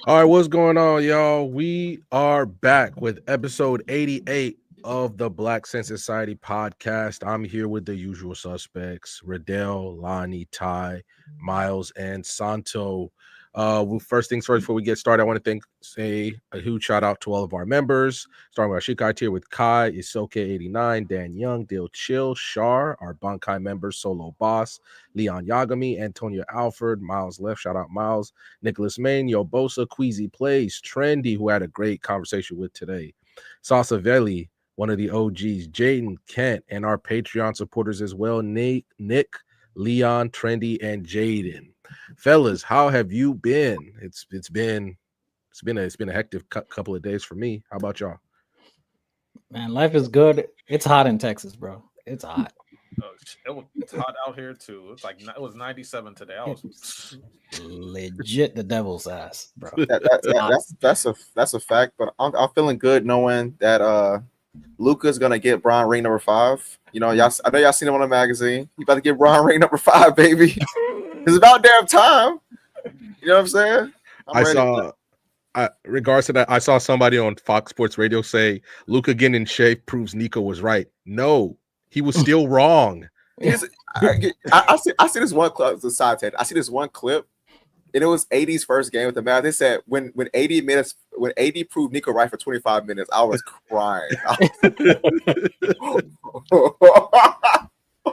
All right, what's going on, y'all? We are back with episode 88 of the Black Sense Society podcast. I'm here with the usual suspects, Riddell, Lani, Ty, Miles, and Santo. First things first, before we get started, I want to say a huge shout out to all of our members, starting with our Shikai tier with Kai, Isoke89, Dan Young, Dale Chill, Shar, our Bankai members, Solo Boss, Leon Yagami, Antonio Alford, Miles Left, shout out Miles, Nicholas Main, Yobosa, Queasy Plays, Trendy, who had a great conversation with today, Sasa Veli, one of the OGs, Jaden, Kent, and our Patreon supporters as well, Nick, Leon, Trendy, and Jaden. Fellas, how have you been? It's been a hectic couple of days for me. How about y'all? Man, life is good. It's hot in Texas, bro. It's hot. It's hot out here too. It was 97 today. I was legit the devil's ass, bro. That's a fact. But I'm feeling good knowing that Luka's gonna get Bron ring number 5. You know, y'all. I know y'all seen him on the magazine. He about to get Bron ring number 5, baby. It's about damn time. You know what I'm saying? Regards to that, I saw somebody on Fox Sports Radio say Luka getting in shape proves Nico was right. No, he was still wrong. I see this one clip. The side tangent. I see this one clip, and it was AD's first game with the Mavs. They said when AD proved Nico right for 25 minutes, I was crying.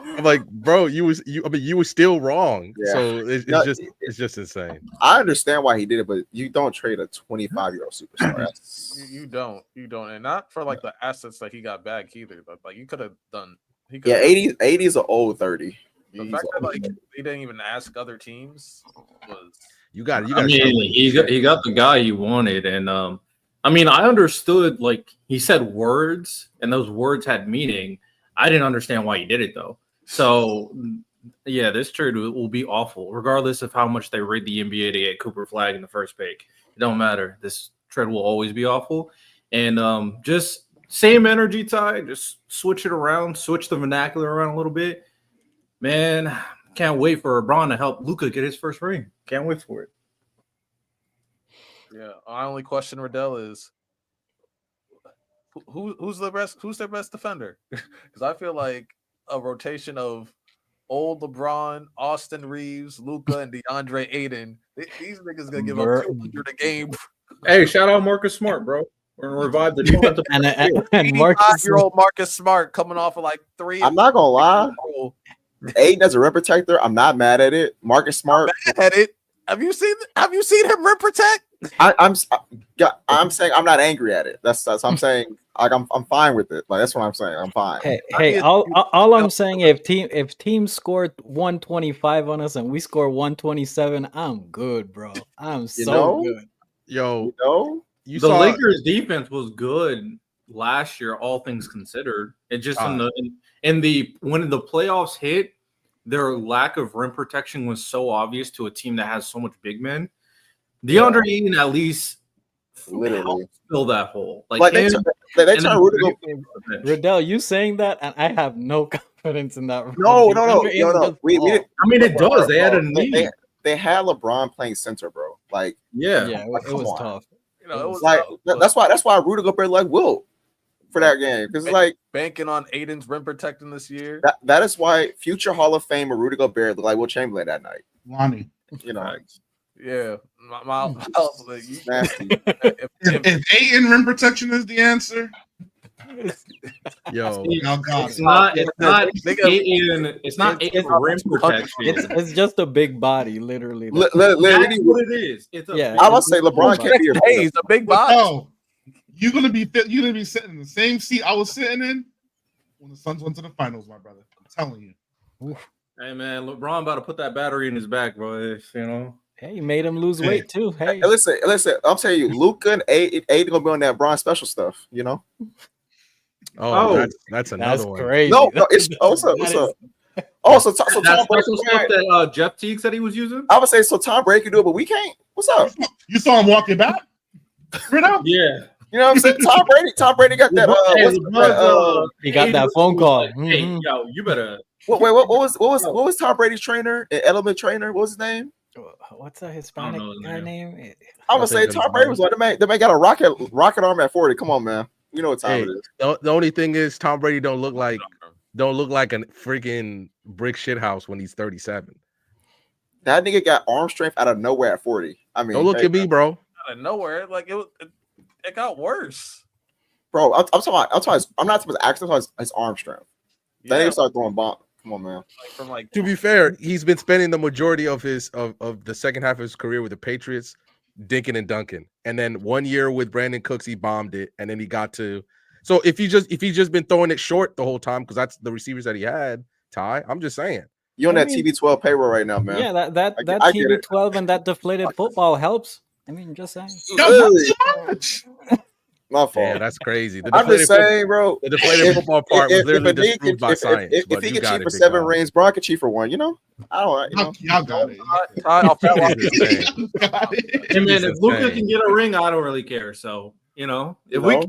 I'm like, bro, you were still wrong. Yeah. So it's just insane. I understand why he did it, but you don't trade a 25-year-old superstar. you don't, and not for like the assets that he got back either. But like you could have done. 80 is an old 30. The fact that like he didn't even ask other teams was you got. I mean, he got the guy he wanted, and I mean, I understood like he said words, and those words had meaning. I didn't understand why he did it though. So yeah, this trade will be awful, regardless of how much they rate the NBA to get Cooper Flag in the first pick. It don't matter. This trade will always be awful, and just same energy, Ty. Just switch it around, switch the vernacular around a little bit. Man, can't wait for LeBron to help Luka get his first ring. Can't wait for it. Yeah, my only question, Riddell, is who's their best defender? Because I feel like a rotation of old LeBron, Austin Reeves, Luka, and DeAndre Ayton. These niggas gonna give up 200 a game. Hey, shout out Marcus Smart, bro. We're gonna revive the defensive and 85-year-old Marcus Smart coming off of like 3. I'm not gonna lie. Ayton as a rim protector, I'm not mad at it. Marcus Smart, mad at it. Have you seen him rim protect? I'm saying I'm not angry at it. That's what I'm saying. Like I'm fine with it. Like that's what I'm saying. I'm fine. Hey, all I'm saying, if team scored 125 on us and we score 127, I'm good, bro. I'm good. Yo, the Lakers defense was good last year, all things considered. It just when the playoffs hit, their lack of rim protection was so obvious to a team that has so much big men. DeAndre Ayton at least literally fill that hole. Like they try Rudy go. Riddell, you saying that, and I have no confidence in that. No. I mean, it does. They had a need. They had LeBron playing center, bro. Like it was tough. You know, it was like tough, that's why Rudy Gobert like wilt for that game, because like banking on Aiden's rim protecting this year. That is why future Hall of Famer Rudy Gobert looked like Will Chamberlain that night. Lonnie, you know. Yeah, Miles, like, if Ayton rim protection is the answer, yo, it's not Ayton rim protection. It's just a big body, literally. That's what it is. I would say LeBron can't be he's a big body. No, you're gonna be sitting in the same seat I was sitting in when the Suns went to the finals, my brother. I'm telling you. Oof. Hey man, LeBron about to put that battery in his back, bro. You know. Hey, you made him lose weight too. Hey, listen. I'm telling you, Luka and Ayton gonna be on that Bron special stuff. You know. Oh, that's another one. Crazy. No, it's what's up? So Tom Brady stuff that Jeff Teague said he was using. I would say so. Tom Brady can do it, but we can't. What's up? You saw him walking back. Yeah. You know what I'm saying? Tom Brady got that. He got that phone call. Hey, yo, you better. Wait, what was Tom Brady's trainer? Edelman trainer? What was his name? What's a Hispanic know his guy name. name? I'm gonna say Tom Brady was like the man got a rocket arm at 40. Come on, man. You know what time Hey, it is. the only thing is Tom Brady don't look like a freaking brick shit house when he's 37. That nigga got arm strength out of nowhere at 40. I mean, Don't look hey, at me, bro. Out of nowhere, like it got worse. bro. I'm not supposed to ask him his arm strength. That Yeah, nigga started throwing bomb. Come on, man. like from like To be fair, he's been spending the majority of his of the second half of his career with the Patriots, dinking and dunking. And then 1 year with Brandon Cooks, he bombed it, and then he got to. So if he just been throwing it short the whole time because that's the receivers that he had, Ty. I'm just saying. You on I that mean, TB12 payroll right now, man. Yeah, that I get it. TB12 and that deflated football helps. I mean, just saying. No, not too much. My fault. Yeah, that's crazy. The I'm just saying, bro. The deflated football part was literally disproved by science. If but he you can got cheat it, for big 7 dog. rings, Brock can cheat for 1. You know, I don't. You know, Y'all got it. I'll Insane. Got it. Hey man, if Luka insane. can get a ring, I don't really care. So if You we know?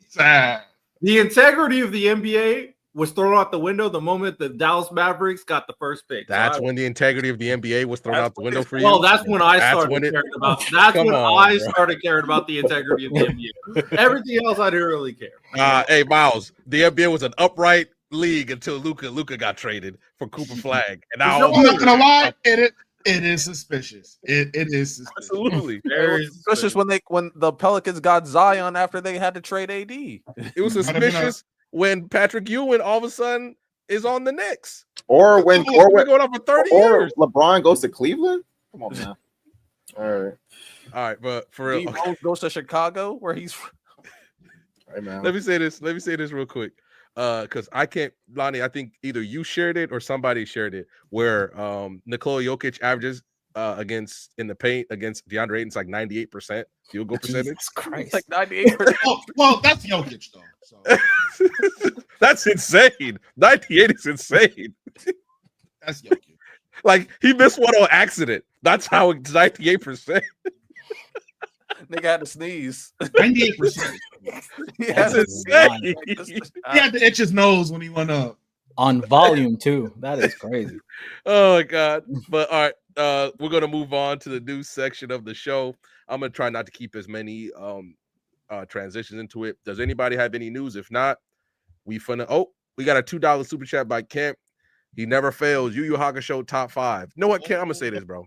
Sad. the integrity of the NBA was thrown out the window the moment the Dallas Mavericks got the first pick. That's when the integrity of the NBA was thrown out the window for you. Well, that's when I That's started when it- caring about. That's Come when on, I bro. started caring about the integrity of the NBA. Everything else, I didn't really care. Hey, Miles, the NBA was an upright league until Luka got traded for Cooper Flag, and now I'm not gonna lie, it is suspicious. It is suspicious. absolutely, Very Suspicious when the Pelicans got Zion after they had to trade AD. it was Might have been a- suspicious when Patrick Ewing all of a sudden is on the Knicks. Or when We're going on for 30 years. LeBron goes to Cleveland. Come on, man. All All right, but for real, He goes to Chicago where he's from. right, man. let me say this real quick. Because I can't, Lonnie, I think either you shared it or somebody shared it where Nikola Jokic averages against in the paint against DeAndre Ayton's like 98% field goal percentage. Jesus Christ. Like 98%. Well, that's Jokic though. So That's insane. 98 is insane. that's Jokic. Like he missed one on accident. That's how it's 98%. Nigga had to sneeze. 98%. He That's had insane. He had to itch his nose when he went up. On volume too. That is crazy. Oh my god. But all right, we're gonna move on to the news section of the show. I'm gonna try not to keep as many transitions into it. Does anybody have any news? If not, we got a $2 super chat by Kent. He never fails. Yu Yu Hakusho top 5. You know what, Kent? I'm gonna say this, bro.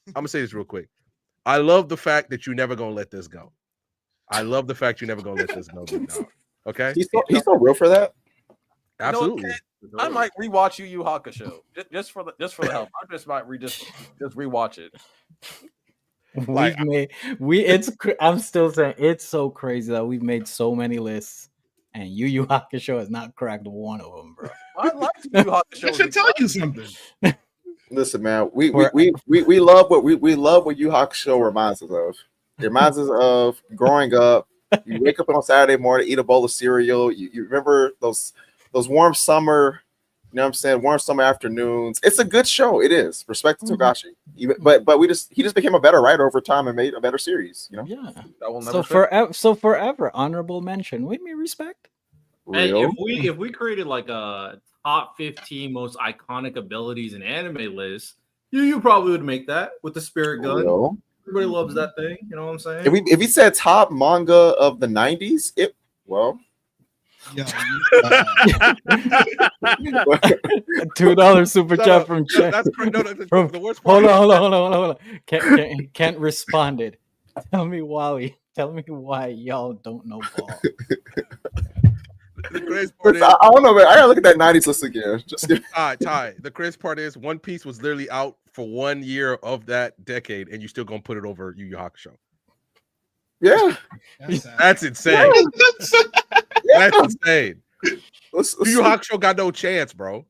I'm gonna say this real quick. I love the fact that you're never gonna let this go. I love the fact you're never gonna let this go, big dog. Okay, He's so real for that. absolutely. I might rewatch Yu Yu Hakusho just for the help. I just might just rewatch it. Like, I'm still saying it's so crazy that we've made so many lists and Yu Yu Hakusho has not cracked one of them, bro. I like Yu Yu Hakusho. I should tell you something. Listen, man, we love what Yu Hakusho reminds us of. It reminds us of growing up. You wake up on Saturday morning, eat a bowl of cereal. You remember those warm summer, you know what I'm saying, warm summer afternoons. It's a good show. It is. Respect to Togashi. But he just became a better writer over time and made a better series. You know. Yeah. That will So never forever, honorable mention. With me, respect. Hey, Real. if we created like a top 15 most iconic abilities in anime list, you probably would make that with the spirit gun. Real. Everybody loves that thing. You know what I'm saying? If we said top manga of the 90s, Yeah, $2 super chat from Chen. That's From- the worst part. Hold on. Kent responded. Tell me why y'all don't know ball. The crazy part is, I don't know, man. I gotta look at that 90s list again. Just all right, Ty. The crazy part is, One Piece was literally out for 1 year of that decade, and you still gonna put it over Yu Yu Hakusho. yeah. That's insane. That's insane. Yu Yu Hakusho got no chance, bro.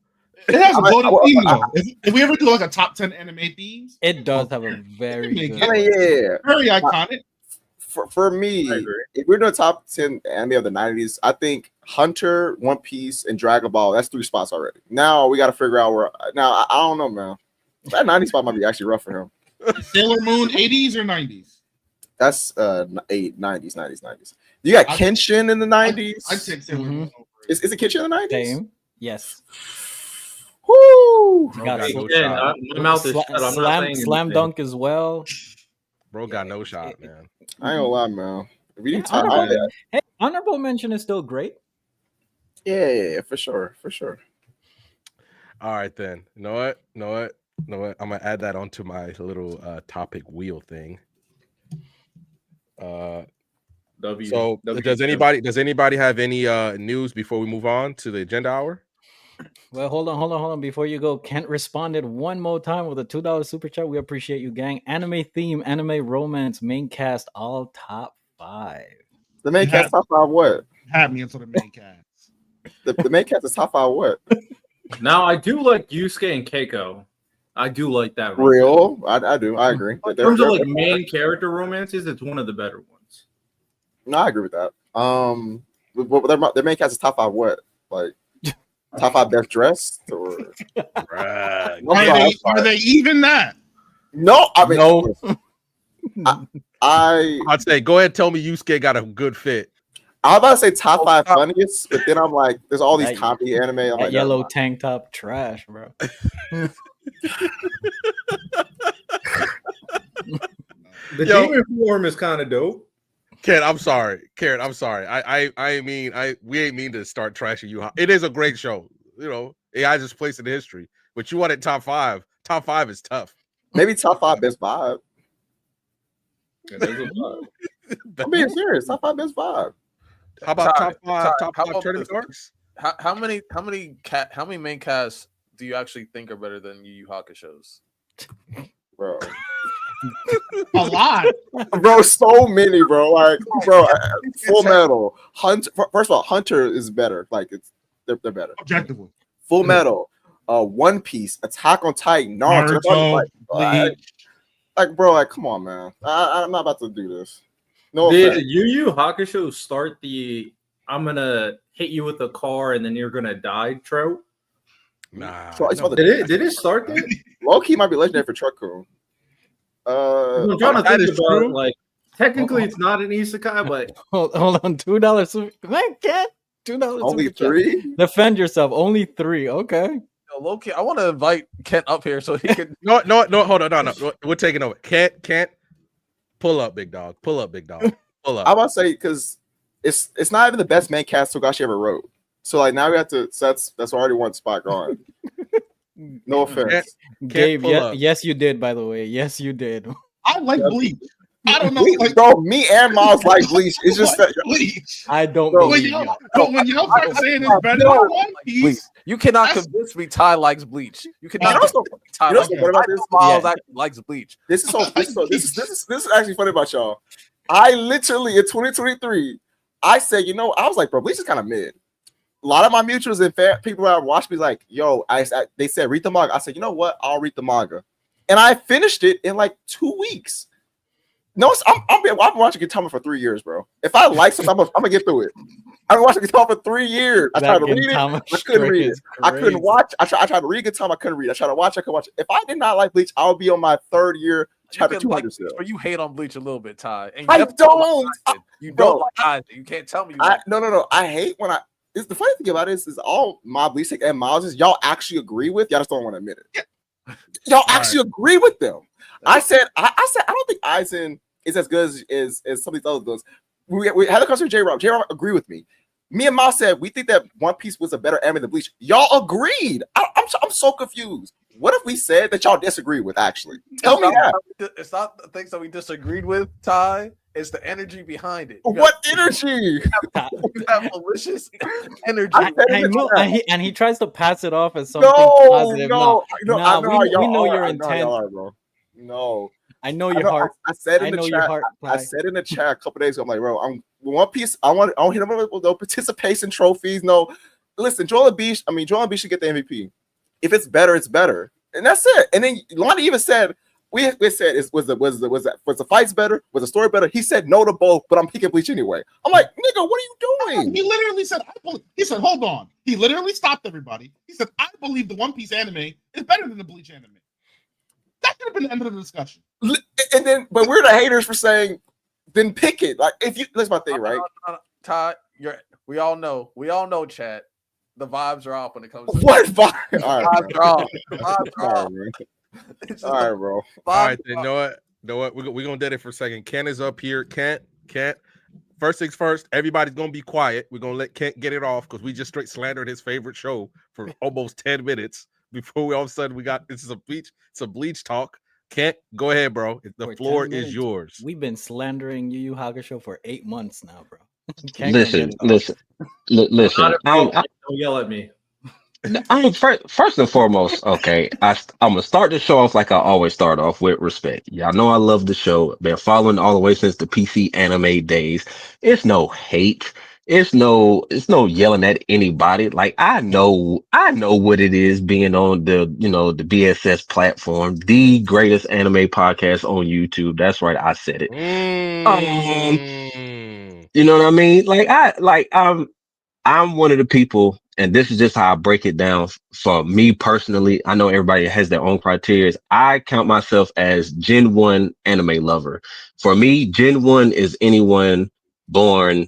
It has a golden theme though. If we ever do like a top 10 anime themes, It does have a very good. Yeah. very iconic. For me, if we're doing top 10 anime of the 90s, I think Hunter, One Piece, and Dragon Ball, that's 3 spots already. Now we got to figure out where. Now, I don't know, man. That 90 spot might be actually rough for him. Sailor Moon, 80s or 90s? That's 90s. You got Kenshin in the 90s. I'd take Sailor Moon over it. Is it Kenshin in the 90s? Same. Yes. Whoo! Bro got got sl- no Again, shot. my mouth is shut. I'm not saying slam anything. dunk as well. Bro got no shot, man. I ain't gonna lie, man. If you Yeah, do time, honorable mention is still great. yeah, for sure, for sure. All right, then. You know what? I'm gonna add that onto my little topic wheel thing. So does anybody have any news before we move on to the agenda hour? Well, hold on. Before you go, Kent responded one more time with a $2 super chat. We appreciate you, gang. Anime theme, anime romance, main cast, all top 5. The main cast top 5 what? Have me into the main cast. The main cast is top 5 what? Now I do like Yusuke and Keiko. I do like that. Real, I do. I agree. In terms of like main character romances, it's one of the better ones. No, I agree with that. Their main cast is top 5 what? Like top 5 best dressed or Right. Are they even that? No, I mean No. I'd say go ahead and tell me Yusuke got a good fit. I was about to say top 5 funniest, but then I'm like, there's all these That- comedy anime. I'm That like, yellow tank top trash, bro. The Yo. demon form is kind of dope. Karen, I'm sorry. We ain't mean to start trashing you. It is a great show. You know, it has its place in history. But you wanted top 5. Top 5 is tough. maybe top 5 best vibe. Yeah, there's a lot. I'm being serious. Top 5 best vibe. How about Ty, top how 5 about tournament this? arcs? How many main casts do you actually think are better than Yu Yu Hakusho's? Bro. A lot. Bro, so many, bro. Like, bro, Full Metal. Hunter. First of all, Hunter is better. Like, they're better. Objectively. Full Metal, One Piece, Attack on Titan, Naruto. Naruto, Like, bro, like, come on, man. I'm not about to do this. No Did offense. Yu Yu Hakusho start the "I'm gonna hit you with a car and then you're gonna die" trope? Nah. So it's no. about the- Did it start that? Low key might be legendary for Truckcoon. I'm trying to that think is about true. like technically it's not an isekai, but Hold on, $2 super. Man, Kent, $2 only super chat. 3. Defend yourself. Only 3. Okay. Yo, low-key, I want to invite Kent up here so he can. No, hold on, no. We're taking over. Can't pull up, big dog. Pull up. I'm about to say because it's not even the best main cast Togashi ever wrote. So like now we have to. So that's already one spot gone. No offense. Gabe, pull up. yes, you did, by the way. Yes, you did. I like Bleach. I don't know. Like, Bro, me and Miles like Bleach. It's just that Bleach. I don't Bro, believe you. But when y'all start saying it's better than One Bleach. Piece, You cannot That's- convince me Ty likes Bleach. You You cannot know convince what's me Ty you know likes what's Bleach. funny about I know this? Miles Yeah. actually likes Bleach. this is actually funny about y'all. I literally in 2023, I said, I was like, bro, Bleach is kind of mid. A lot of my mutuals and people that watch me like, yo, they said read the manga. I said, you know what? I'll read the manga, and I finished it in like 2 weeks. No, I've been watching Gintama for 3 years, bro. If I like something, I'm gonna get through it. I've been watching Gintama for 3 years. I tried to read it. I couldn't read it. I couldn't watch. I tried to read Gintama. I couldn't read. I tried to watch. I couldn't watch. If I did not like Bleach, I would be on my 3rd year, chapter 200 still. Or you hate on Bleach a little bit, Ty. And you I definitely don't. like Aizen. You Bro, don't like Aizen. You can't tell me you like No. I hate when it's the funny thing about it is all my Bleach and Miles y'all actually agree with. Y'all just don't want to admit it. Y'all actually agree with them. I said I don't think Aizen is as good as some of these other books. We had a conversation with J-Rob. J-Rob agreed with me. Me and Miles said we think that One Piece was a better anime than Bleach. Y'all agreed. I'm so confused. What if we said that y'all disagree with? Actually, tell me that. It's not the things that we disagreed with, Ty. It's the energy behind it. What energy? You have malicious energy. I know, and he tries to pass it off as something No, positive. no, we know your I know intent. y'all are, bro. No, I know your heart. I said I in the know chat. your heart. I said in the chat a couple days ago. I'm like, bro, I'm One Piece. I want hit him with no participation trophies. No, listen, Joel Embiid should get the MVP. If it's better, it's better, and that's it. And then Lani even said, we said, was the fights better? Was the story better? He said no to both, but I'm picking Bleach anyway. I'm like, nigga, what are you doing? he literally said, he said, hold on. He literally stopped everybody. He said, I believe the One Piece anime is better than the Bleach anime. That could have been the end of the discussion. And then, but we're the haters for saying, then pick it. Like, if you, that's my thing, right? Ty, we all know, Chad. The vibes are off when it comes to What fire? The All right, vibes bro. are off. The vibes are All off. right, bro. It's just All the right, bro. All vibes right, then are you off. know what? We're gonna dead it for a second. Kent is up here. Kent. First things first, everybody's gonna be quiet. We're gonna let Kent get it off because we just straight slandered his favorite show for almost 10 minutes before we all of a sudden we got this is a bleach talk. Kent, go ahead, bro. The For 10 floor is minutes, yours. We've been slandering Yu Yu Hakusho for 8 months now, bro. Can't gonna get Listen, it off. listen, listen. Don't yell at me. I'm first and foremost, okay. I'm gonna start the show off like I always start off with respect. Y'all know I love the show. Been following all the way since the PC anime days. It's no hate. It's no yelling at anybody. Like I know what it is being on the BSS platform, the greatest anime podcast on YouTube. That's right, I said it. Um, Mm. you know what I mean? I'm one of the people, and this is just how I break it down for me personally. I know everybody has their own criteria. I count myself as Gen 1 anime lover. For me, Gen 1 is anyone born,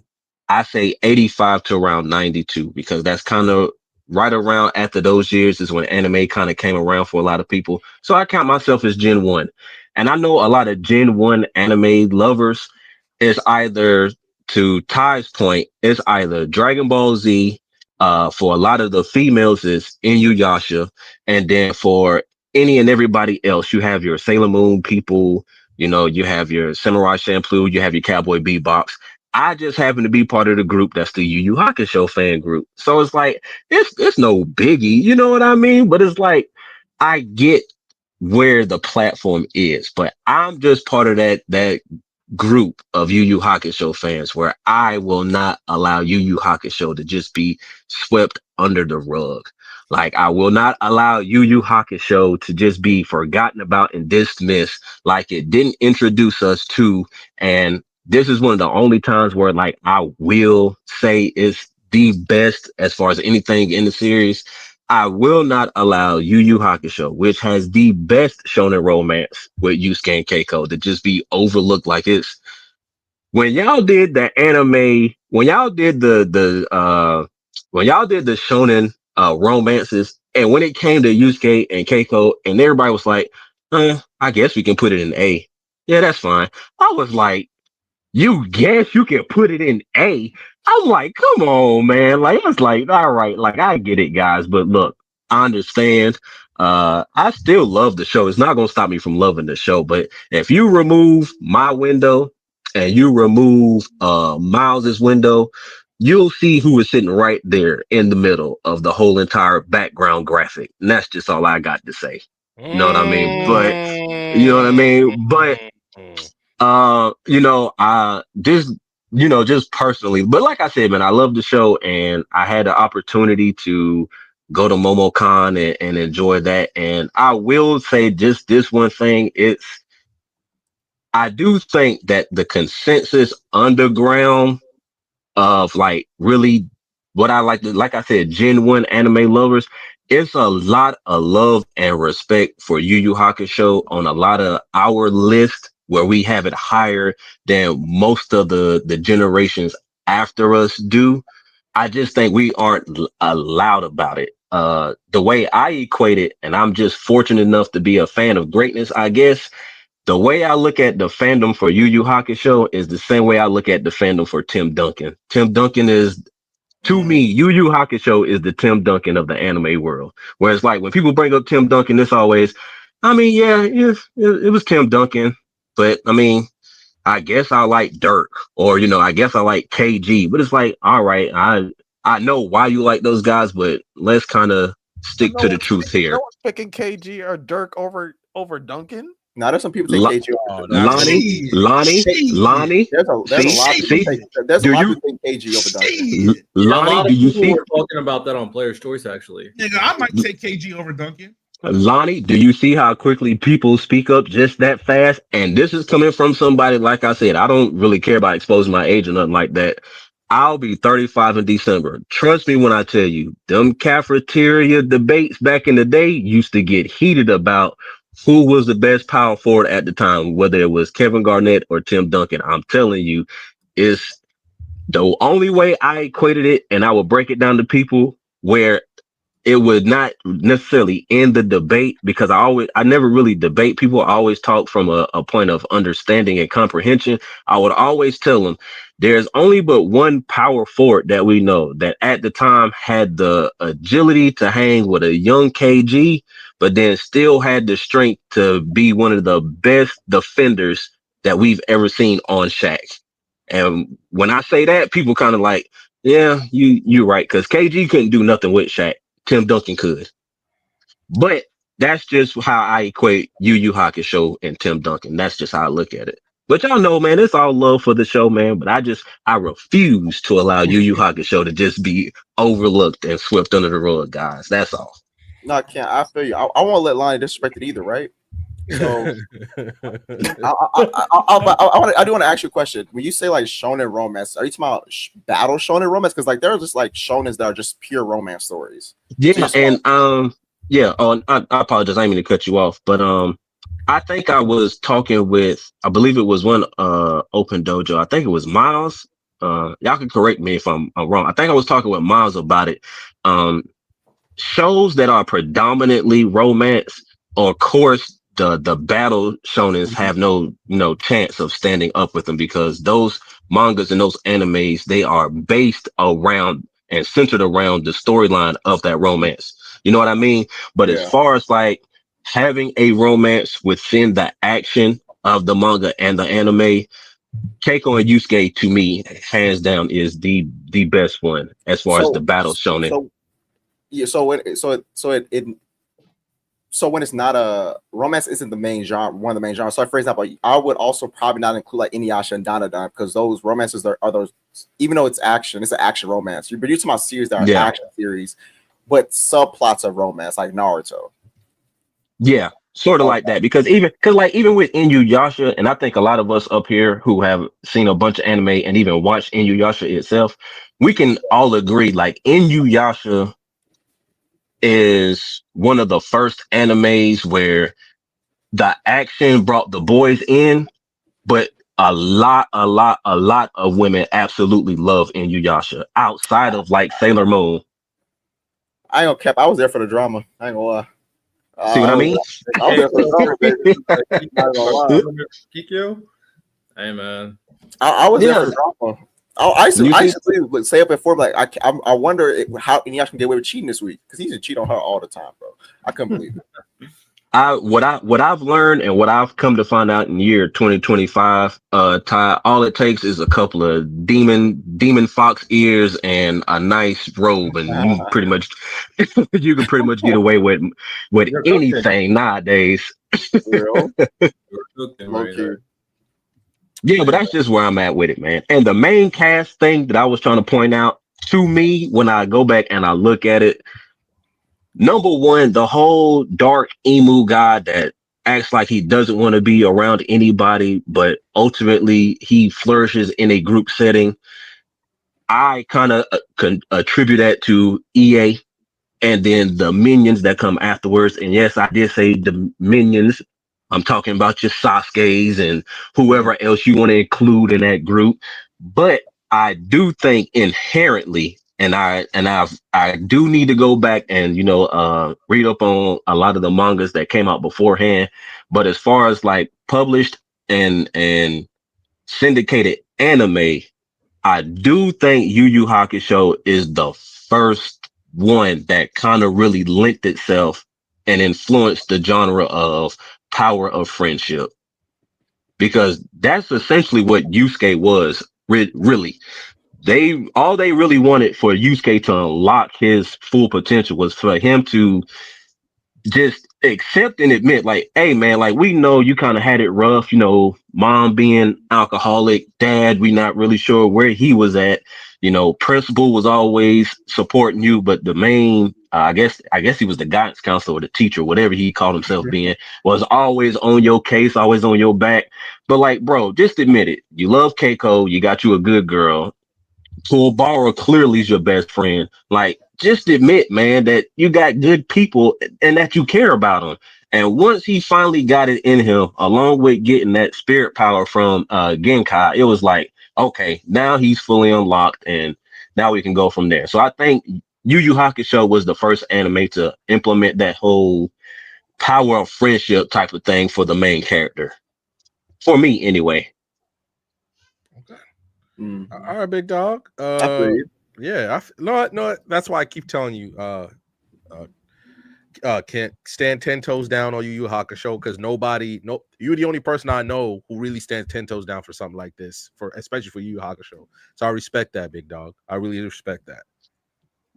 I say 85 to around 92, because that's kind of right around after those years is when anime kind of came around for a lot of people. So I count myself as Gen 1. And I know a lot of Gen 1 anime lovers is either, to Ty's point, it's either Dragon Ball Z. For a lot of the females, is Inuyasha, and then for any and everybody else, you have your Sailor Moon people. You have your Samurai Champloo, you have your Cowboy Bebop. I just happen to be part of the group that's the Yu Yu Hakusho fan group. So it's like it's no biggie, you know what I mean? But it's like I get where the platform is, but I'm just part of that group of Yu Yu Hakusho fans where I will not allow Yu Yu Hakusho to just be swept under the rug. Like I will not allow Yu Yu Hakusho to just be forgotten about and dismissed like it didn't introduce us to. And this is one of the only times where like I will say it's the best as far as anything in the series. I will not allow Yu Yu Hakusho, which has the best shonen romance with Yusuke and Keiko, to just be overlooked like it's. When y'all did the anime, when y'all did the shonen romances, and when it came to Yusuke and Keiko, and everybody was like, I guess we can put it in A. Yeah, that's fine. I was like, you guess you can put it in A. I'm like, come on, man. Like, it's like, all right, like I get it, guys, but look, I understand. I still love the show. It's not gonna stop me from loving the show. But if you remove my window and you remove Miles's window, you'll see who is sitting right there in the middle of the whole entire background graphic. And that's just all I got to say. You know what I mean? But you know what I mean? But Mm. just personally, but like I said, man, I love the show, and I had the opportunity to go to MomoCon and enjoy that. And I will say just this one thing, I do think that the consensus underground of like really what I like I said, Gen 1 anime lovers, it's a lot of love and respect for Yu Yu Hakusho on a lot of our list where we have it higher than most of the generations after us do. I just think we aren't allowed about it. The way I equate it, and I'm just fortunate enough to be a fan of greatness, I guess. The way I look at the fandom for Yu Yu Hakusho is the same way I look at the fandom for Tim Duncan. Tim Duncan is, to me, Yu Yu Hakusho is the Tim Duncan of the anime world. Whereas, like, when people bring up Tim Duncan, it's always, I mean, yeah, it was Tim Duncan, but I mean, I guess I like Dirk, or I guess I like KG. But it's like, all right, I know why you like those guys, but let's kind of But stick to the truth no here. one's picking KG or Dirk over Duncan. Now there's some people take La- KG Oh, over that's Duncan. Lonnie, Lonnie, Lonnie. There's a lot of people See, take there's a do lot of you, people take KG over Duncan. Shit. Yeah, a Lonnie, lot do of you people see? were talking about that on Player's Choice, actually. Nigga, I might take KG over Duncan. Lonnie, do you see how quickly people speak up just that fast? And this is coming from somebody, like I said, I don't really care about exposing my age or nothing like that. I'll be 35 in December. Trust me when I tell you, them cafeteria debates back in the day used to get heated about who was the best power forward at the time, whether it was Kevin Garnett or Tim Duncan. I'm telling you, it's the only way I equated it, and I will break it down to people. where it would not necessarily end the debate, because I never really debate people. I always talk from a point of understanding and comprehension. I would always tell them there's only but one power forward that we know that at the time had the agility to hang with a young KG, but then still had the strength to be one of the best defenders that we've ever seen on Shaq. And when I say that, people kind of like, yeah, you're right, because KG couldn't do nothing with Shaq. Tim Duncan could. But that's just how I equate Yu Yu Hakusho and Tim Duncan. That's just how I look at it. But y'all know, man, it's all love for the show, man. But I refuse to allow Yu Yu Hakusho to just be overlooked and swept under the rug, guys. That's all. No, I can't. I feel you. I won't let Lonnie disrespect it either, right? So I do want to ask you a question. When you say like shonen romance, are you talking about battle shonen romance? Because like there are just like shonens that are just pure romance stories. Yeah, and yeah. Oh, I apologize. I didn't mean to cut you off, but I think I was talking with, I believe it was one open dojo. I think it was Miles. Y'all can correct me if I'm wrong. I think I was talking with Miles about it. Shows that are predominantly romance, of course, the battle shonens have no chance of standing up with them, because those mangas and those animes, they are based around and centered around the storyline of that romance. You know what I mean? But as far as like having a romance within the action of the manga and the anime, Keiko and Yusuke, to me, hands down, is the best one as far as the battle shonen. So yeah, so when it's not a romance, isn't the main genre, one of the main genres. So for example, I would also probably not include like Inuyasha and Dandadan, because those romances are those, even though it's action, it's an action romance. But you're talking about series that are action series, but subplots of romance, like Naruto. Yeah, sort of like that, because even with Inuyasha, and I think a lot of us up here who have seen a bunch of anime and even watched Inuyasha itself, we can all agree like Inuyasha is one of the first animes where the action brought the boys in, but a lot of women absolutely love Inuyasha outside of like Sailor Moon. I ain't gonna cap. I was there for the drama. I ain't gonna lie. See what I mean? I was there for the drama, baby. Kikyo? Hey, man. I was there for the drama. I used to say up at 4, like I wonder how Inuyasha can get away with cheating this week, because he's a cheat on her all the time, bro. I couldn't believe it. What I've learned and what I've come to find out in year 2025, Ty, all it takes is a couple of demon fox ears and a nice robe, and you pretty much you can pretty much get away with anything nowadays. Yeah, but that's just where I'm at with it, man. And the main cast thing that I was trying to point out, to me, when I go back and I look at it, number one, the whole dark emu guy that acts like he doesn't want to be around anybody, but ultimately he flourishes in a group setting. I kind of can attribute that to EA, and then the minions that come afterwards. And yes, I did say the minions. I'm talking about your Sasuke's and whoever else you want to include in that group. But I do think inherently, and I do need to go back and read up on a lot of the mangas that came out beforehand. But as far as like published and syndicated anime, I do think Yu Yu Hakusho is the first one that kind of really linked itself and influenced the genre of power of friendship, because that's essentially what Yusuke was. Really, they really wanted for Yusuke to unlock his full potential was for him to just accept and admit, like, hey man, like, we know you kind of had it rough, mom being alcoholic, dad, we not really sure where he was at, principal was always supporting you, but the main I guess he was the guidance counselor or the teacher, whatever he called himself being, was always on your case, always on your back. But like, bro, just admit it, you love Keiko, you got you a good girl, Tuobara clearly is your best friend. Like, just admit, man, that you got good people and that you care about them. And once he finally got it in him, along with getting that spirit power from Genkai, it was like, okay, now he's fully unlocked, and now we can go from there. So I think Yu Yu Hakusho was the first anime to implement that whole power of friendship type of thing for the main character. For me, anyway. Mm. All right, big dog. I feel you. Yeah, no, that's why I keep telling you, can't stand 10 toes down on Yu Yu Hakusho because you're the only person I know who really stands 10 toes down for something like this, especially for Yu Yu Hakusho. So I respect that, big dog. I really respect that.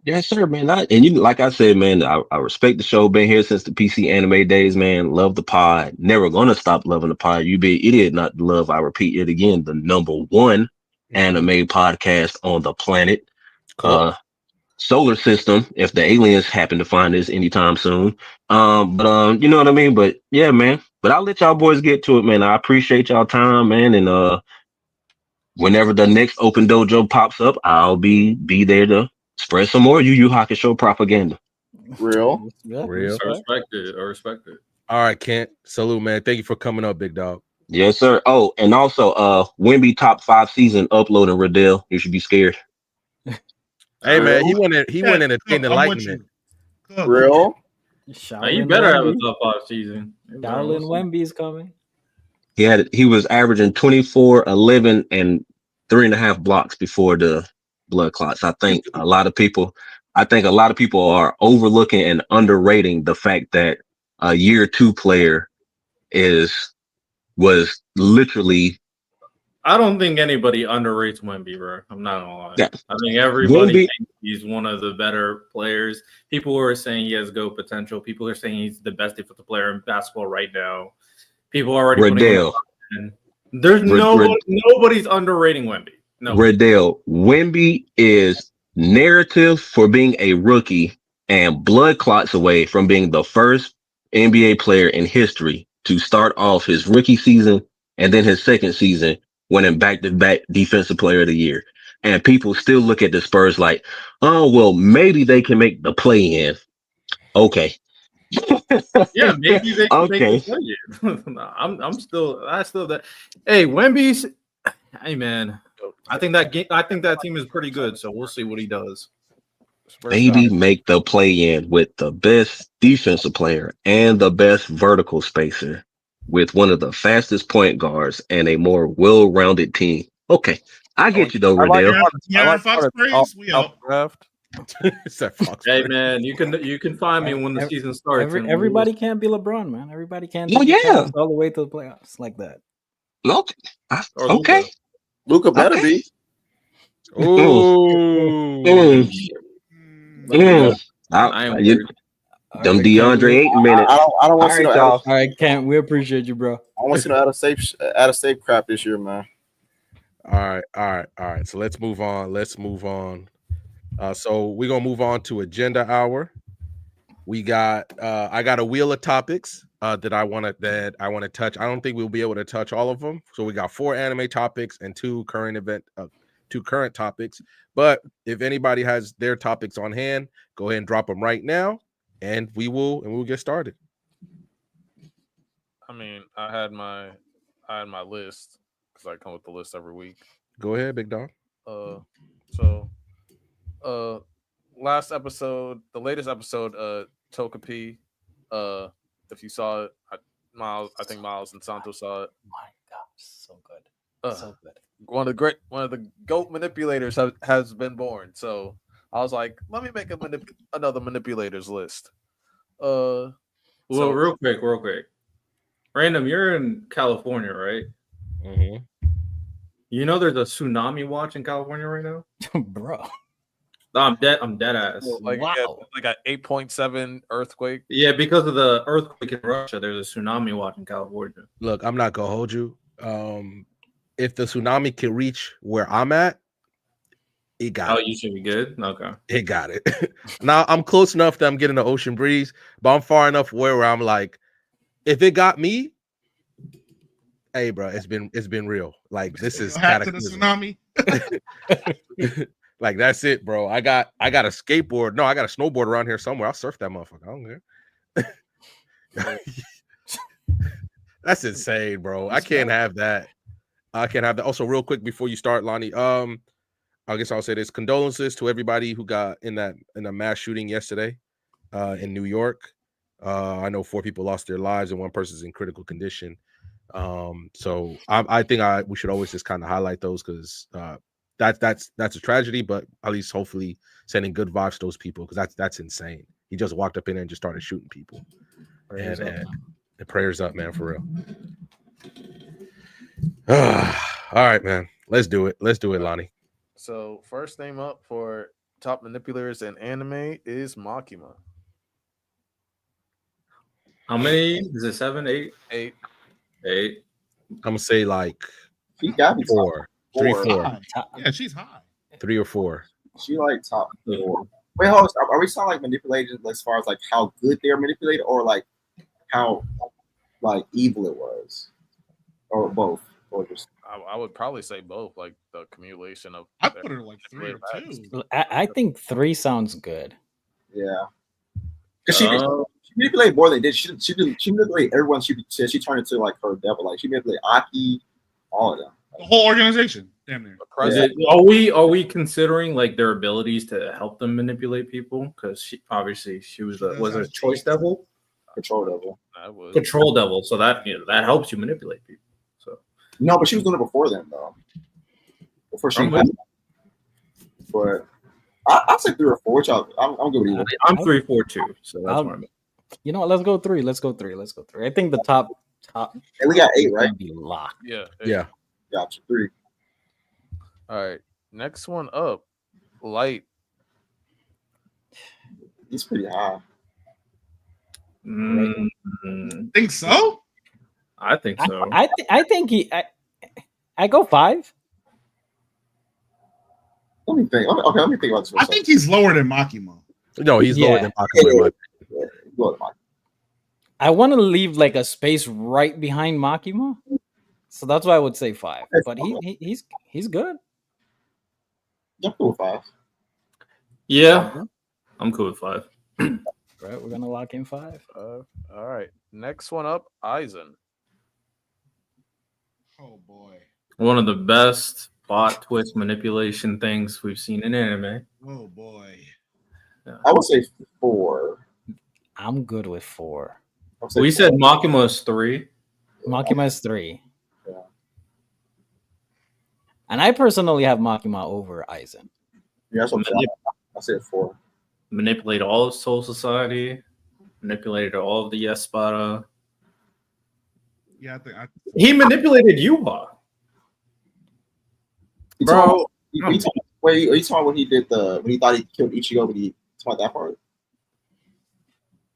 Yes, sir, man. Like I said, man, I respect the show. Been here since the PC anime days, man. Love the pod. Never gonna stop loving the pod. You be an idiot not to love. I repeat it again. The number one anime podcast on the planet. Cool. Solar system, if the aliens happen to find this anytime soon. But you know what I mean? But yeah, man. But I'll let y'all boys get to it, man. I appreciate y'all time, man. And whenever the next open dojo pops up, I'll be there to spread some more Yu Yu Hakusho propaganda. Real. Yeah, Real. I respect it. I respect it. All right, Kent. Salute, man. Thank you for coming up, big dog. Yes, sir. Oh, and also Wimby top 5 season uploading Riddell. You should be scared. Hey, man, he went Yeah, in Cook, I'm with you. Cook. Real. Now, you better have a top 5 season. Darlin Wemby's coming. He was averaging 24, 11, and 3.5 blocks before the blood clots. I think a lot of people are overlooking and underrating the fact that a year 2 player was literally. I don't think anybody underrates Wemby, bro. I'm not gonna lie. Yeah. I think everybody Wemby, thinks he's one of the better players. People are saying he has GOAT potential. People are saying he's the best defensive player in basketball right now. People are already putting him Riddell. in. There's nobody's underrating Wemby. No. Riddell. Wemby is narrative for being a rookie and blood clots away from being the first NBA player in history to start off his rookie season and then his second season winning back-to-back defensive player of the year. And people still look at the Spurs like, oh, well, maybe they can make the play-in. Okay. Yeah, maybe they can make Okay. the play-in. I still that. Hey, Wemby's. Hey, man. I think that team is pretty good. So we'll see what he does. Maybe make the play-in with the best defensive player and the best vertical spacer with one of the fastest point guards and a more well-rounded team. Okay, I get you though, Riddell. Fox praise. We out. Hey, man, you can find me when the season starts. Everybody can't be LeBron, man. Everybody can't. Oh yeah, all the way to the playoffs like that. Okay, okay. Luka better be. Ooh. Them DeAndre 8 minutes. I don't want to see no all right, Kent. We appreciate you, bro. I want to see no out of safe crap this year, man. All right. So let's move on. So we're gonna move on to agenda hour. We got I got a wheel of topics that I want to touch. I don't think we'll be able to touch all of them. So we got 4 anime topics and 2 current topics. But if anybody has their topics on hand, go ahead and drop them right now, and we'll get started. I mean, I had my list because I come with the list every week. Go ahead, big dog. Last episode, the latest episode, Togepi. If you saw it, I think Miles and Santo saw it. My God, so good, so good. One of the GOAT manipulators has been born. So I was like, let me make another manipulators list. Real quick. Random, you're in California, right? Mm-hmm. You know there's a tsunami watch in California right now, bro. No, I'm dead ass. Like, wow. Like an 8.7 earthquake. Yeah, because of the earthquake in Russia, there's a tsunami watch in California. Look, I'm not gonna hold you. If the tsunami can reach where I'm at, it got it. You should be good. Okay, it got it. Now I'm close enough that I'm getting the ocean breeze, but I'm far enough where I'm like, if it got me, hey, bro, it's been real. Like this is cataclysm. To the tsunami. Like that's it, bro. I got a skateboard. No, I got a snowboard around here somewhere. I'll surf that motherfucker. I don't care. That's insane, bro. I can't have that. Also, real quick before you start, Lani. All I guess I'll say this: condolences to everybody who got in a mass shooting yesterday in New York. I know 4 people lost their lives and 1 person's in critical condition. So I think we should always just kind of highlight those because that's a tragedy, but at least hopefully sending good vibes to those people because that's insane. He just walked up in there and just started shooting people. Prayers up, man. And prayers up, man, for real. All right, man. Let's do it. Let's do it, Lani. So first name up for top manipulators in anime is Makima. How many? Is it 7, 8? 8. 8. I'm gonna say like She got me 4, 3, 4, High. Yeah, she's high. 3 or 4. She like top 4. Wait, hold on. Are we talking like manipulated as far as like how good they are manipulated, or like how like evil it was, or both, or just? I would probably say both, like the accumulation of. I put her like 3 or 2. I think 3 sounds good. Yeah, because she manipulated more than they did. She manipulated everyone. She turned into like her devil. Like she manipulated Aki, all of them. The whole organization, damn near. Are we considering like their abilities to help them manipulate people? Because she was a choice devil, control devil, control devil. So that that helps you manipulate people. So no, but she was doing it before them though. Before she, but I'll say 3 or 4. Which I'm good with either. I'm 3, 4, 2. So that's what I mean. You know what? Let's go 3. I think the top. And we got 8, right? Be locked. Yeah. 8. Yeah. Gotcha. 3. All right. Next one up, Light. He's pretty high. Think so? I think so. I think I go 5. Let me think. Okay, let me think about this. I think he's lower than Makima. No, he's lower than Makima. Lower than Makima. I want to leave like a space right behind Makima, so that's why I would say 5. But he's good. I'm cool with 5. Yeah, I'm cool with 5. Right, we're gonna lock in 5. All right. Next one up, Aizen. Oh boy. One of the best plot twist manipulation things we've seen in anime. Oh boy. Yeah. I would say 4. I'm good with 4. We said Makima is 3. Makima is 3. Yeah. And I personally have Makima over Aizen. Yeah, that's what I said 4. Manipulate all of Soul Society. Manipulated all of the Espada. Yeah, I think He manipulated Yuha. Bro. Are you talking when he did when he thought he killed Ichigo, but he talked that part?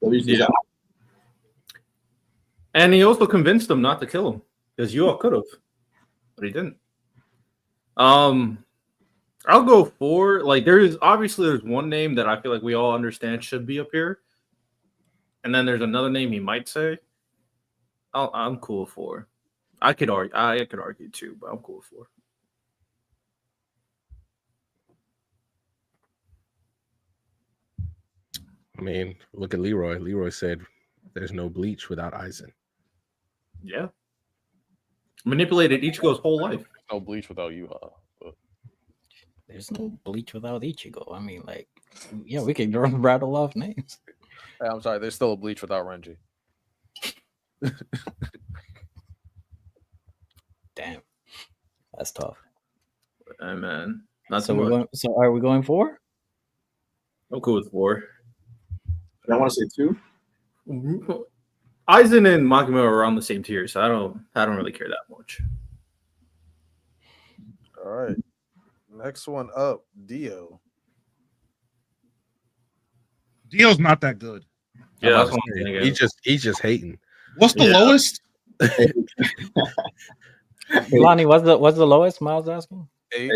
Yeah. And he also convinced him not to kill him because Yuha could have, but he didn't. I'll go 4. Like there's one name that I feel like we all understand should be up here, and then there's another name he might say. I'm cool with 4. I could argue 2, but I'm cool with 4. I mean, look at Leroy. Leroy said there's no Bleach without Aizen. Yeah. Manipulated Ichigo's whole life. No Bleach without Yuha. But... There's no Bleach without Ichigo. I mean, like, yeah, we can rattle off names. Hey, I'm sorry. There's still a Bleach without Renji. Damn. That's tough. Hey, man. Not So so much. So are we going 4? I'm cool with 4. I want to say 2. Aizen and Makima are around the same tier, so I don't really care that much. All right. Next one up, Dio. Dio's not that good. Yeah, I'm that's about what to I'm say, thinking. he's just hating. What's the lowest? Lonnie, what's the lowest? Miles asking. 8.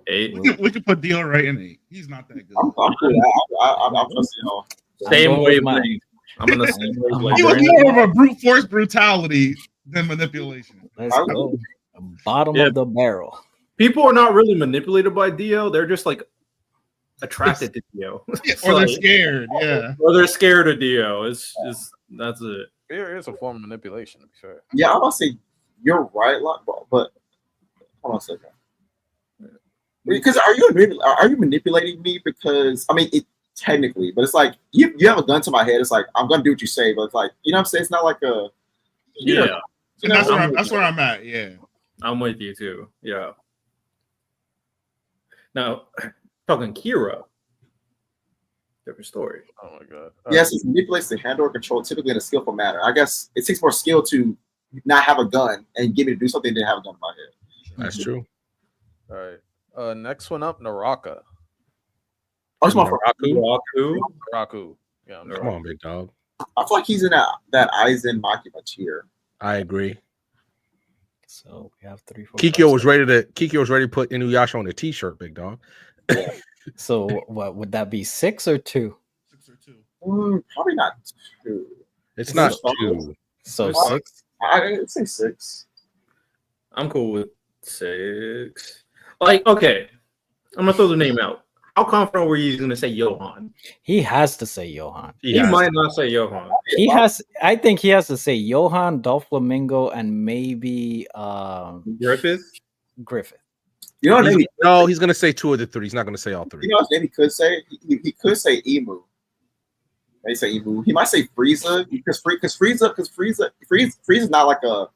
8. We can put Dio right in 8. He's not that good. I'm cool. I'm trusting y'all. Same wavelength. I'm in the same wavelength. He was more of a brute force brutality than manipulation. Let's go. Bottom of the barrel. People are not really manipulated by Dio. They're just like attracted to Dio. Or they're scared. Yeah. Or they're scared of Dio. It's just that's it. Fear is a form of manipulation, to be fair. Yeah, I'm about to say you're right, but hold on a second. Because are you manipulating me? Because I mean, technically, but it's like you have a gun to my head. It's like I'm gonna do what you say, but it's like you know what I'm saying. It's not like a Yeah, And that's where I'm at. Yeah, I'm with you too. Yeah. Now, talking Kira, different story. Oh my god. Yes, it manipulates the handle or control typically in a skillful manner. I guess it takes more skill to not have a gun and get me to do something than have a gun in my head. That's true. All right. Next one up, Naraka. I just want Naraku. Yeah. Come on, big dog. I feel like he's in that Aizen Makima tier. I agree. So we have 3, 4. Kikyo was ready to put Inuyasha on a t-shirt, big dog. So what would that be? 6 or 2? 6 or 2. Probably not 2. It's not 2. So It's 6. I'd say 6. I'm cool with 6. Like, okay, I'm gonna throw the name out. How confident were you going to say Johan? He has to say Johan. He might not say Johan. I think he has to say Johan, Doflamingo, and maybe Griffith. You know, no, he's gonna say 2 of the 3. He's not gonna say all 3. You know what name he could say? He could say Emu. He say Emu. He might say Frieza because Frieza's not like the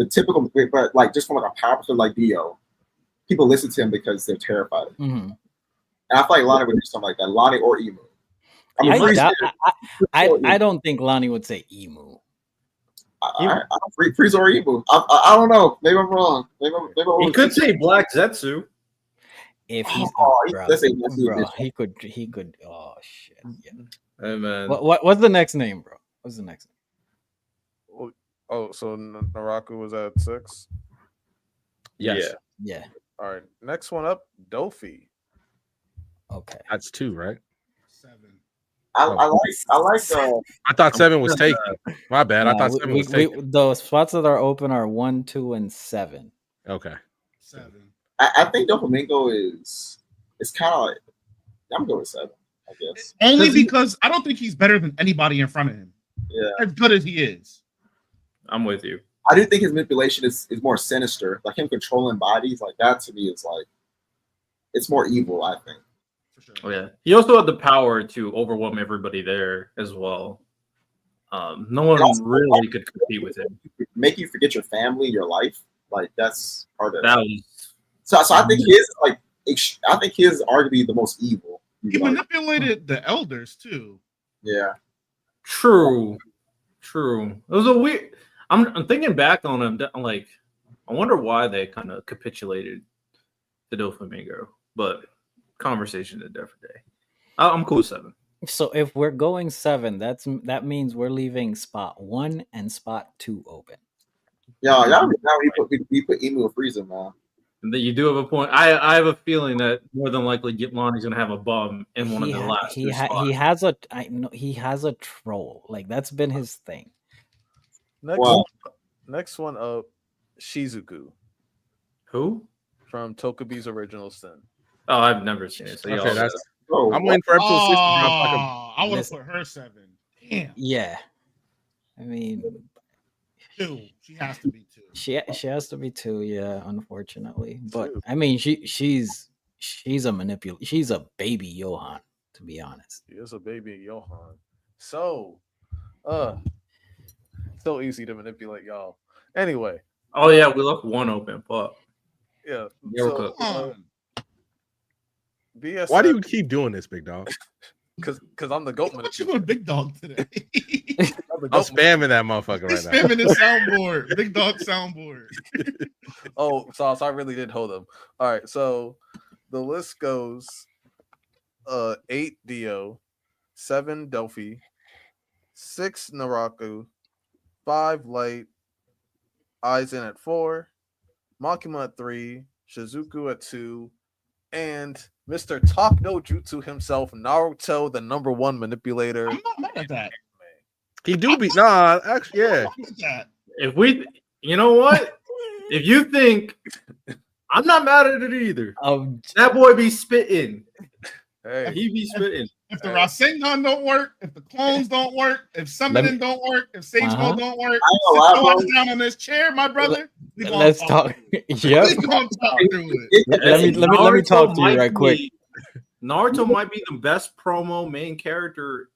typical, but like just from like a power perspective like Dio. People listen to him because they're terrified. Mm-hmm. And I feel like Lani would do something like that. Lani or Emu. I don't think Lani would say Emu. Frieza or Emu. I don't know. Maybe I'm wrong. Maybe he could say Black Zetsu. If he's he could. Oh shit! Yeah. Hey man. What's the next name, bro? What's the next name? Oh, so Naraku was at 6. Yes. Yeah. All right. Next one up, Dofi. Okay. That's 2, right? 7. I like. I thought 7 was taken. My bad. I thought 7 was taken. The spots that are open are 1, 2, and 7. Okay. 7. I think Doflamingo is kind of like I'm going with 7. I guess only because I don't think he's better than anybody in front of him. Yeah, as good as he is. I'm with you. I do think his manipulation is more sinister. Like him controlling bodies, like that to me is like it's more evil. I think. For sure. Oh yeah. He also had the power to overwhelm everybody there as well. No one really could compete with him. Make you forget your family, your life. Like that's part of that. So I think I think his is arguably the most evil. He manipulated the elders too. Yeah. True. It was a weird. I'm thinking back on him. Like, I wonder why they kind of capitulated to Doflamingo. But conversation a different day. I'm cool with 7. So if we're going 7, that means we're leaving spot 1 and spot 2 open. Yeah, now we put Emu and Frieza, man. And you do have a point. I have a feeling that more than likely Lonnie's gonna have a bum in one of the last. He has a troll. Like that's been his thing. Next one up, Shizuku. Who? From Tokubi's Original Sin. Oh, I've never seen it. So okay, I'm waiting for episode 6. I want to put her 7. Damn. Yeah. I mean 2. She has to be 2. She has to be 2, yeah, unfortunately. But I mean she's a manipulator. She's a baby Johan, to be honest. She is a baby Johan. So easy to manipulate, y'all. Anyway. Oh yeah, we left 1 open. Fuck. Yeah. BSF, why do you keep doing this, big dog? Because I'm the goat manipulator. You a big dog today. I'm spamming that motherfucker right now. Spamming the soundboard. Big dog soundboard. So I really did hold them. All right, so the list goes 8 Dio, 7 Delphi, 6 Naraku, 5 Light, Aizen at 4, Makima at 3, Shizuku at 2, and Mr. Talk No Jutsu himself, Naruto, the #1 manipulator. I'm not mad at that. He do be actually, yeah. If we, you know what? If you think I'm not mad at it either, that boy be spitting. Hey, he be spitting. If the Rasengan don't work, if the clones don't work, if summoning don't work, if Sage Mode don't work, sit down on this chair, my brother. Let's talk. Yep. We gonna talk through it. Let me talk to you right quick. Naruto might be the best promo main character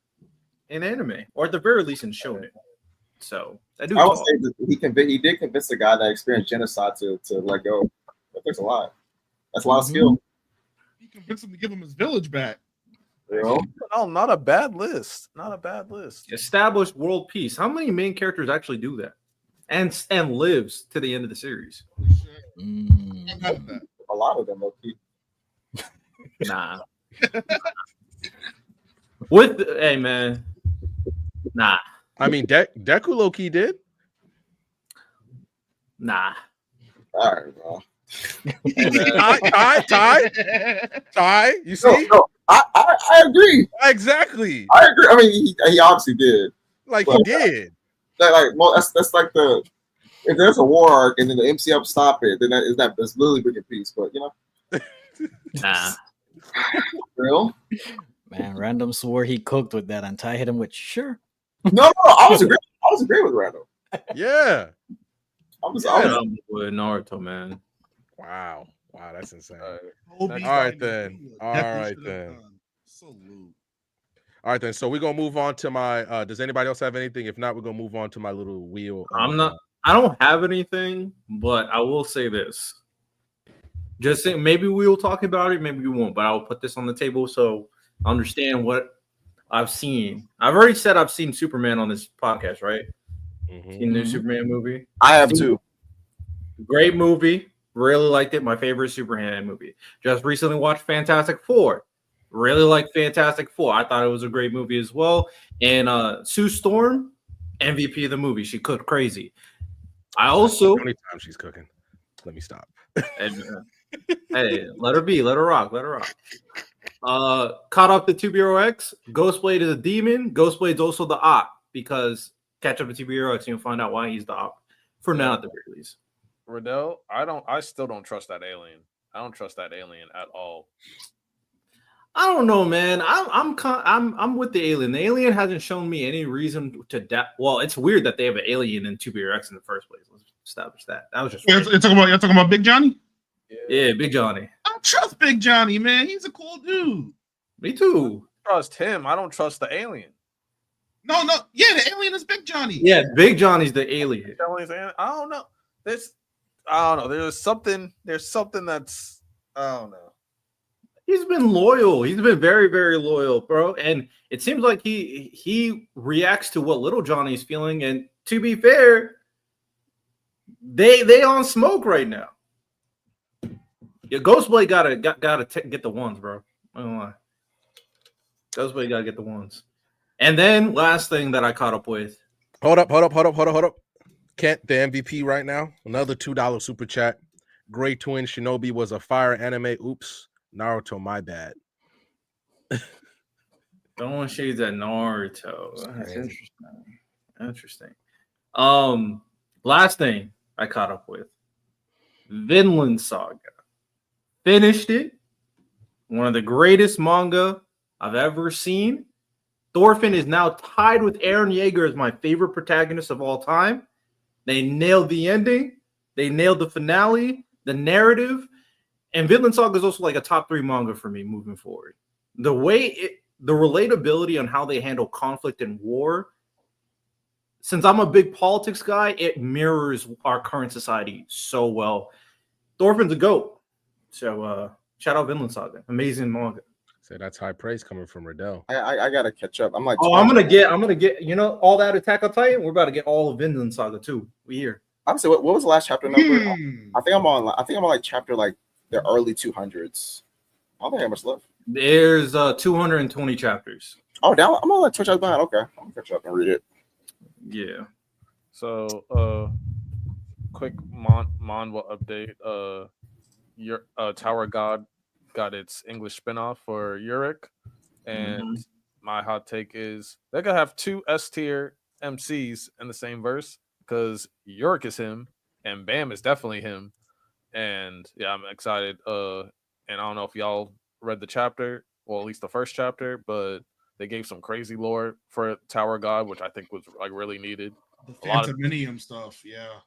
in anime, or at the very least in shonen. So I do. I would say that he did convince the guy that experienced genocide to let go. That takes a lot. That's a lot of skill. He convinced him to give him his village back. You know? No, not a bad list. Not a bad list. Established world peace. How many main characters actually do that, and lives to the end of the series? A lot of them, okay. Nah. Hey man, nah. I mean, Deku low-key did. Nah. All right, bro. Ty, you see? No, I agree. Exactly. I agree. I mean, he obviously did. Like he did. That's like if there's a war arc and then the MCU stop it, then that's literally bringing peace. But you know, nah. Real man. Random swore he cooked with that, and Ty hit him with sure. No, I was agreeing with Random. Yeah. I'm with Naruto, man. Wow, that's insane. All right then. Salute. All right then. So we're gonna move on to my. Does anybody else have anything? If not, we're gonna move on to my little wheel. I don't have anything, but I will say this. Just saying, maybe we will talk about it, maybe we won't. But I'll put this on the table so I understand what I've seen. I've already said I've seen Superman on this podcast, right? Seen the new Superman movie. I have too. Great movie. Really liked it. My favorite Superman movie. Just recently watched Fantastic Four. Really liked Fantastic Four. I thought it was a great movie as well. And Sue Storm, MVP of the movie. She cooked crazy. I also. How many times she's cooking? Let me stop. And, hey, let her be. Let her rock. Let her rock. Caught up to TBRO X. Ghostblade is a demon. Ghostblade's also the op because catch up to TBRO X and you'll find out why he's the op. For now, at the very least. Riddell, I still don't trust that alien. I don't trust that alien at all. I don't know, man. I'm with the alien. The alien hasn't shown me any reason to doubt. Well, it's weird that they have an alien in 2BRX in the first place. Let's establish that. That was just you're talking about Big Johnny? Yeah, Big Johnny. I don't trust Big Johnny, man. He's a cool dude. Me too. I trust him. I don't trust the alien. No. Yeah, the alien is Big Johnny. Yeah, Big Johnny's the alien. I don't know. I don't know. There's something that's I don't know. He's been loyal. He's been very, very loyal, bro. And it seems like he reacts to what little Johnny's feeling. And to be fair, they on smoke right now. Yeah, Ghostblade gotta get the ones, bro. I don't lie. Ghostblade gotta get the ones. And then last thing that I caught up with. Hold up. Kent, the MVP right now. Another $2 super chat. Gray Twin Shinobi was a fire anime. Oops. Naruto, my bad. Throwing shades at Naruto. That's interesting. Last thing I caught up with. Vinland Saga. Finished it. One of the greatest manga I've ever seen. Thorfinn is now tied with Eren Yeager as my favorite protagonist of all time. They nailed the ending. They nailed the finale, the narrative. And Vinland Saga is also like a top 3 manga for me moving forward. The relatability on how they handle conflict and war, since I'm a big politics guy, it mirrors our current society so well. Thorfinn's a GOAT. So shout out Vinland Saga. Amazing manga. So that's high praise coming from Riddell. I gotta catch up. I'm like, I'm gonna get, all that Attack on Titan. We're about to get all of Vinland Saga too. We here. Obviously, what was the last chapter number? I think I'm on like chapter like the early 200s. I don't think I have much left. There's 220 chapters. Oh, down. I'm gonna let Twitch out behind. Okay, I'm gonna catch up and read it. Yeah. So, quick manhwa update. Your Tower God got its English spinoff for Yurik, and my hot take is they're gonna have 2 S tier MCs in the same verse because Yurik is him and Bam is definitely him. And yeah, I'm excited. And I don't know if y'all read the chapter, well, at least the first chapter, but they gave some crazy lore for Tower God, which I think was like really needed. The Phantominium stuff, yeah.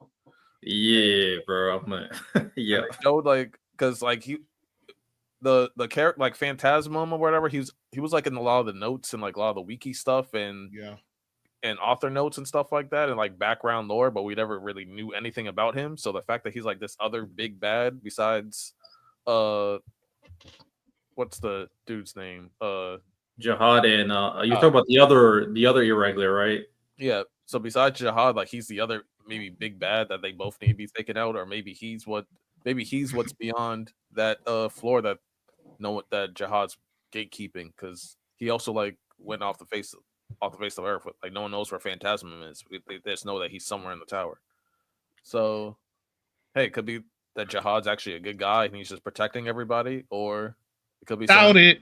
Yeah, bro. Yeah. And they showed like because like the character like Phantasmum or whatever, he was like in a lot of the notes and like a lot of the wiki stuff and Yeah. author notes and stuff like that and like background lore, but we never really knew anything about him. So the fact that he's like this other big bad besides what's the dude's name? Jihad and you Uh, talk about the other irregular, right? yeah. So besides Jihad, like he's the other maybe big bad that they both need to be taken out, or maybe he's what's beyond that floor that that Jihad's gatekeeping, because he also like went off the face of Earth. Like no one knows where Phantasm is. They just know that he's somewhere in the tower. So hey, it could be that Jihad's actually a good guy and he's just protecting everybody, or it could be Doubt it.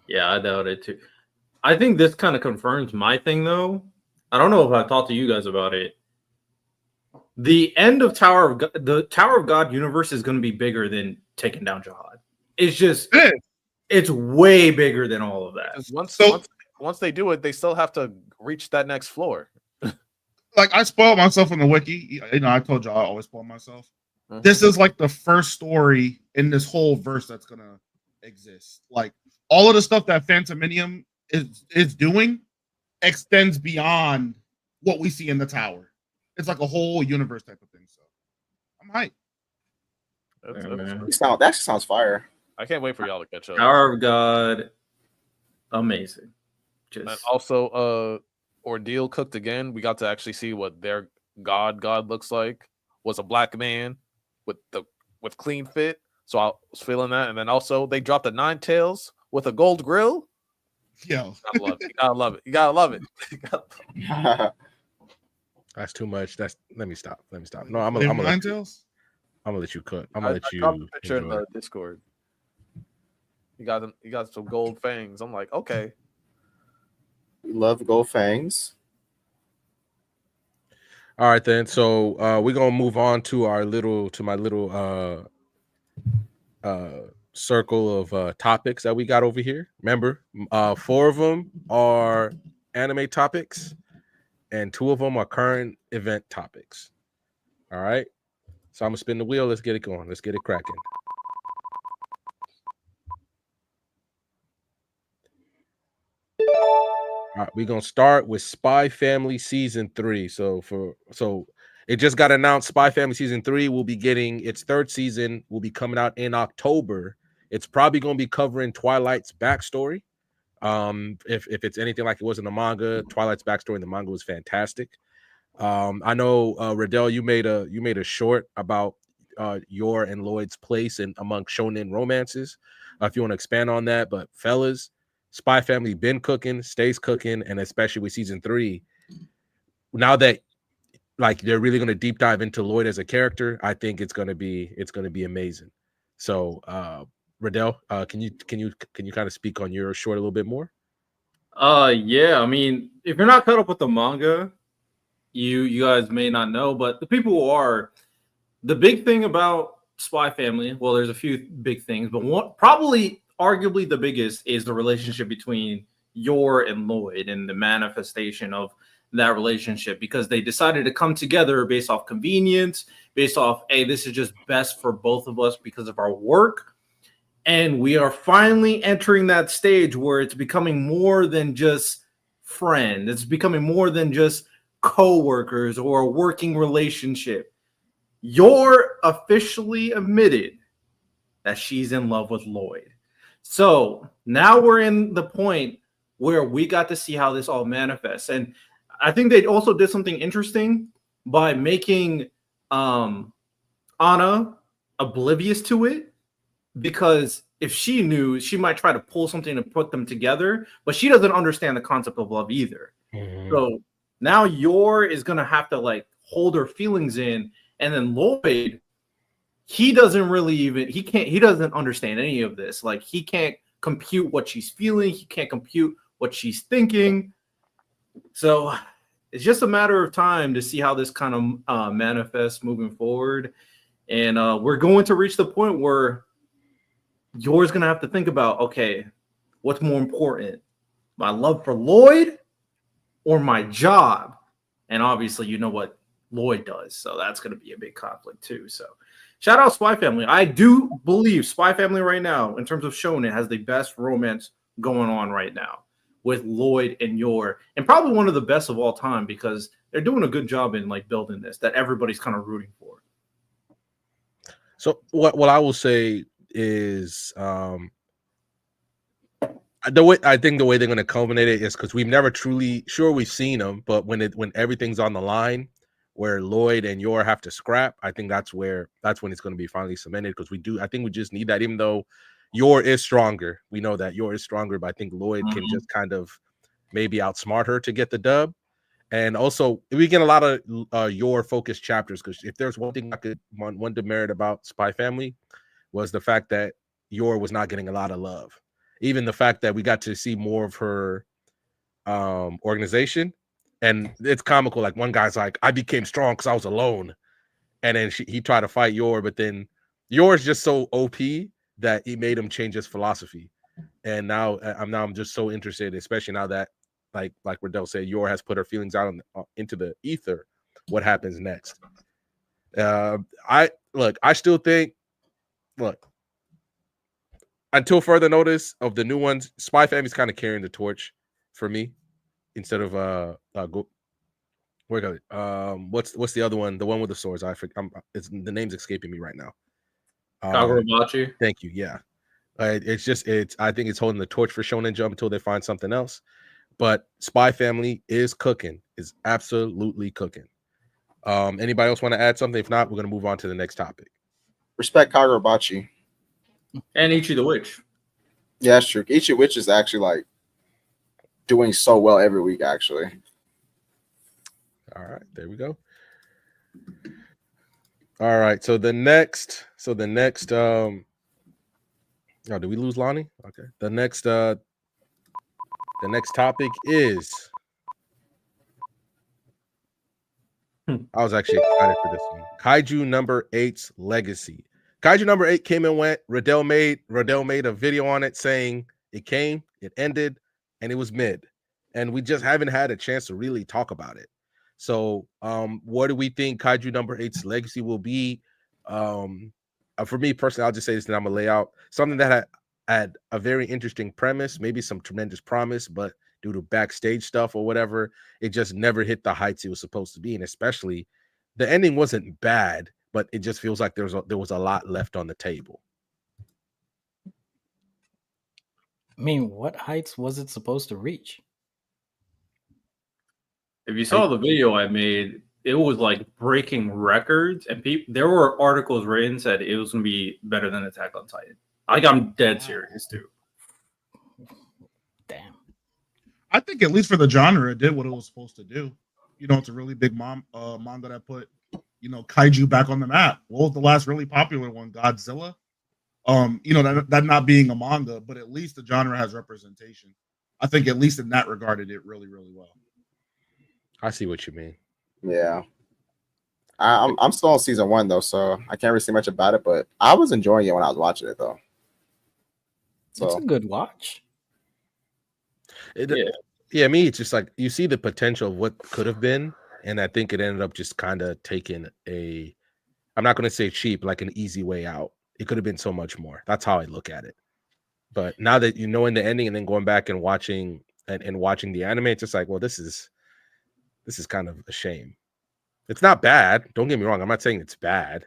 Yeah, I doubt it too. I think this kind of confirms my thing, though. I don't know if I talked to you guys about it. The end of the Tower of God universe is going to be bigger than taking down Jihad. It's just, it's way bigger than all of that. Once they do it, they still have to reach that next floor. Like I spoiled myself in the wiki. You know, I told y'all I always spoil myself. Mm-hmm. This is like the first story in this whole verse that's gonna exist. Like all of the stuff that Phantominium is doing extends beyond what we see in the tower. It's like a whole universe type of thing. So I'm hyped. That sounds fire. I can't wait for y'all to catch up. Tower of God, amazing. And also, Ordeal cooked again. We got to actually see what their god looks like. Was a black man with clean fit. So I was feeling that. And then also they dropped the 9 tails with a gold grill. Yo, you gotta love it. You gotta love it. That's too much. Let me stop. No, I'm gonna let you cook. I'm gonna let you. Dropped a picture in the Discord. You got some gold fangs. I'm like, okay. We love gold fangs. All right then. So we're gonna move on to my little circle of topics that we got over here. Remember, 4 of them are anime topics, and 2 of them are current event topics. All right. So I'm gonna spin the wheel. Let's get it going. Let's get it cracking. All right, we're gonna start with Spy Family season 3. So it just got announced. Spy Family season 3 will be getting its 3rd season. Will be coming out in October. It's probably gonna be covering Twilight's backstory. If it's anything like it was in the manga, Twilight's backstory in the manga was fantastic. I know Riddell, you made a short about your and Lloyd's place and among shonen romances. If you want to expand on that, but fellas, Spy Family been cooking, stays cooking, and especially with season 3, now that like they're really going to deep dive into Lloyd as a character, I think it's going to be amazing. So, Riddell, can you kind of speak on your short a little bit more? Yeah. I mean, if you're not caught up with the manga, you guys may not know, but the people who are, the big thing about Spy Family, well, there's a few big things, but one probably arguably the biggest is the relationship between Yor and Lloyd and the manifestation of that relationship, because they decided to come together based off convenience, based off, hey, this is just best for both of us because of our work. And we are finally entering that stage where it's becoming more than just friend. It's becoming more than just co-workers or a working relationship. Yor officially admitted that she's in love with Lloyd. So now we're in the point where we got to see how this all manifests. And I think they also did something interesting by making Anna oblivious to it, because if she knew, she might try to pull something to put them together, but she doesn't understand the concept of love either. Mm-hmm. So now Yor is going to have to like hold her feelings in, and then Lloyd, he doesn't understand any of this. Like he can't compute what she's feeling. He can't compute what she's thinking. So it's just a matter of time to see how this kind of manifests moving forward. And we're going to reach the point where Yor's going to have to think about, okay, what's more important? My love for Lloyd or my job? And obviously, you know what Lloyd does. So that's going to be a big conflict too. So shout out Spy Family. I do believe Spy Family right now, in terms of shonen, has the best romance going on right now with Lloyd and Yor, and probably one of the best of all time because they're doing a good job in like building this that everybody's kind of rooting for. So what I will say is the way I think the way they're going to culminate it is because we've never truly we've seen them, but when everything's on the line, where Lloyd and Yor have to scrap, I think that's when it's going to be finally cemented. Because I think we just need that. Even though Yor is stronger, we know that Yor is stronger, but I think Lloyd can just kind of maybe outsmart her to get the dub. And also, we get a lot of Yor focused chapters because if there's one thing one demerit about Spy Family was the fact that Yor was not getting a lot of love. Even the fact that we got to see more of her organization, and it's comical. Like one guy's like, "I became strong because I was alone," and then he tried to fight Yor, but then Yor is just so OP that he made him change his philosophy. And now I'm just so interested, especially now that like Riddell said, Yor has put her feelings out into the ether. What happens next? I still think, until further notice of the new ones, Spy Family's kind of carrying the torch for me instead of what's the other one? The one with the swords. The name's escaping me right now. Kagurabachi. Thank you. Yeah. I think it's holding the torch for Shonen Jump until they find something else. But Spy Family is absolutely cooking. Anybody else want to add something? If not, we're going to move on to the next topic. Respect Kagurabachi. And Ichi the Witch. Yeah, that's true. Ichi Witch is actually like doing so well every week, actually. All right, there we go. All right, so the next oh, did we lose Lani? Okay. The next topic is I was actually excited for this one. Kaiju number 8's legacy. Kaiju number 8 came and went. Riddell made a video on it saying it came, it ended, and it was mid. And we just haven't had a chance to really talk about it. So what do we think Kaiju number 8's legacy will be? For me personally, I'll just say this, and I'm gonna lay out something that had a very interesting premise, maybe some tremendous promise, but due to backstage stuff or whatever, it just never hit the heights it was supposed to be. And especially the ending wasn't bad, but it just feels like there was a lot left on the table. I mean, what heights was it supposed to reach? If you saw the video I made, it was like breaking records, and there were articles written said it was going to be better than Attack on Titan. Like, I'm dead serious too. Damn. I think at least for the genre, it did what it was supposed to do. You know, it's a really big manga that put, kaiju back on the map. What was the last really popular one? Godzilla. That not being a manga, but at least the genre has representation. I think at least in that regard, it did really, really well. I see what you mean. Yeah. I'm still on season 1 though, so I can't really say much about it, but I was enjoying it when I was watching it though. So it's a good watch. Me, it's just like you see the potential of what could have been, and I think it ended up just kind of taking I'm not going to say cheap, like an easy way out. It could have been so much more. That's how I look at it. But now that in the ending and then going back and watching the anime, it's just like, well, this is kind of a shame. It's not bad. Don't get me wrong. I'm not saying it's bad,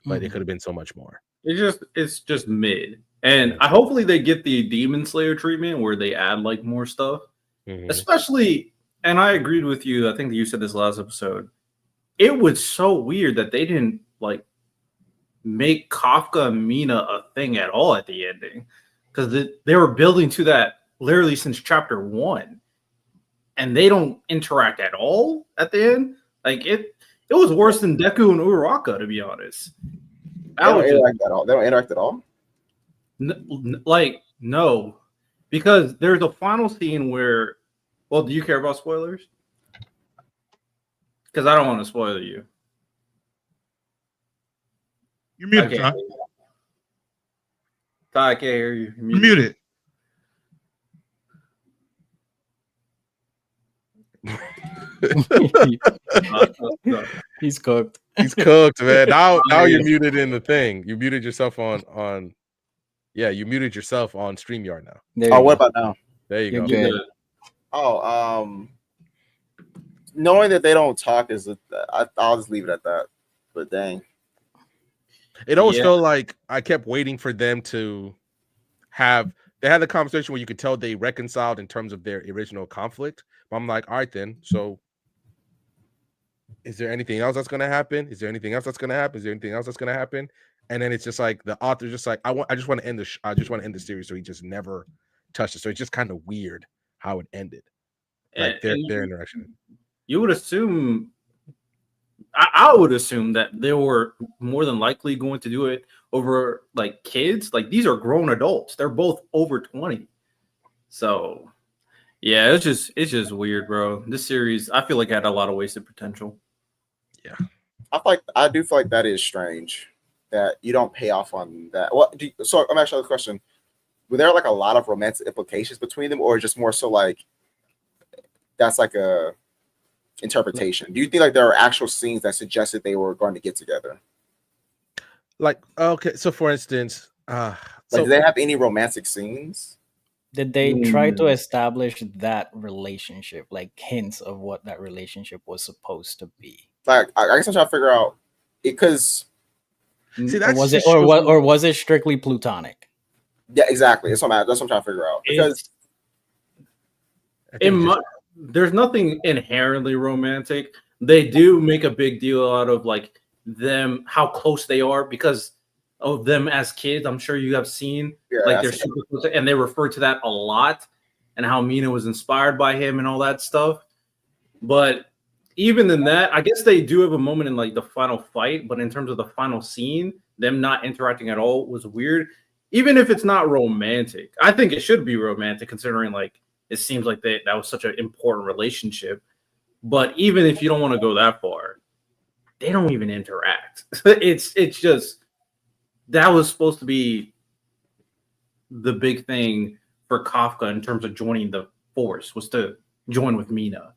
but it could have been so much more. It's just mid. And hopefully they get the Demon Slayer treatment where they add like more stuff. Mm-hmm. Especially, and I agreed with you. I think you said this last episode. It was so weird that they didn't like make Kafka and Mina a thing at all at the ending, because they were building to that literally since chapter 1, and they don't interact at all at the end. Like it was worse than Deku and Uraraka, to be honest. They don't interact at all. They don't interact at all. No, because there's a final scene where. Well, do you care about spoilers? Because I don't want to spoil you. You're muted, Ty. Ty, I can't hear you. You're muted. He's cooked. He's cooked, man. Now you're muted in the thing. You muted yourself on. Yeah, you muted yourself on StreamYard now. There you Oh, what go. about now? There you You're go. good. Oh, knowing that they don't talk is I'll just leave it at that. But dang, It always Yeah. felt like I kept waiting for them to have. They had the conversation where you could tell they reconciled in terms of their original conflict. But I'm like, all right, then. So, is there anything else that's going to happen? Is there anything else that's going to happen? Is there anything else that's going to happen? And then it's just like the author's just like, I just want to end the. I just want to end the series, so he just never touched it. So it's just kind of weird how it ended, like their interaction. You would assume. I would assume that they were more than likely going to do it over like kids. Like these are grown adults. They're both over 20. So yeah, it's just weird, bro. This series, I feel like it had a lot of wasted potential. Yeah. I do feel like that is strange that you don't pay off on that. What so I'm actually the question. Were there like a lot of romantic implications between them, or just more so like that's like a interpretation? Do you think like there are actual scenes that suggested they were going to get together? Like, okay, so for instance, Like, so do they have any romantic scenes? Did they try to establish that relationship, like hints of what that relationship was supposed to be? Like, I guess I'm trying to figure out because see, Or that's was it, just or shows what, me- or was it strictly platonic? yeah, exactly. That's what I'm trying to figure out because I think just- There's nothing inherently romantic. They do make a big deal out of like them, how close they are because of them as kids. I'm sure you have seen like they're super close, and they refer to that a lot, and how Mina was inspired by him and all that stuff. But even in that, I guess they do have a moment in like the final fight, but in terms of the final scene, them not interacting at all was weird. Even if it's not romantic, I think it should be romantic considering like it seems like that was such an important relationship. But even if you don't want to go that far, they don't even interact. it's just that was supposed to be the big thing for Kafka in terms of joining the force was to join with Mina.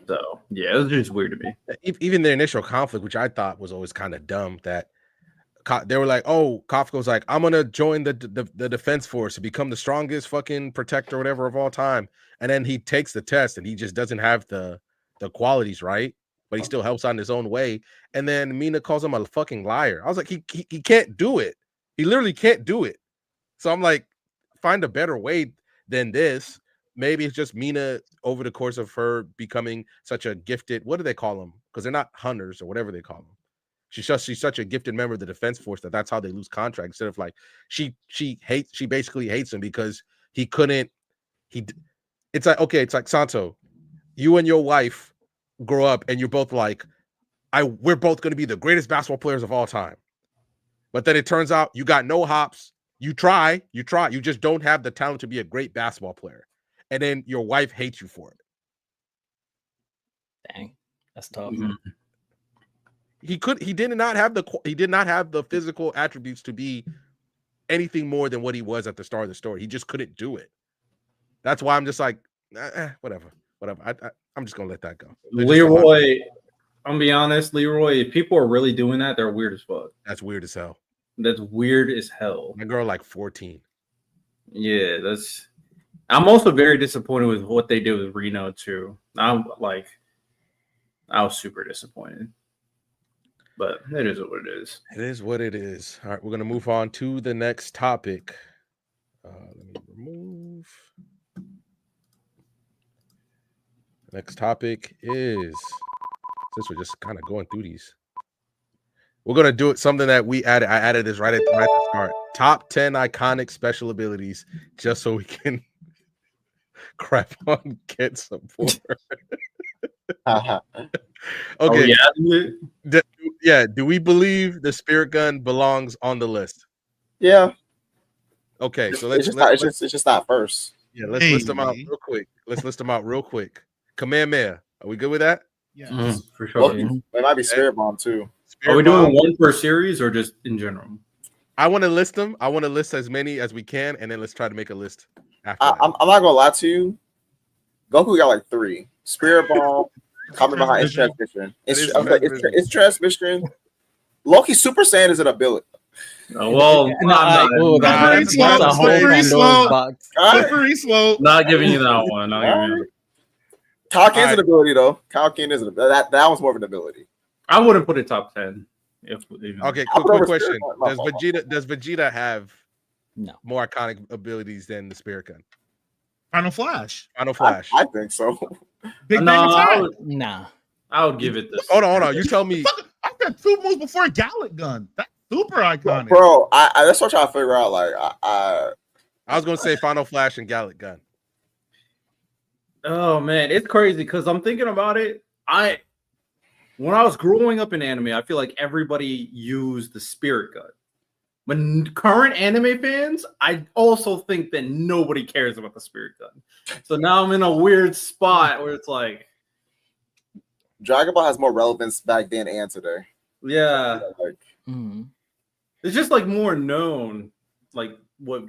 So yeah, it was just weird to me. even their initial conflict, which I thought was always kind of dumb, that they were like, "Oh, Kafka was like, I'm gonna join the defense force to become the strongest fucking protector, whatever of all time." And then he takes the test, and he just doesn't have the qualities, right? But he still helps out in his own way. And then Mina calls him a fucking liar. I was like, he can't do it. He literally can't do it. So I'm like, find a better way than this. Maybe it's just Mina over the course of her becoming such a gifted. What do they call them? Because they're not hunters or whatever they call them. She's such a gifted member of the defense force that's how they lose contracts. Instead of like she basically hates him because he couldn't. It's like, okay, it's like Santo, you and your wife grow up and you're both like, we're both going to be the greatest basketball players of all time. But then it turns out you got no hops. You try, you just don't have the talent to be a great basketball player. And then your wife hates you for it. Dang, that's tough. Mhm. He did not have the physical attributes to be anything more than what he was at the start of the story. He just couldn't do it. That's why I'm just like, whatever. I'm just gonna let that go. Leroy, I'm gonna be honest, Leroy, if people are really doing that, they're weird as fuck. That's weird as hell. That's weird as hell. My girl like 14. Yeah, I'm also very disappointed with what they did with Reno too. I was super disappointed. But it is what it is. It is what it is. All right, we're gonna move on to the next topic. Let me remove. The next topic is, since we're just kind of going through these, we're gonna do it something that we added. I added this right at the start. Top 10 iconic special abilities, just so we can crap on get support. Okay. Oh, yeah. Do we believe the spirit gun belongs on the list? Yeah. Okay, so it's just not first. Yeah, let's list them out real quick. Let's list them out real quick. Kamehameha. Are we good with that? Yeah. For sure. It might be Spirit Bomb too. Are we doing one per series or just in general? I want to list them. I want to list as many as we can, and then let's try to make a list after that. I'm not gonna lie to you. Goku got like 3: Spirit Bomb, Kamehameha is Transmission. transmission. It is It's transmission. Loki Super Saiyan is an ability. Well, No, Slippery that's a slope, whole slippery Pandora's slope. box. All right. Slippery slope. not giving you that one. Not giving you that. Kaioken's an ability though. Kaioken is an ability. That one's more of an ability. I wouldn't put it top 10. If even. Okay, I'll put quick over question. Spirit Gun. Does Vegeta have No. more iconic abilities than the Spirit Gun? Final Flash. Final Flash. I think so. Big No, Bang I Attack. would, Nah. I would give it this. Hold on. You tell me. Fuck, I've got 2 moves before Gallic Gun. That's super iconic. Bro, I that's what I'm trying to figure out. Like, I I was gonna say Final Flash and Gallic Gun. Oh man, it's crazy because I'm thinking about it. When I was growing up in anime, I feel like everybody used the Spirit Gun. But current anime fans, I also think that nobody cares about the Spirit Gun. So now I'm in a weird spot where it's like, Dragon Ball has more relevance back then and today. yeah, Like, it's just like more known, like what,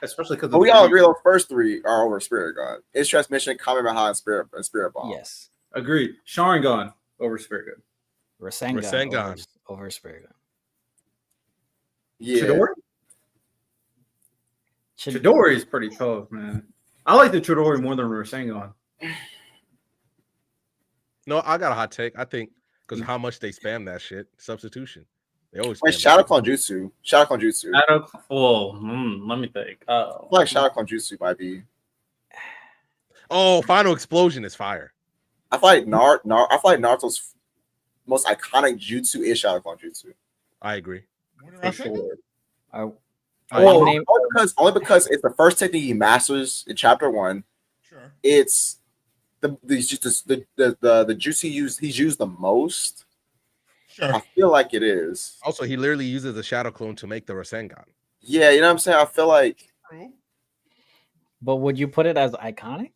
especially because but we all agree on the first 3 are over Spirit Gun. It's transmission, Kamehameha, and Spirit Bomb. Yes. Agreed. Sharingan over Spirit Gun. Rasengan. Over Spirit Gun. Yeah. Chidori is pretty tough, man. I like the Chidori more than Rasengan. No, I got a hot take. I think because how much they spam that shit. Substitution. They always Wait, spam Shadow that. Clone Jutsu. Shadow Clone Jutsu. Let me think. I feel like Shadow Clone Jutsu might be. Oh, Final Explosion is fire. I feel like Naruto's most iconic jutsu is Shadow Clone Jutsu. I agree. For sure. Only because it's the first technique he masters in chapter 1. Sure. It's the jutsu he's used the most. Sure. I feel like it is. Also, he literally uses the Shadow Clone to make the Rasengan. Yeah, you know what I'm saying? I feel like. But would you put it as iconic?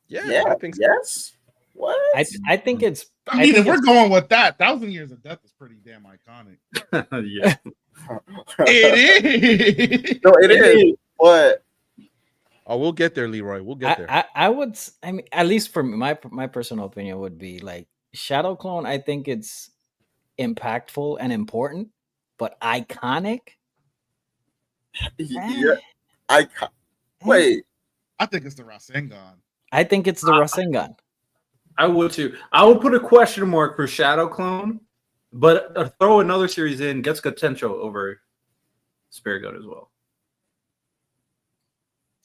Yeah, I think so. Yes. What? I think it's. I mean, if we're going with that, 1,000 Years of Death is pretty damn iconic. Yeah. It is. No, it is. But Oh, we'll get there, Leroy. We'll get there. I would. I mean, at least for me, my personal opinion would be like Shadow Clone. I think it's impactful and important, but iconic. yeah, wait. I think it's the Rasengan. I think it's the Rasengan. I would too. I would put a question mark for Shadow Clone, but throw another series in Getsuga Tensho over Spirit Gun as well.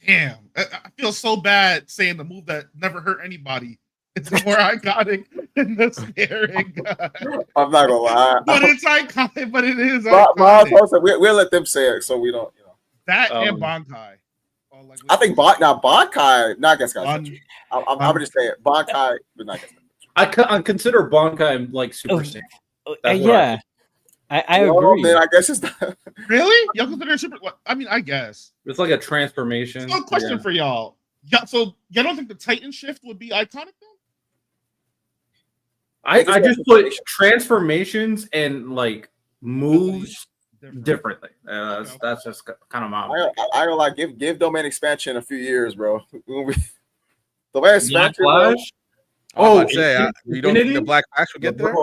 Damn, I feel so bad saying the move that never hurt anybody. It's more iconic than the Spirit Gun. I'm not gonna lie. But it's iconic. But it is My iconic. we'll let them say it so we don't. That and Bankai. I think Bankai, not Getsuga. I'm gonna just say it. Bankai, but not Getsuga. I consider Bankai like Super Saiyan. Yeah, I agree. Man, I guess it's not. Really? Y'all consider it super? I mean, I guess. It's like a transformation. So, question for y'all. Yeah, so you don't think the Titan shift would be iconic then? I just put transformations and like moves differently. That's just kind of my. I don't like give Domain Expansion a few years, bro. The way expansion. Oh, you don't think the Black Flash will get there?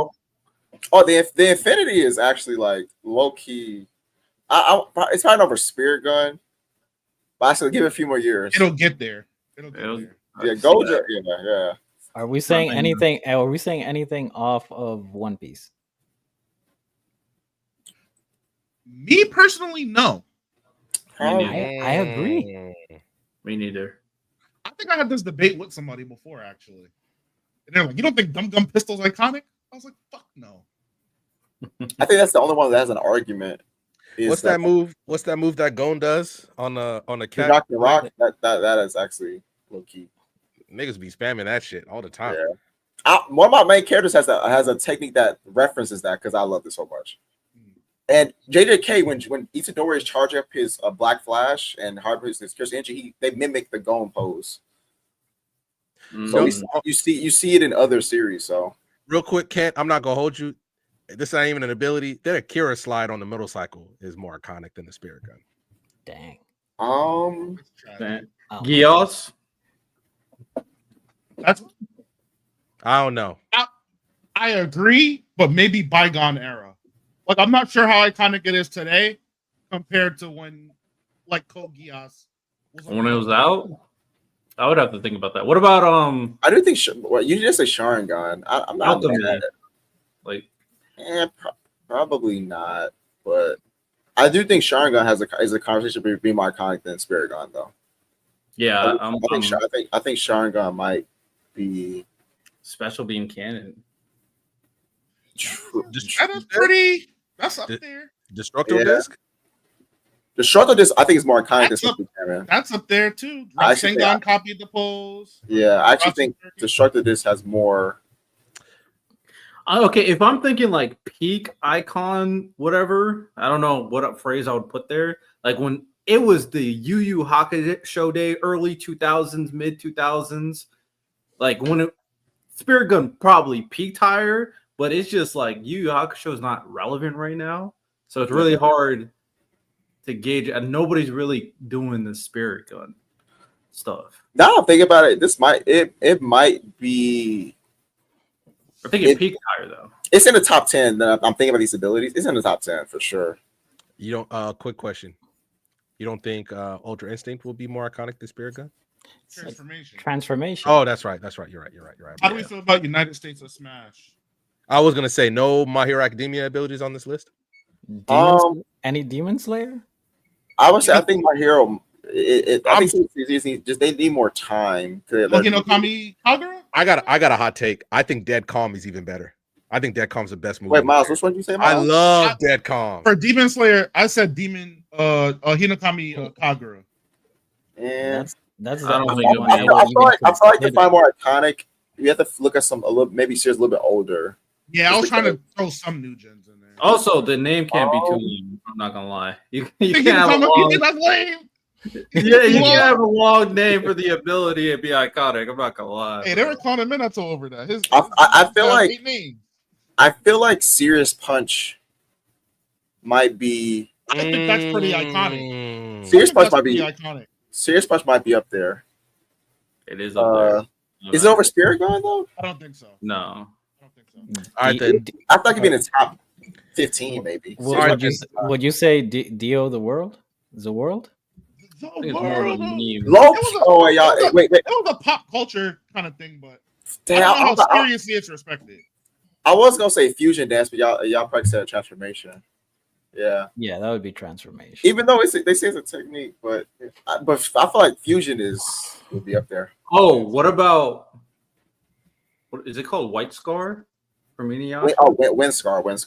Oh, the Infinity is actually like low key. It's probably over Spirit Gun, but I still give it a few more years. It'll get there. Yeah, Gojo. Yeah. Are we saying anything? Are we saying anything off of One Piece? Me personally, no. I agree. Me neither. I think I had this debate with somebody before, actually. And they're like, "You don't think Gum Gum Pistol's iconic?" I was like, "Fuck no." I think that's the only one that has an argument. What's that move? What's that move that Gon does on the cat? Dr. Rock. That is actually low key. Niggas be spamming that shit all the time. Yeah. One of my main characters has a technique that references that because I love this so much. And JJK, when Itadori is charging up his Black Flash and Harvard's his Curse Energy, they mimic the Gon pose. So you see it in other series. So real quick, Kent, I'm not gonna hold you. This ain't even an ability. That Akira slide on the middle cycle is more iconic than the Spirit Gun. Dang. Gios. That's I don't know. I agree, but maybe bygone era. Like I'm not sure how iconic it is today compared to when like Code Geass was When it was out, I would have to think about that. What about I do think. Well, you just say Sharingan. I'm not mad Alchemy? at it. Like, Probably not. But I do think Sharingan is a conversation to be more iconic than Spirit Gun, though. yeah, I think Sharingan might be Special Beam Cannon. That's up there. Destructo Yeah. Disc. The Struggle Disc. I think is more iconic than Special Cannon. That's up there too. I actually think Rasengan copied the pose. Yeah, I actually think Destructo Disc has more. Okay, if I'm thinking like peak icon, whatever, I don't know what phrase I would put there. Like when it was the Yu Yu Hakusho day, early 2000s, mid 2000s, like when Spirit Gun probably peaked higher, but it's just like Yu Yu Hakusho is not relevant right now, so it's really hard to gauge, and nobody's really doing the Spirit Gun stuff. Now I'm thinking about it. It might be. I think it peaked higher though. It's in the top 10. I'm thinking about these abilities. It's in the top 10 for sure. You don't. Quick question. You don't think Ultra Instinct will be more iconic than Spirit Gun? Transformation. Oh, that's right. That's right. You're right. You're right. You're right. How do we feel about United States of Smash? I was gonna say no My Hero Academia abilities on this list. Any Demon Slayer? I would say I think My Hero. I think it's they need more time. Kami Kagura? I got a hot take. I Dead Calm is even better. I think Dead Calm's the best movie. Wait, Miles, which one did you say, Miles? I love Dead Calm. For Demon Slayer, I said Hinokami Kagura. Yeah. That's I feel like to find more iconic, you have to look at maybe series a little bit older. Yeah, I was trying to throw some new gens in there. Also, the name can't be too long. I'm not gonna lie. You can't have a long. That's lame. Yeah, you can't have a long name for the ability and be iconic. I'm not gonna lie. Hey, they were calling Minato over that. I feel like Serious Punch might be. I think that's pretty iconic. Serious Punch might be iconic. Serious Punch might be up there. It is up there. Is it over Spirit Gun though? I don't think so. No. I don't think so. All right, then. I thought it'd be in the top 15, maybe. Would you say Dio the World? The World? Wait. It was a pop culture kind of thing, but damn, I don't know how seriously it's respected. I was gonna say Fusion Dance, but y'all probably said Transformation. Yeah, that would be Transformation. Even though they say it's a technique, but I feel like Fusion would be up there. Oh, what about what is it called? White Scar from Inuyasha? Wind Scar. Wind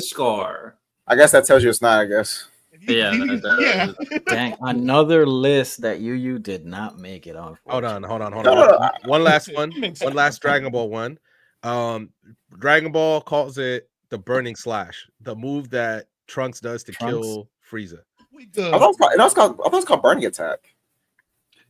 Scar. I guess that tells you it's not. I guess. Yeah. Dang, another list that you did not make it on. Hold on. One last one. One last Dragon Ball one. Dragon Ball calls it the Burning Slash, the move that Trunks does to kill Frieza. I thought it was called Burning Attack.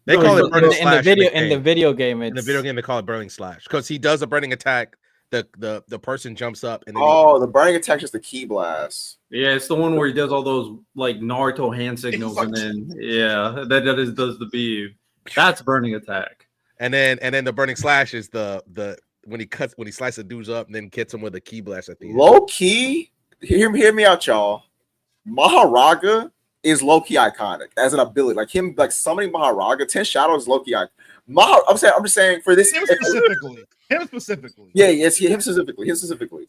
They call it Burning Slash in the video game. In the video game, they call it Burning Slash because he does a burning attack. The person jumps up and then the burning attack is the Ki Blast. Yeah, it's the one where he does all those like Naruto hand signals and then that does the beam. That's burning attack. And then the Burning Slash is the when he slices the dudes up and then hits him with a Ki Blast at the end. Low key, hear me out, y'all. Maharaga is low key iconic as an ability. Like him, like summoning Maharaga, 10 Shadows is low key iconic. I'm just saying for this him specifically. Yeah, yes, him specifically.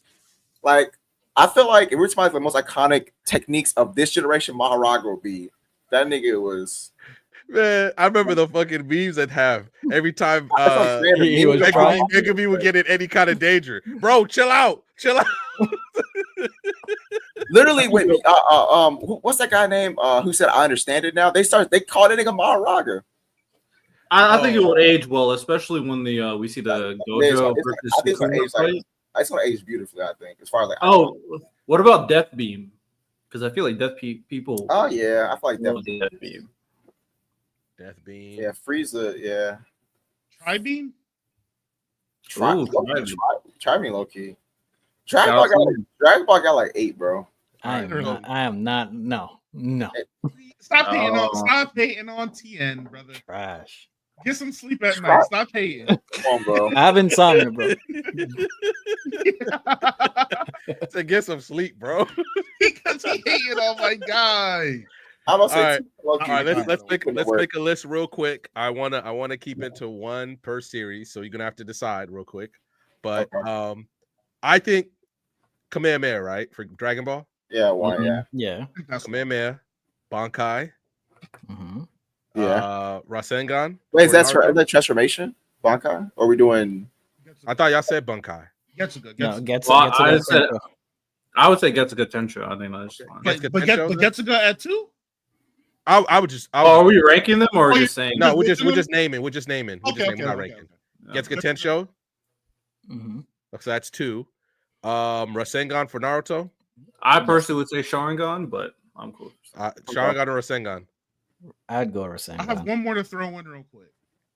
Like I feel like if we're talking about the most iconic techniques of this generation, Maharaga will be that nigga was. Man, I remember the fucking memes that have every time he was trying. Megumi would get in any kind of danger. Bro, chill out. Literally, what's that guy name? Who said I understand it now? They call that nigga Maharaga. I think it will age well, especially when we see the Gojo versus Sukuna fight. It's gonna age beautifully, I think. As far as what about Death Beam? Because I feel like people. Oh yeah, I feel like Death Beam. Death Beam. Yeah, Frieza. Yeah. Tri-Beam. Tri-Beam low key. Dragon Ball got like 8, bro. I am not. No. Stop hating on TN, brother. Trash. Get some sleep at night. Stop hating. Come on, bro. I have insomnia, bro. To get some sleep, bro. Because he hated on my guy. I'm gonna say All right. two lucky All right, Lucky let's guy. make a list real quick. I wanna keep it to one per series, so you're gonna have to decide real quick. But Okay. I think Kamehameha, right, for Dragon Ball. Yeah, why? Yeah, Yeah. That's Kamehameha, Bankai, Mhm. yeah. Rasengan. Wait, is for that Naruto. the transformation, Bankai? Or are we doing? I thought y'all said Bankai. Getsuga. No, gets Well, gets I a said I would say Getsuga Tensho. I think that's fine. Getsuga but Tensho, then? Getsuga at 2? I would just. Oh, are we ranking them or Oh, just saying? No, we're Just just naming. We're just naming. We're Okay, just naming. okay, Not okay, ranking. Yeah. Getsuga Tensho. Mhm. So that's 2. Rasengan for Naruto. I personally would say Sharingan, but I'm cool. Sharingan or Rasengan. I'd go I have Rasengan. one more to throw in real quick.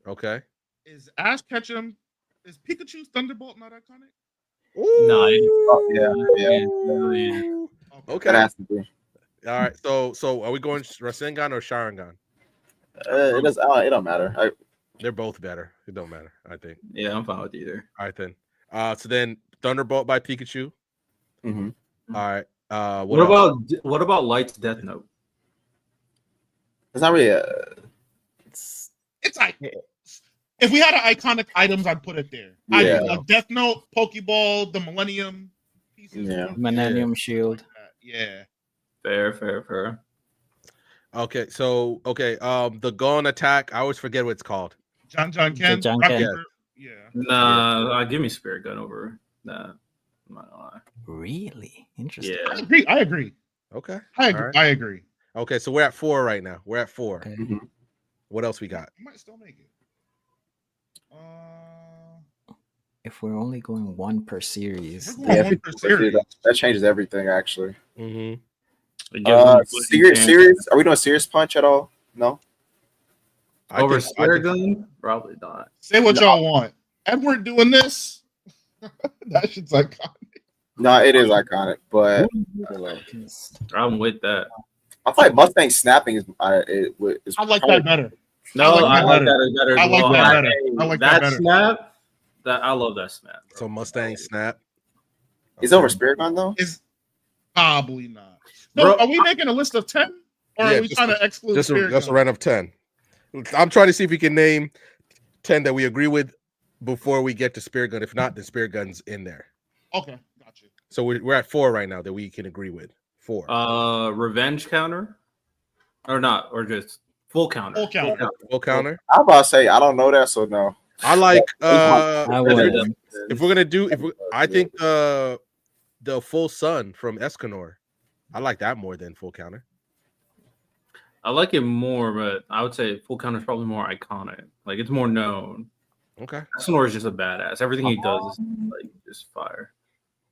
Okay. Is Ash Ketchum, is Pikachu's Thunderbolt not iconic? No, Oh, yeah. Okay. That has to be. All right. So are we going Rasengan or Sharingan? It does. It don't matter. They're both better. It don't matter. I think. Yeah, I'm fine with either. All right then. So then Thunderbolt by Pikachu. Mhm. All right. What about Light's Death Note? It's not really. It's It's like if we had an iconic items, I'd put it there. Yeah. Like Death Note, Pokeball, the Millennium pieces. Yeah. Millennium Shield. Yeah. Fair. Okay. So the Gon attack. I always forget what it's called. John Ken. John Rocky Ken. Fur- Yeah. Nah, give me Spirit Gun over that. I'm not gonna lie. Really interesting. Yeah. I agree. Okay. I All right. agree. Okay. So we're at 4 right now. We're at 4. Okay. Mhm. What else we got? I might still make it. If we're only going one per series, We're going one per series. That changes everything, actually. Mm-hmm. It gives them a fighting chance. Serious? Are we doing serious punch at all? No. Over Spirit Gun? Probably not. Say what y'all want. Edward doing this. That shit's iconic. No, it is iconic, but I'm with that. I feel like Mustang snapping is. I like that better. No, I like that better. I like that better. I like that better. Snap. I love that snap. Bro. So Mustang snap. Is over Spirit Gun though? Is probably not. So Bro, are we making a list of 10? Or Yeah, are we trying to exclude Just Spirit a Gun? run of 10. I'm trying to see if we can name 10 that we agree with before we get to Spirit Gun. If not, the Spirit Gun's in there. Okay, got you. So we're at 4 right now that we can agree with. 4. Revenge counter, or not, or just full counter. Full counter. Full counter. I'm about to say I don't know that, so no. I like. I would. If we're gonna do, I think the full sun from Escanor. I like that more than full counter. I like it more, but I would say full counter is probably more iconic. Like it's more known. Okay. Escanor is just a badass. Everything he does is like just fire.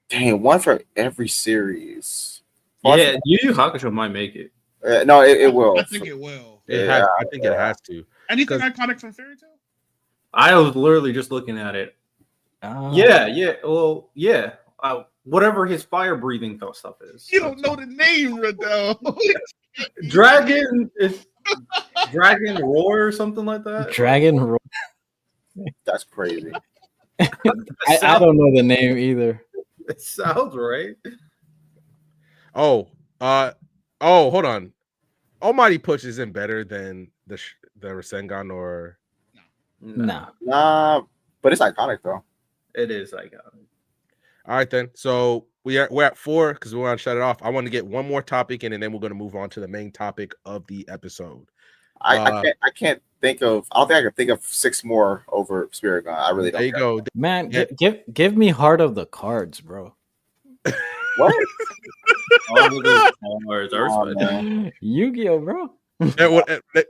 Dang, one for every series. Yeah, Yu Yu Hakusho might make it. No, it will. I think it will. I think it has to. Anything iconic from Fairy Tail? I was literally just looking at it. Yeah. Well, yeah. Whatever his fire breathing stuff is. You don't know the name, Riddell. Dragon is Dragon Roar or something like that. Dragon Roar. That's crazy. I don't know the name either. It sounds right. Oh, hold on. Almighty Push isn't better than the Rasengan or No. Nah, but it's iconic though. It is iconic. All right then. So we're at 4 because we want to shut it off. I want to get one more topic in, and then we're going to move on to the main topic of the episode. I can't think of. I don't think I can think of 6 more over Spirit Gun. I really don't. There you go. Man, give me Heart of the Cards, bro. What? Yu-Gi-Oh, bro.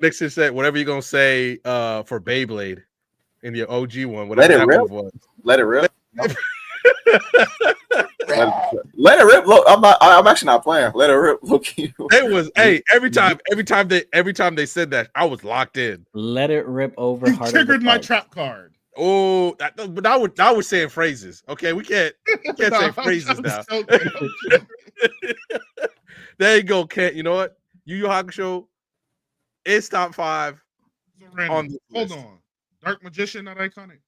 Next to say whatever you're gonna say for Beyblade in the OG one. Whatever Let it rip. was. Let it rip. Let it rip. Look, I'm actually not playing. Let it rip. Look, you. It was every time they said that, I was locked in. Let it rip over. You Heart triggered of the my Cards. trap card. Oh, but I was saying phrases. Okay, we can't say phrases now. So good. There you go, Kent. You know what? Yu Yu Hakusho is top 5 on this Hold list. on. Dark Magician, not iconic.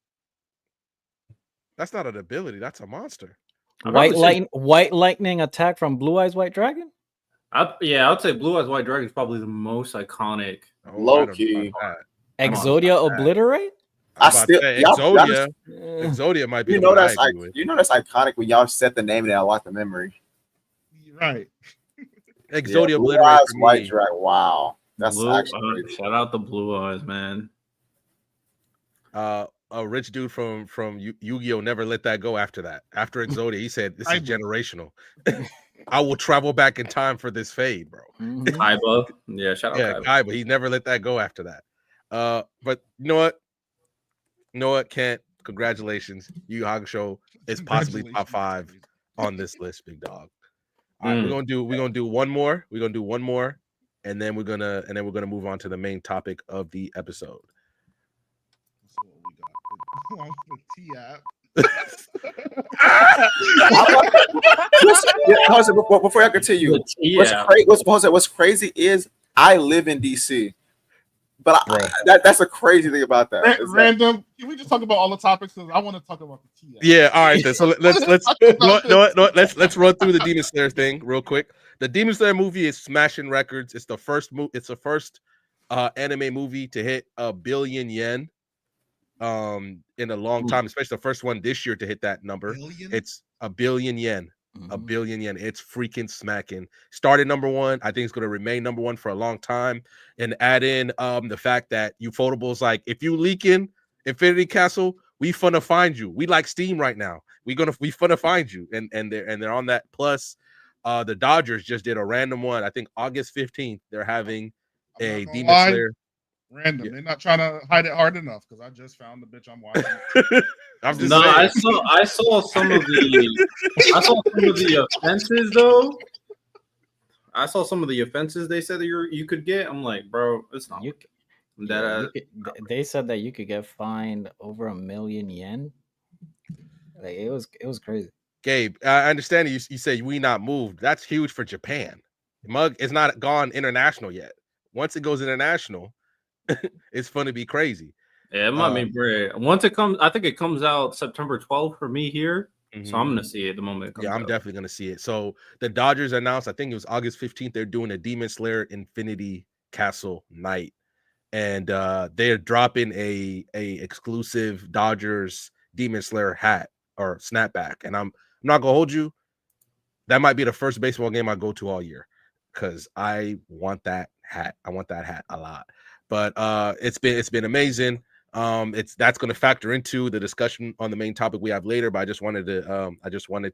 That's not an ability. That's a monster. White lightning attack from Blue Eyes White Dragon. I'd say Blue Eyes White Dragon is probably the most iconic. Oh, Low I don't know key. about that. Exodia Obliterate. I'm I about still to say y'all, Exodia. Eh, Exodia might be you the know one I that's like agree with. you know that's iconic when y'all set the name and I lock the memory. Right. Exodia Blue Obliterate Eyes, for White me. Dragon. Wow, that's Blue, actually crazy. shout out the Blue Eyes, man. A rich dude from Yu-Gi-Oh never let that go after that. After Exodia, he said, "This is generational. I will travel back in time for this fade, bro." mhm. Kaiba. Yeah, shout out Yeah, Kaiba. Kaiba. He never let that go after that. But you know what? Kent, congratulations. Yu Yu Hakusho is possibly top 5 on this list, big dog. All right, we're gonna do one more. We're gonna do one more, and then we're gonna move on to the main topic of the episode. So what we got? The T-app. Before I continue, Yeah. what's crazy is I live in DC, but that's a crazy thing about that. Random. Can we just talk about all the topics? Because I want to talk about the T-app. Yeah, all right then. So let's run through the Demon Slayer thing real quick. The Demon Slayer movie is smashing records. It's the first anime movie to hit 1 billion yen in a long time, especially the first one this year to hit that number. Billion? It's 1 billion yen. Mhm. 1 billion yen. It's freaking smacking. Started number 1. I think it's going to remain number 1 for a long time. And add in the fact that Ufotable's like, if you leak in Infinity Castle, we finna find you. We like Steam right now. We finna find you. And they're on that. Plus, the Dodgers just did a random one. I think August 15th. They're having a Demon Slayer. Random. They're not trying to hide it hard enough because I just found the bitch I'm watching. I'm just No, saying. I saw some of the offenses though. I saw some of the offenses they said that you could get. I'm like, bro, it's not. They said that you could get fined over 1 million yen. Like it was crazy. Gabe, I understand you say we not moved. That's huge for Japan. Mug is not gone international yet. Once it goes international, it's fun to be crazy. Yeah, it might be great. Once it comes, I think it comes out September 12th for me here. So I'm gonna see it the moment it comes out. I'm definitely gonna see it. So the Dodgers announced, I think it was August 15th, they're doing a Demon Slayer Infinity Castle night. And they're dropping a exclusive Dodgers Demon Slayer hat or snapback. And I'm not gonna hold you. That might be the first baseball game I go to all year because I want that hat. I want that hat a lot. But it's been amazing. That's going to factor into the discussion on the main topic we have later. But I just wanted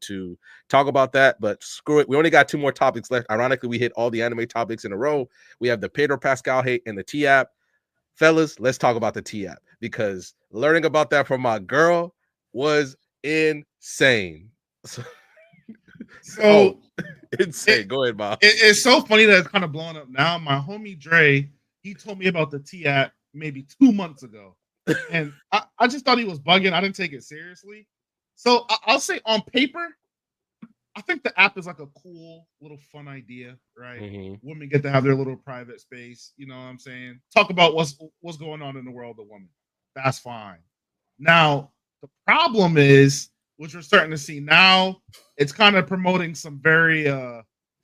to talk about that. But screw it. We only got 2 more topics left. Ironically, we hit all the anime topics in a row. We have the Pedro Pascal hate and the T-app. Fellas, let's talk about the T-app because learning about that from my girl was insane. So insane. Go ahead, Bob. It's so funny that it's kind of blowing up now. My homie Dre, he told me about the T-app maybe 2 months ago. And I just thought he was bugging. I didn't take it seriously. So I'll say on paper, I think the app is like a cool little fun idea, right? Mm-hmm. Women get to have their little private space. You know what I'm saying? Talk about what's going on in the world of women. That's fine. Now, the problem is, which we're starting to see now, it's kind of promoting some very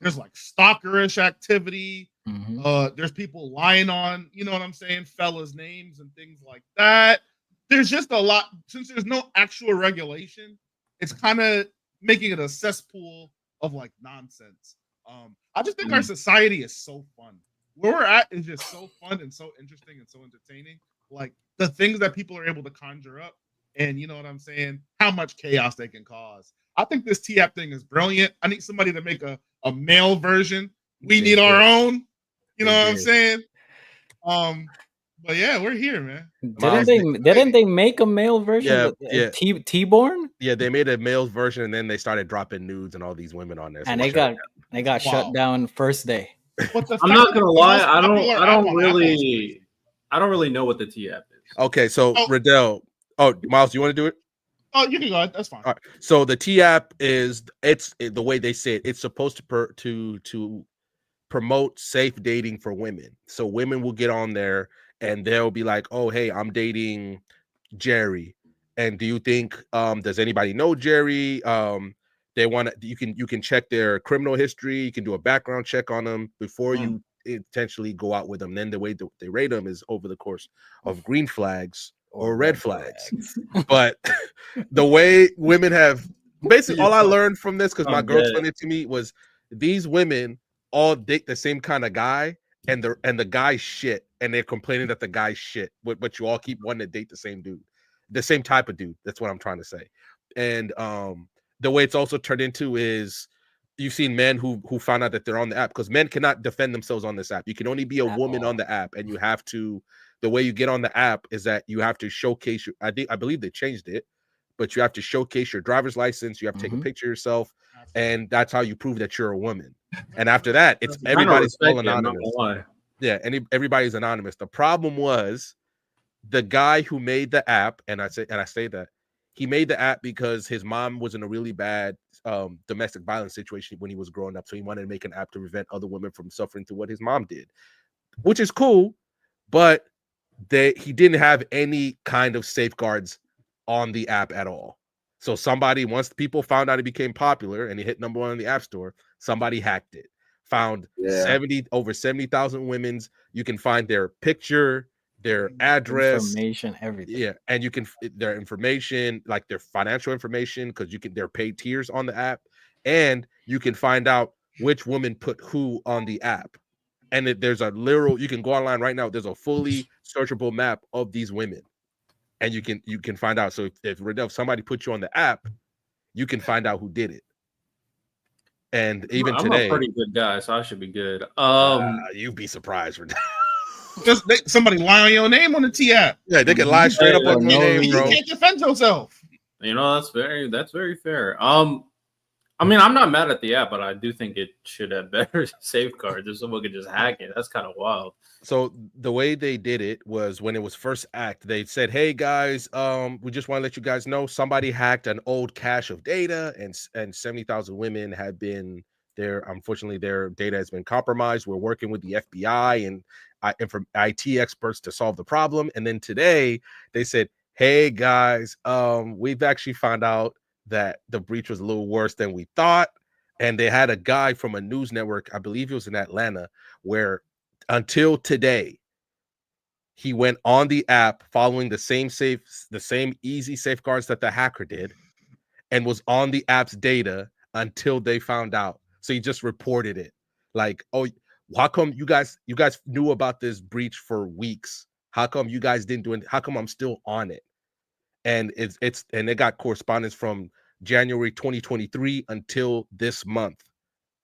there's like stalkerish activity. Mm-hmm. There's people lying on, you know what I'm saying, fellas' names and things like that. There's just a lot. Since there's no actual regulation, it's kind of making it a cesspool of like nonsense. I just think our society is so fun. Where we're at is just so fun and so interesting and so entertaining. Like the things that people are able to conjure up, and you know what I'm saying, how much chaos they can cause. I think this T-app thing is brilliant. I need somebody to make a male version. We need our own. You know what I'm saying? But yeah, we're here, man. Didn't they make a male version? Yeah. T-Born? Yeah, they made a male version and then they started dropping nudes and all these women on there. So and they got shut down first day. I'm not gonna lie, I don't really know what the T-app is. Okay, so Riddell. Oh, Miles, you want to do it? Oh, you can go ahead. That's fine. All right. So the T-app is the way they say it. It's supposed to promote safe dating for women. So women will get on there and they'll be like, "Oh, hey, I'm dating Jerry, and do you think does anybody know Jerry?" They want to. You can check their criminal history. You can do a background check on them before you intentionally go out with them. Then the way they rate them is over the course of green flags or red flags. But the way women have basically all I learned from this, because my girl explained it to me, was these women all date the same kind of guy, and the guy's shit, and they're complaining that the guy's shit, but you all keep wanting to date the same dude, the same type of dude. That's what I'm trying to say. And the way it's also turned into is you've seen men who found out that they're on the app, because men cannot defend themselves on this app. You can only be a woman on the app, and you have to. The way you get on the app is that you have to showcase your. I believe they changed it, but you have to showcase your driver's license. You have to take a picture of yourself, and that's how you prove that you're a woman. And after that, it's everybody's all anonymous. Yeah, and everybody's anonymous. The problem was the guy who made the app, and I say that he made the app because his mom was in a really bad domestic violence situation when he was growing up. So he wanted to make an app to prevent other women from suffering through what his mom did, which is cool, but he didn't have any kind of safeguards on the app at all. So once people found out it became popular and it hit #1 on the App Store, somebody hacked it. Found over 70,000 women's. You can find their picture, their address, information, everything. Yeah, and you can their information, like their financial information, because they're paid tiers on the app, and you can find out which woman put who on the app. And there's a literal, you can go online right now. There's a fully searchable map of these women, and you can find out. So if somebody put you on the app, you can find out who did it. And even I'm today, a pretty good guy, so I should be good. You'd be surprised. Just somebody lie on your name on the T app. Yeah, they can lie straight up on your name, bro. You can't defend yourself. You know, that's very fair. I mean, I'm not mad at the app, but I do think it should have better safeguards. If someone could just hack it, that's kind of wild. So the way they did it was when it was first hacked, they said, "Hey guys, we just want to let you guys know somebody hacked an old cache of data, and 70,000 women have been there. Unfortunately, their data has been compromised. We're working with the FBI and IT experts to solve the problem." And then today they said, "Hey guys, we've actually found out that the breach was a little worse than we thought." And they had a guy from a news network, I believe it was in Atlanta, where until today, he went on the app following the same easy safeguards that the hacker did, and was on the app's data until they found out. So he just reported it. Like, "Oh, how come you guys knew about this breach for weeks? How come you guys didn't do it? How come I'm still on it?" And they got correspondence from January 2023 until this month.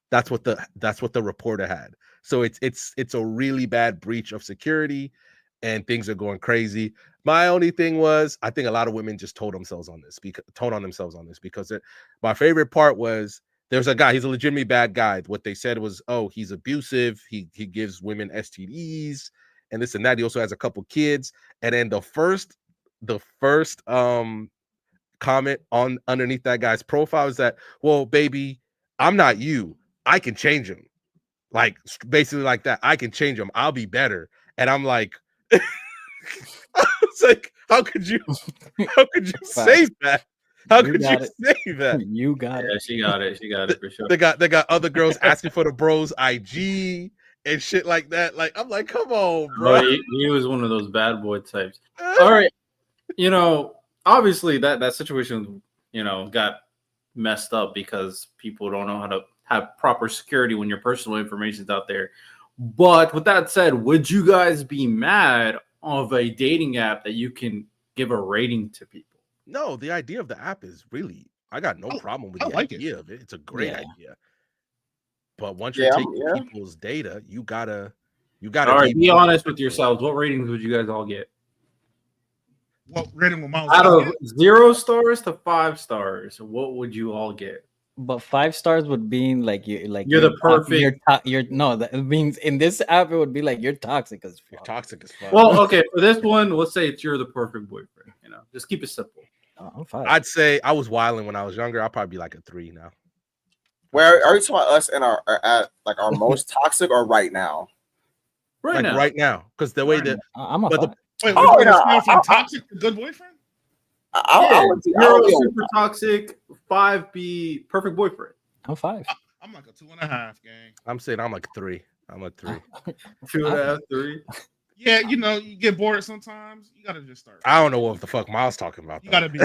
That's what the reporter had. So it's a really bad breach of security, and things are going crazy. My only thing was, I think a lot of women just told on themselves on this because my favorite part was there's a guy, he's a legitimately bad guy. What they said was, "Oh, he's abusive. He gives women STDs and this and that. He also has a couple kids." And then the first comment on underneath that guy's profile is that, "Well, baby, I'm not you. I can change him." Like basically like that. "I can change him. I'll be better." And I'm like, I was like, how could you say that? How could you say that? You got it. She got it for sure. They got other girls asking for the bros IG and shit like that. Like, I'm like, come on, bro. He was one of those bad boy types. All right. You know, obviously that situation, got messed up because people don't know how to have proper security when your personal information is out there. But with that said, would you guys be mad of a dating app that you can give a rating to people? No, the idea of the app is really, I got no problem with the idea of it. It's a great idea. But once you're taking people's data, you gotta all right, be honest with yourselves. What ratings would you guys all get? What rating will Miles out of 0 stars to 5 stars? What would you all get? But 5 stars would mean you're the perfect. That means in this app it would be like you're toxic as fuck. You're toxic as fuck. Well, okay, for this one, let's say you're the perfect boyfriend. Just keep it simple. I'm 5. I'd say I was wilding when I was younger. I'll probably be like a 3 now. Where are you talking about us in our most toxic or right now? right now, because the way that. I'm a But the, five. Wait, Oh, we're going to yeah, scale from toxic to good boyfriend? I would be super toxic, 5 be perfect boyfriend. I'm 5. I'm like a 2.5, gang. I'm saying I'm like 3. I'm a 3. 2.5, 3. Yeah, you know, you get bored sometimes. You gotta just start. I don't know what the fuck Miles talking about. You gotta be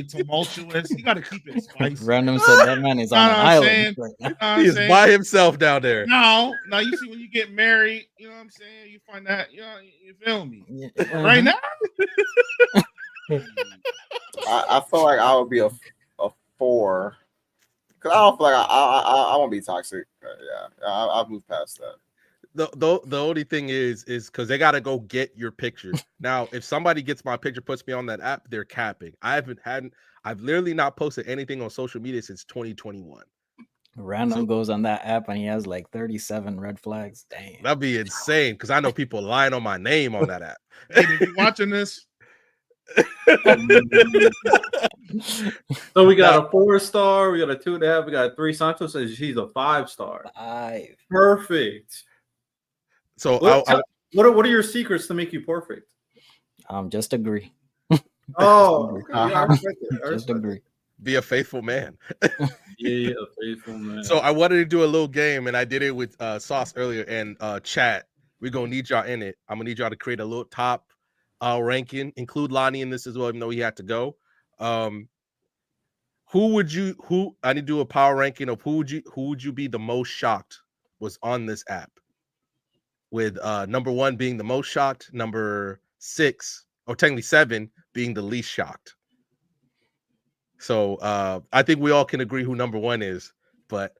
tumultuous. You gotta keep it spicy. Random said that man is on an island. Right now. You know what He I'm is saying? by himself down there. No, you see when you get married, you know what I'm saying? You find that, you know, you feel me? Yeah. Right now? I feel like I would be a 4. Because I don't feel like I won't be toxic. Yeah, I'll move past that. The only thing is because they gotta go get your picture. Now, if somebody gets my picture, puts me on that app, they're capping. I've literally not posted anything on social media since 2021. Random goes on that app and he has like 37 red flags. Damn. That'd be insane because I know people lying on my name on that app. Hey, if you watching this, So we got a 4-star, we got a 2.5, we got a 3. Santo says she's a 5-star. 5. Perfect. So What are your secrets to make you perfect? Just agree. Oh, okay. Yeah, I respect it. Just agree. be a faithful man. Yeah, a faithful man. So I wanted to do a little game, and I did it with Sauce earlier. And chat, we're gonna need y'all in it. I'm gonna need y'all to create a little top ranking. Include Lani in this as well, even though he had to go. Who I need to do a power ranking of who would you be the most shocked was on this app? With number 1 being the most shocked, number 6 or technically 7 being the least shocked. So I think we all can agree who number 1 is, but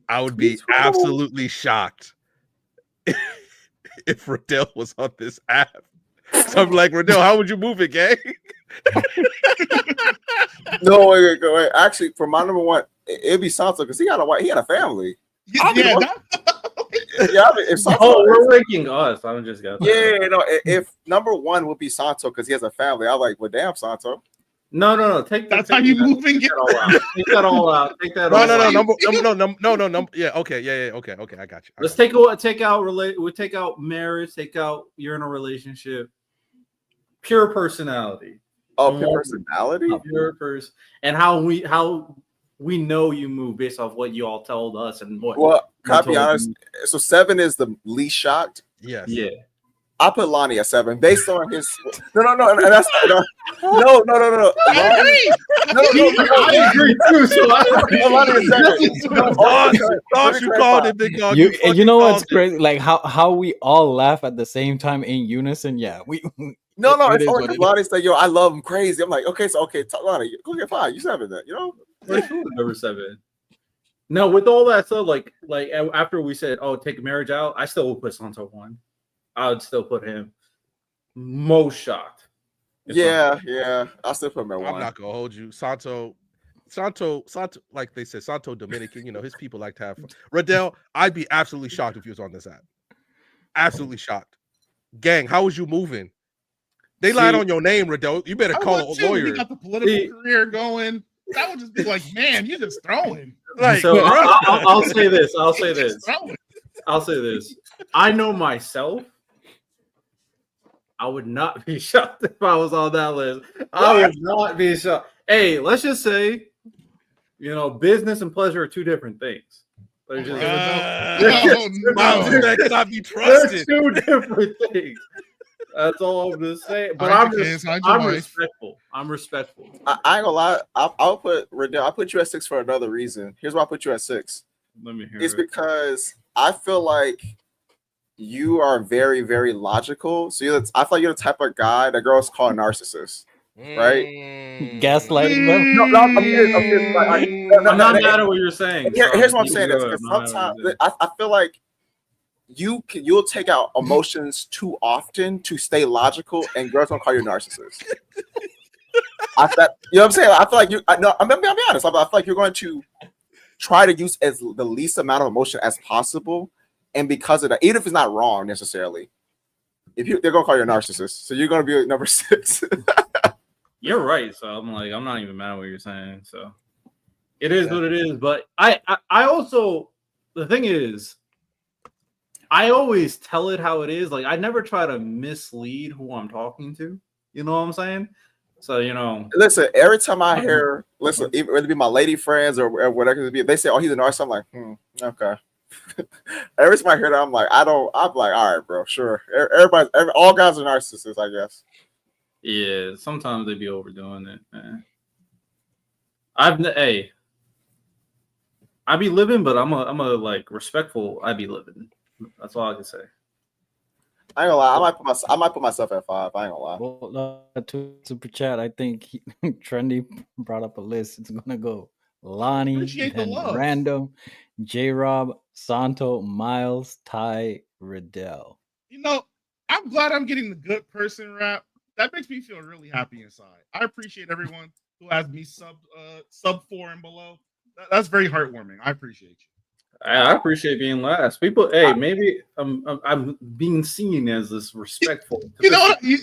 I would be absolutely shocked if Riddell was on this app. So I'm like, Riddell, how would you move it, gang? No, wait. Actually, for my number 1, it'd be Santo because he had a family. yeah, I mean, if Santo, we're ranking us. I'm just got if number 1 would be Santo because he has a family, I'm like, well, damn, Santo. No. That's how you moving it. Take that all out. Take that all No. out. Number. Yeah. Okay. Okay. I got you. Let's take out marriage. Take out you're in a relationship. Pure personality. Oh, pure personality. Pure person, and how we know you move based off what you all told us and what. Well, can I be honest? So 7 is the least shocked. Yes. Yeah. I put Lani at 7 based on his. No. That's no. I agree. I agree too. So Lani is 7. Thought you called it, big dog. You know what's crazy? Like how we all laugh at the same time in unison. Yeah, we. No, it's only because Lani said, "Yo, I love him crazy." I'm like, okay, Lani, go get 5. You 7 then, you know. Number 7. No, with all that stuff, like after we said, "Oh, take marriage out," I still would put Santo 1. I would still put him most shocked. Yeah. I still put him at 1. I'm not gonna hold you, Santo. Like they said, Santo Dominican. You know, his people like to have fun. Riddell, I'd be absolutely shocked if he was on this app. Absolutely shocked. Gang, how was you moving? They lied on your name, Riddell. You better call a lawyer. He got the political career going. That would just be like, man, you're just throwing. Like, so I'll say this. Throwing. I know myself. I would not be shocked if I was on that list. I would not be shocked. Hey, let's just say, business and pleasure are 2 different things. They're just that cannot be trusted. They're 2 different things. That's all I'm just saying. But I'm respectful. I'm respectful. I ain't gonna lie. I'll put Riddell. I put you at 6 for another reason. Here's why I put you at 6. Let me hear it's it. Because I feel like you are very, very logical. So I feel like you're the type of guy that girls call a narcissist, right? Gaslighting them. No, I'm serious. I'm not mad at what you're saying. Here's what I'm saying. Because sometimes I feel like you'll take out emotions too often to stay logical, and girls don't call you a narcissist. You know what I'm saying? I feel like I'm gonna be honest. I feel like you're going to try to use as the least amount of emotion as possible, and because of that, even if it's not wrong necessarily, they're gonna call you a narcissist. So you're gonna be number 6. You're right. So I'm not even mad at what you're saying. So it is what it is. But I also, the thing is, I always tell it how it is. Like I never try to mislead who I'm talking to. You know what I'm saying? So Listen, every time I hear, listen, even whether it be my lady friends or whatever it be, they say, "Oh, he's an artist." I'm like, okay. Every time I hear that, I'm like, I'm like, all right, bro, sure. All guys are narcissists, I guess. Yeah, sometimes they be overdoing it. Man. I be living, but I'm a like respectful. I be living. That's all I can say. I ain't gonna lie. I might put myself at 5. I ain't gonna lie. Well, to super chat, I think Trendy brought up a list. It's gonna go Lani, Appreciate the then love. Random, J Rob, Santo, Miles, Ty, Riddell. You know, I'm glad I'm getting the good person rap. That makes me feel really happy inside. I appreciate everyone who has me sub 4 and below. That's very heartwarming. I appreciate you. I appreciate being last. People, hey, maybe I'm being seen as this respectful. You know what? You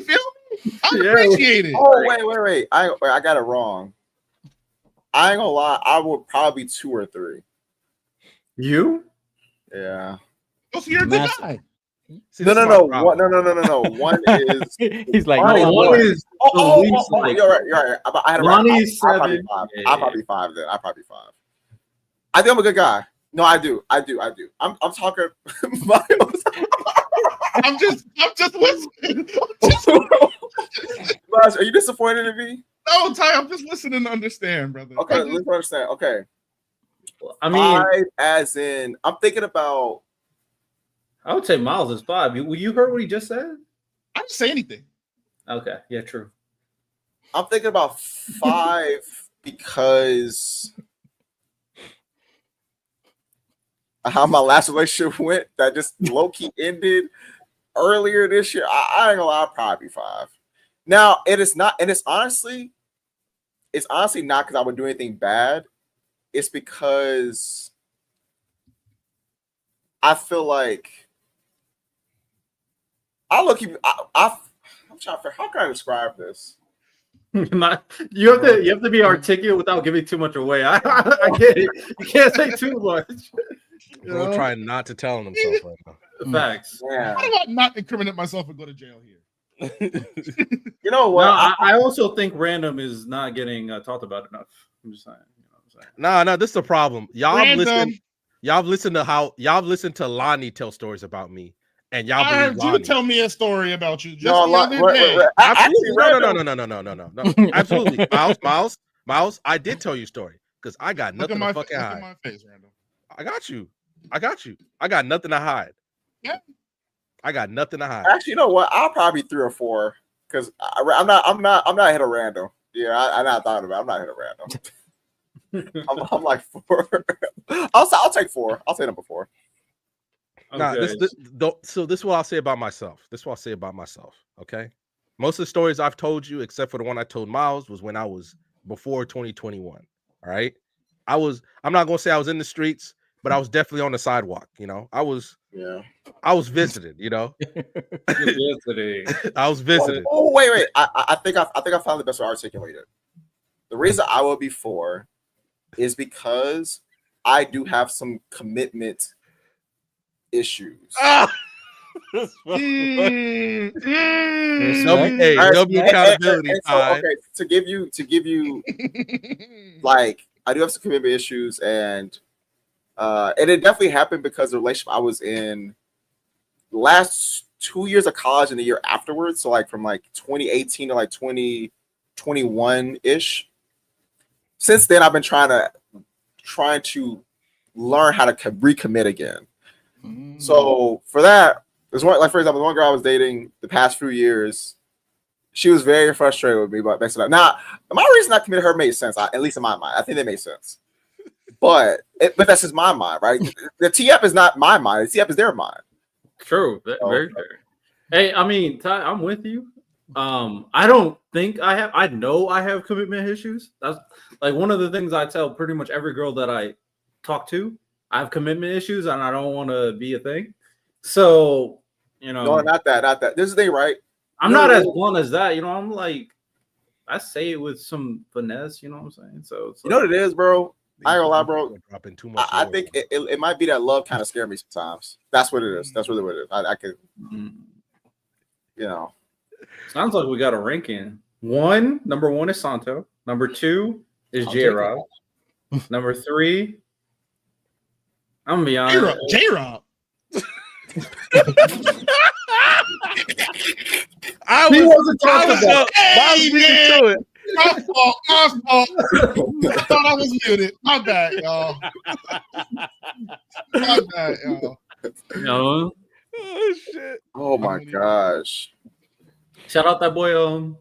feel me? I appreciate it. Oh, wait. I got it wrong. I ain't gonna lie. I would probably 2 or 3. You? Yeah. Oh, so you're a good guy. See, No. this is my One, problem. no. One is. He's like, One is the least like. You're right. I had it right. Lonnie's I'm probably 7. 5. Yeah. I'm probably 5 then. I'm probably 5. I think I'm a good guy. No, I do. I'm talking. I'm just listening. Raj, are you disappointed in me? No, Ty, I'm just listening to understand, brother. Okay, let's understand. Okay. I mean, 5 as in I'm thinking about. I would say Miles is 5. You heard what he just said? I didn't say anything. Okay, yeah, true. I'm thinking about 5 because how my last relationship went that just low key ended earlier this year. I ain't gonna lie, I'll probably 5. Now it is not, and it's honestly not because I would do anything bad. It's because I feel like I'm trying to figure how can I describe this? You have to be articulate without giving too much away. I get it. You can't say too much. Bro, trying not to tell himself right now. Facts. Yeah. How do I not incriminate myself and go to jail here? You know what? No, I also think Random is not getting talked about enough. I'm just saying. You know what I'm saying? No, this is the problem. Y'all Random. listen to Lani tell stories about me, and y'all I believe heard you Lani. tell me a story about you just No, the other day. Absolutely, no. Absolutely, Miles. I did tell you a story because I got Look at nothing my to fucking look hide. at my face, Randall. I got you. I got nothing to hide. Yeah. I got nothing to hide. Actually, you know what? I'll probably 3 or 4 because I'm not ahead of Randall. Yeah, I not thought about it. I'm not ahead of Randall. I'm like 4. I'll take 4. I'll say number 4. Nah, Okay. so this is what I'll say about myself. Okay. Most of the stories I've told you, except for the one I told Miles, was when I was before 2021. All right. I'm not gonna say I was in the streets, but I was definitely on the sidewalk. I was visited, Yesterday. I was visited. Oh, wait. I think I found the best way to articulate it. The reason I will be 4 is because I do have some commitment issues. W Respect. accountability time. Okay, to give you like I do have some commitment issues, and it definitely happened because the relationship I was in the last 2 years of college and the year afterwards, so like from like 2018 to like 2021 ish. Since then, I've been trying to learn how to recommit again. So for that, there's one, like for example, the one girl I was dating the past few years, she was very frustrated with me about messing up. Now, my reason not committed her made sense, at least in my mind. I think they made sense. But that's just my mind, right? The TF is not my mind. The TF is their mind. True. Very fair. Hey, I mean, Ty, I'm with you. I don't think I have. I know I have commitment issues. That's like one of the things I tell pretty much every girl that I talk to. I have commitment issues, and I don't want to be a thing. So, No, not that. This is the thing, right? I'm not as blunt as that. I'm like, I say it with some finesse. You know what I'm saying? So you know what it is, bro. I ain't gonna lie, bro. Dropping too much. I think it might be that love kind of scared me sometimes. That's what it is. That's really what it is. I could, you know. Sounds like we got a ranking. Number one is Santo. Number 2 is I'll J-Rob. Number 3, I'm gonna be honest. J-Rob. He wasn't talking about. My fault. I thought I was muted. My bad, y'all. No. Oh shit! Oh my gosh! Shout out that boy,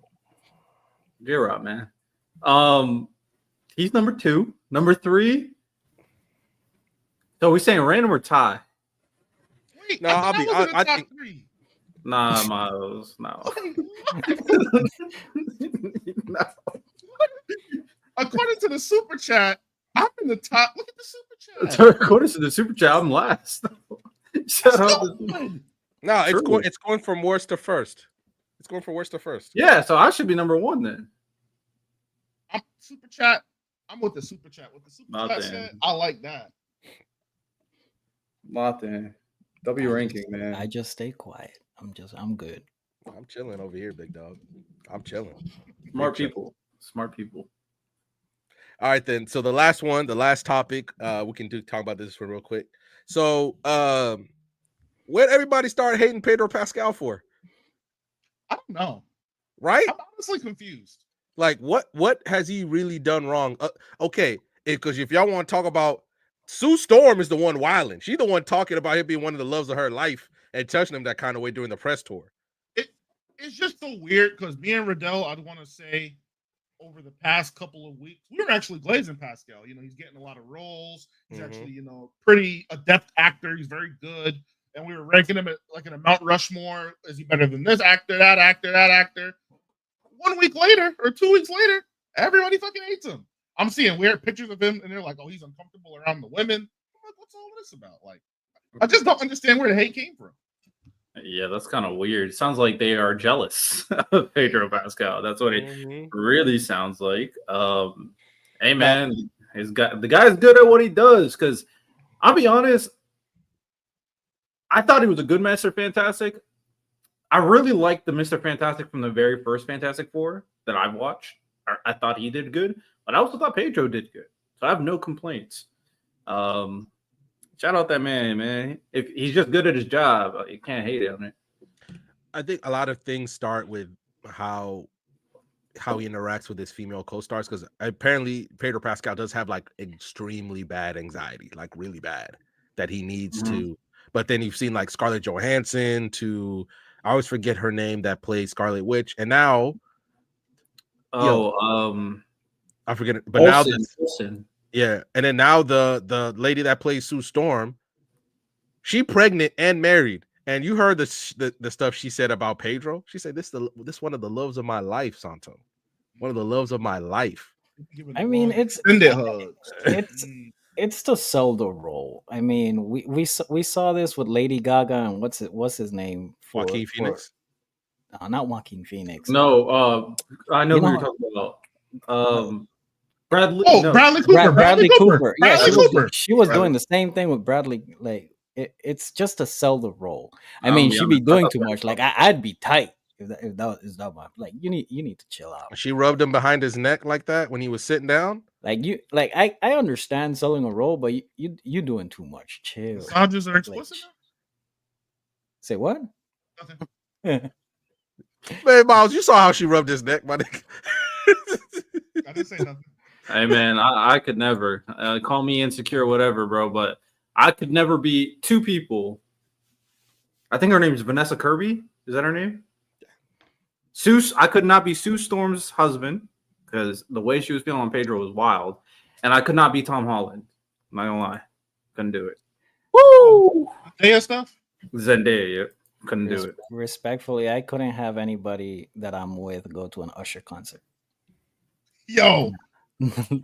J-Rob, man. He's number 2. Number 3. So we saying random or tie? Wait, No, I think. Nah, Miles. No. No. According to the super chat, I'm in the top. Look at the super chat. According to the super chat, I'm last. Shout out. No, True. it's going from worst to first. It's going from worst to first. Yeah, so I should be number 1 then. Super chat. I'm with the super chat. With the super Not chat then. said, I like that. Nothing. W ranking, man. I just stay quiet. I'm good. I'm chilling over here, big dog. I'm chilling. Smart people. Smart people. All right, then. So the last one, the last topic, we can talk about this one real quick. So, what everybody started hating Pedro Pascal for? I don't know. Right? I'm honestly confused. Like, what has he really done wrong? Okay, because if y'all want to talk about Sue Storm is the one wilding. She's the one talking about him being one of the loves of her life and touching him that kind of way during the press tour. It's just so weird because me and Riddell, I'd want to say, over the past couple of weeks, we were actually glazing Pascal. You know, he's getting a lot of roles. He's actually, pretty adept actor. He's very good. And we were ranking him at like in a Mount Rushmore. Is he better than this actor, that actor, that actor? 1 week later or 2 weeks later, everybody fucking hates him. I'm seeing weird pictures of him and they're like, oh, he's uncomfortable around the women. I'm like, what's all this about? Like, I just don't understand where the hate came from. Yeah, that's kind of weird. Sounds like they are jealous of Pedro Pascal. That's what it really sounds like. Hey man, the guy's good at what he does. Because I'll be honest, I thought he was a good Mr. Fantastic. I really liked the Mr. Fantastic from the very first Fantastic Four that I've watched. I thought he did good, but I also thought Pedro did good. So I have no complaints. Shout out that man. If he's just good at his job, you can't hate on it. I think a lot of things start with how he interacts with his female co-stars, because apparently Pedro Pascal does have like extremely bad anxiety, like really bad, that he needs to. But then you've seen like Scarlett Johansson I always forget her name that plays Scarlet Witch, and now I forget it, but Olsen. Yeah, and then now the lady that plays Sue Storm, she pregnant and married, and you heard the stuff she said about Pedro. She said this one of the loves of my life, Santo, one of the loves of my life. I mean, it's to sell the role. I mean, we saw this with Lady Gaga and what's his name? Joaquin Phoenix. No, not Joaquin Phoenix. No, I know who you're talking about. Bradley. Bradley Cooper. Bradley Cooper. Yeah, she was Bradley. doing the same thing with Bradley. Like it's just to sell the role. I mean, she'd be doing too much. Like I'd be tight if that is that my like. You need to chill out. She rubbed him behind his neck like that when he was sitting down. I understand selling a role, but you doing too much. Chill. Massages are explicit. Say what? Nothing. Man, Miles, you saw how she rubbed his neck, my nigga. I didn't say nothing. Hey man, I could never call me insecure, whatever, bro. But I could never be two people. I think her name is Vanessa Kirby. Is that her name? I could not be Sue Storm's husband because the way she was feeling on Pedro was wild, and I could not be Tom Holland. I'm not gonna lie, couldn't do it. Woo! Zendaya stuff. Zendaya, yeah. Couldn't do it. Respectfully, I couldn't have anybody that I'm with go to an Usher concert. Yo.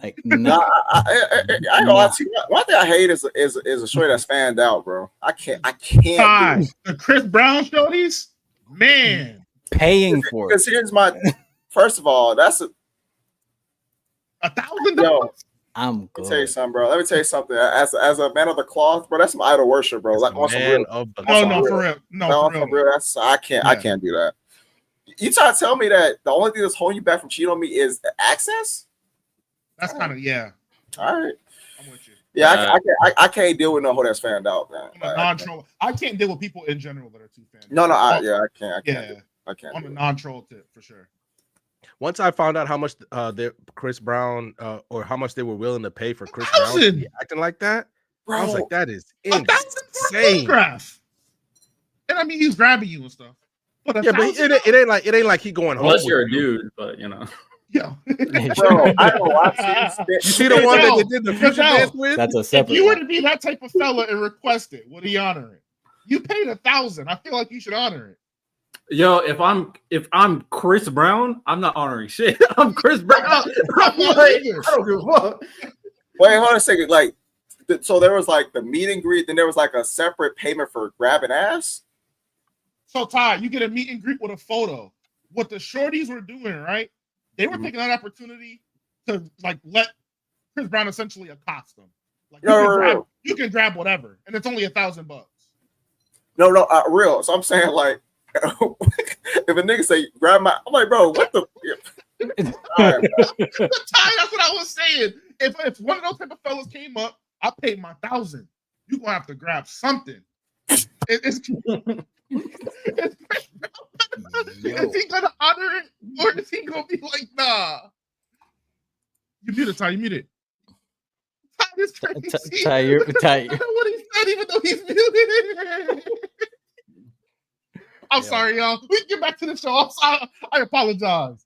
Like no. I ain't gonna lie to you. One thing I hate is a show that's fanned out, bro. I can't. The Chris Brown shorties, man, paying for it. Because here's my. First of all, that's $1,000. I'm Let me tell you good. something, bro. Let me tell you something. As a man of the cloth, bro, that's some idol worship, bro. As Like a on some man real. of the No, cloth. for real. No, No, for for real. real. That's I can't do that. You trying to tell me that the only thing that's holding you back from cheating on me is access? That's kind of yeah. All right. I'm with you. Yeah, I can't deal with no hoe that's fanned out, man. On a non-troll, I can't deal with people in general that are too fan. No, I can't. I can't. On a non-troll tip for sure. Once I found out how much Chris Brown or how much they were willing to pay for Chris Brown to be acting like that, bro, I was like, that is insane. And I mean, he's grabbing you and stuff. But yeah, but it ain't like he going home. Unless you're a dude, but you know. Yeah. Bro, I know you see the one that they did the future dance with? That's a separate. If you were to be that type of fella and request it, would he honor it? You paid $1,000. I feel like you should honor it. Yo, if I'm Chris Brown, I'm not honoring shit. I'm Chris Brown. I'm like, I don't give a fuck. Wait, hold on a second. Like, so there was like the meet and greet, then there was like a separate payment for grabbing ass. So Ty, you get a meet and greet with a photo. What the shorties were doing, right? They were taking that opportunity to like let Chris Brown essentially accost them. Like you can grab whatever, and it's only $1,000. No, real. So I'm saying like, if a nigga say grab my, I'm like, bro, what the? Ty, that's what I was saying. If one of those type of fellas came up, I paid my $1,000. You gonna have to grab something. Is he gonna honor it, or is he gonna be like, nah? You muted, Ty. You muted. Ty is crazy. Ty. I don't know what he said, even though he's muted. I'm sorry, y'all. We can get back to the show. I apologize.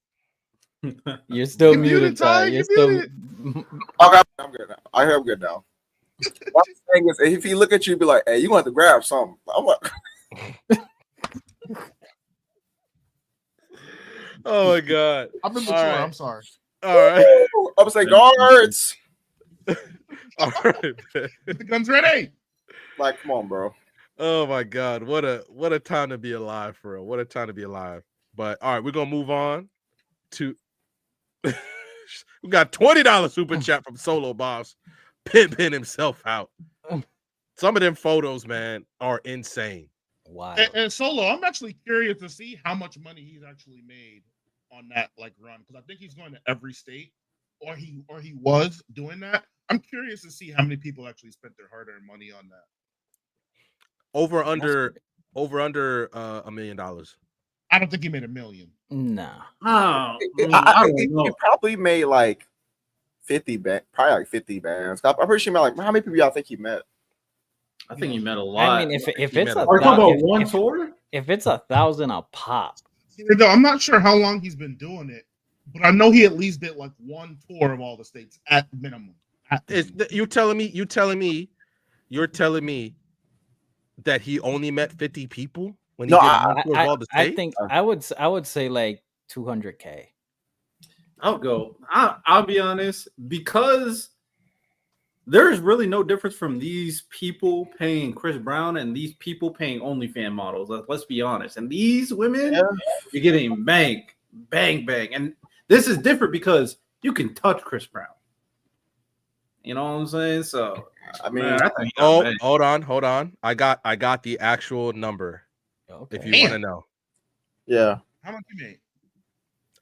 You're still muted, Ty. You're still. Okay, I'm good now. I'm good now. One thing is, if he look at you, be like, "Hey, you want to grab something?" I'm like, oh my god! I'm immature. Right. I'm sorry. All right. I'm gonna say guards. All right, man. Get the guns ready. Like, come on, bro. Oh my god, what a time to be alive, for real. What a time to be alive. But all right, we're gonna move on to we got $20 super chat from Solo Boss, pimping himself out. Some of them photos, man, are insane. Wow. And Solo, I'm actually curious to see how much money he's actually made on that like run, because I think he's going to every state, or he was doing that. I'm curious to see how many people actually spent their hard-earned money on that. Over under $1 million. I don't think he made $1 million. Nah. I don't know. He probably made like 50 bands. Probably like 50 bands. I'm pretty sure he met like, how many people y'all think he met? I think he met a lot. I mean, if it's Are you talking about one tour? If it's $1,000 a pop. I'm not sure how long he's been doing it, but I know he at least did like one tour of all the states at minimum. You're telling me that he only met 50 people when he did one tour of all the states? I think I would say like 200K. I'll be honest, because there's really no difference from these people paying Chris Brown and these people paying OnlyFans models. Let's be honest. And these women, you're getting bang, bang, bang. And this is different because you can touch Chris Brown. You know what I'm saying? So I mean, hold on. I got the actual number. Okay. If you want to know. Yeah. How much you made?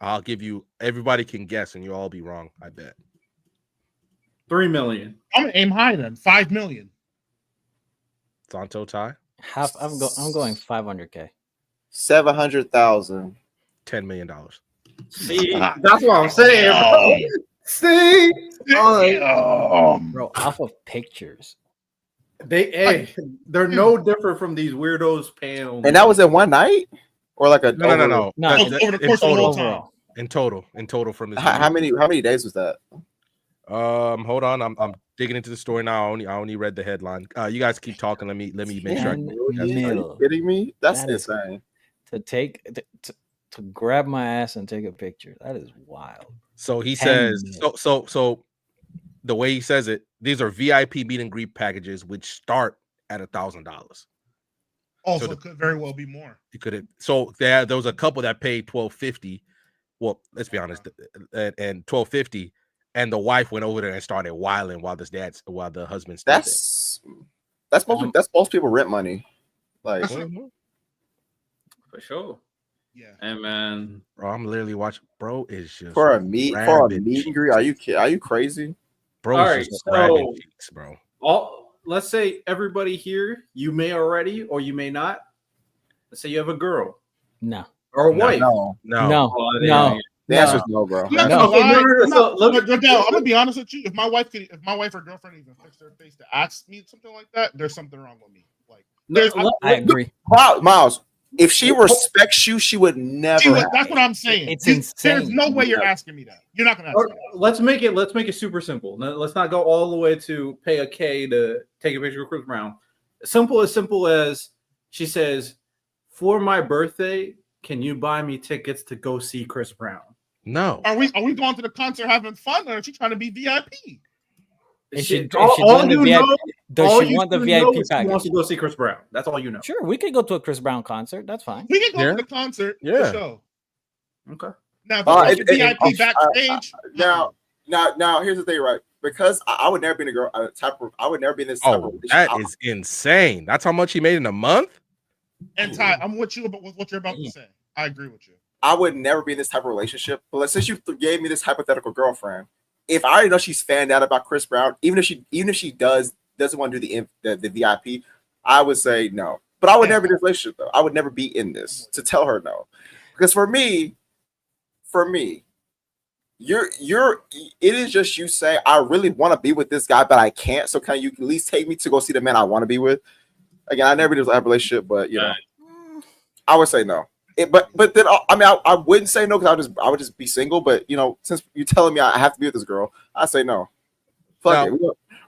I'll give you. Everybody can guess, and you'll all be wrong. I bet. 3 million. I'm gonna aim high then. 5 million. Santo Ty. I'm going 500K. 700,000. $10 million. See, that's what I'm saying, bro. See, bro, off of pictures. They're no different from these weirdos paying. And that was in one night, or like a no. Over the course of the whole time. In total from this. How many days was that? Hold on. I'm digging into the story now. I only read the headline. You guys keep talking. Let me make sure. Are you kidding me? That's insane. To grab my ass and take a picture. That is wild. So he says. So the way he says it, these are VIP meet and greet packages, which start at $1,000. Oh, so it could very well be more. You could have. So there was a couple that paid $1,250. Well, let's be honest, and $1,250. and the wife went over there and started wilding while the husband stayed That's most people rent money. Like, Mhm. For sure. Yeah. And man, Bro, I'm literally watching. Bro is just for a meet and greet. Are you crazy? Bro, all is right, just so grabbing cheeks, bro. let's say everybody here, you may already or you may not. Let's say you have a girl No. or a No. wife. No. No. Oh, No. The answer is no, bro. I'm not No, gonna lie. no, I'm gonna be honest with you. If my wife or girlfriend even fixed their face to ask me something like that, there's something wrong with me. Like, I agree. Miles, if she respects you, she would never. That's what I'm saying. It's insane. There's no way you're asking me that. You're not gonna ask me that. let's make it super simple. Let's not go all the way to pay a K to take a picture of Chris Brown. Simple as she says, for my birthday, can you buy me tickets to go see Chris Brown? No. Are we going to the concert having fun, or is she trying to be VIP? Does she want the VIP She package? wants to go see Chris Brown. That's all you know. Sure, we could go to a Chris Brown concert. That's fine. We can go to the concert for sure. Okay. Now, if it's VIP backstage. Now, here's the thing, right? Because I would never be in I would never be in this type of relationship. That is insane. That's how much he made in a month? And Ty, I'm with you about what you're about to say. I agree with you. I would never be in this type of relationship. But let's say you gave me this hypothetical girlfriend. If I already know she's fanned out about Chris Brown, even if she doesn't want to do the VIP, I would say no. But I would never be in this relationship though. I would never be in this to tell her no. Because for me, it is just you say, I really want to be with this guy, but I can't. So can you at least take me to go see the man I want to be with? Again, I never did a relationship, but you know, I would say no. But then I wouldn't say no because I would just be single. But you know, since you're telling me I have to be with this girl, I say no. Fuck it.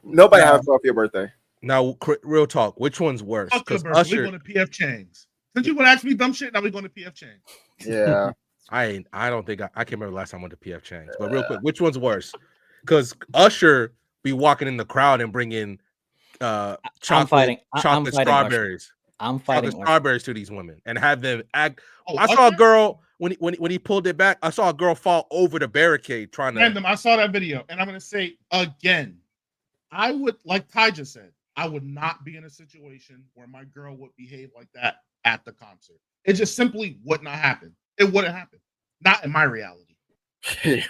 Nobody have fun for your birthday. Now, real talk. Which one's worse? Because we're going to PF Chang's. Since you want to ask me dumb shit, now we're going to PF Chang's. Yeah. I don't think I can't remember the last time I went to PF Chang's. But real quick, which one's worse? Because Usher be walking in the crowd and bringing chocolate strawberries. I'm fighting strawberries to these women and have them act. I saw a girl when he pulled it back. I saw a girl fall over the barricade trying to. Random. I saw that video, and I'm going to say again, I would, like Ty just said, I would not be in a situation where my girl would behave like that at the concert. It just simply would not happen. It wouldn't happen. Not in my reality. I ain't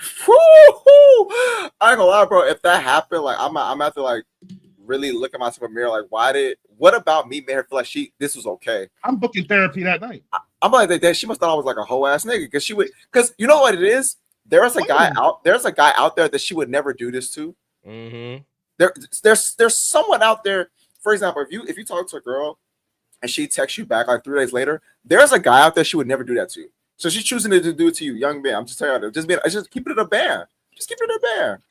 gonna lie, bro. If that happened, like I'm have to like really look at myself in the mirror. Like, what about me made her feel like this was okay? I'm booking therapy that night. I'm like that. She must thought I was like a whole ass nigga because you know what it is. There's a guy out there that she would never do this to. Mm-hmm. There's someone out there. For example, if you talk to a girl and she texts you back like 3 days later, there's a guy out there she would never do that to. So she's choosing to do it to you, young man. I'm just telling you, just keep it in a band. Just keep it in a band.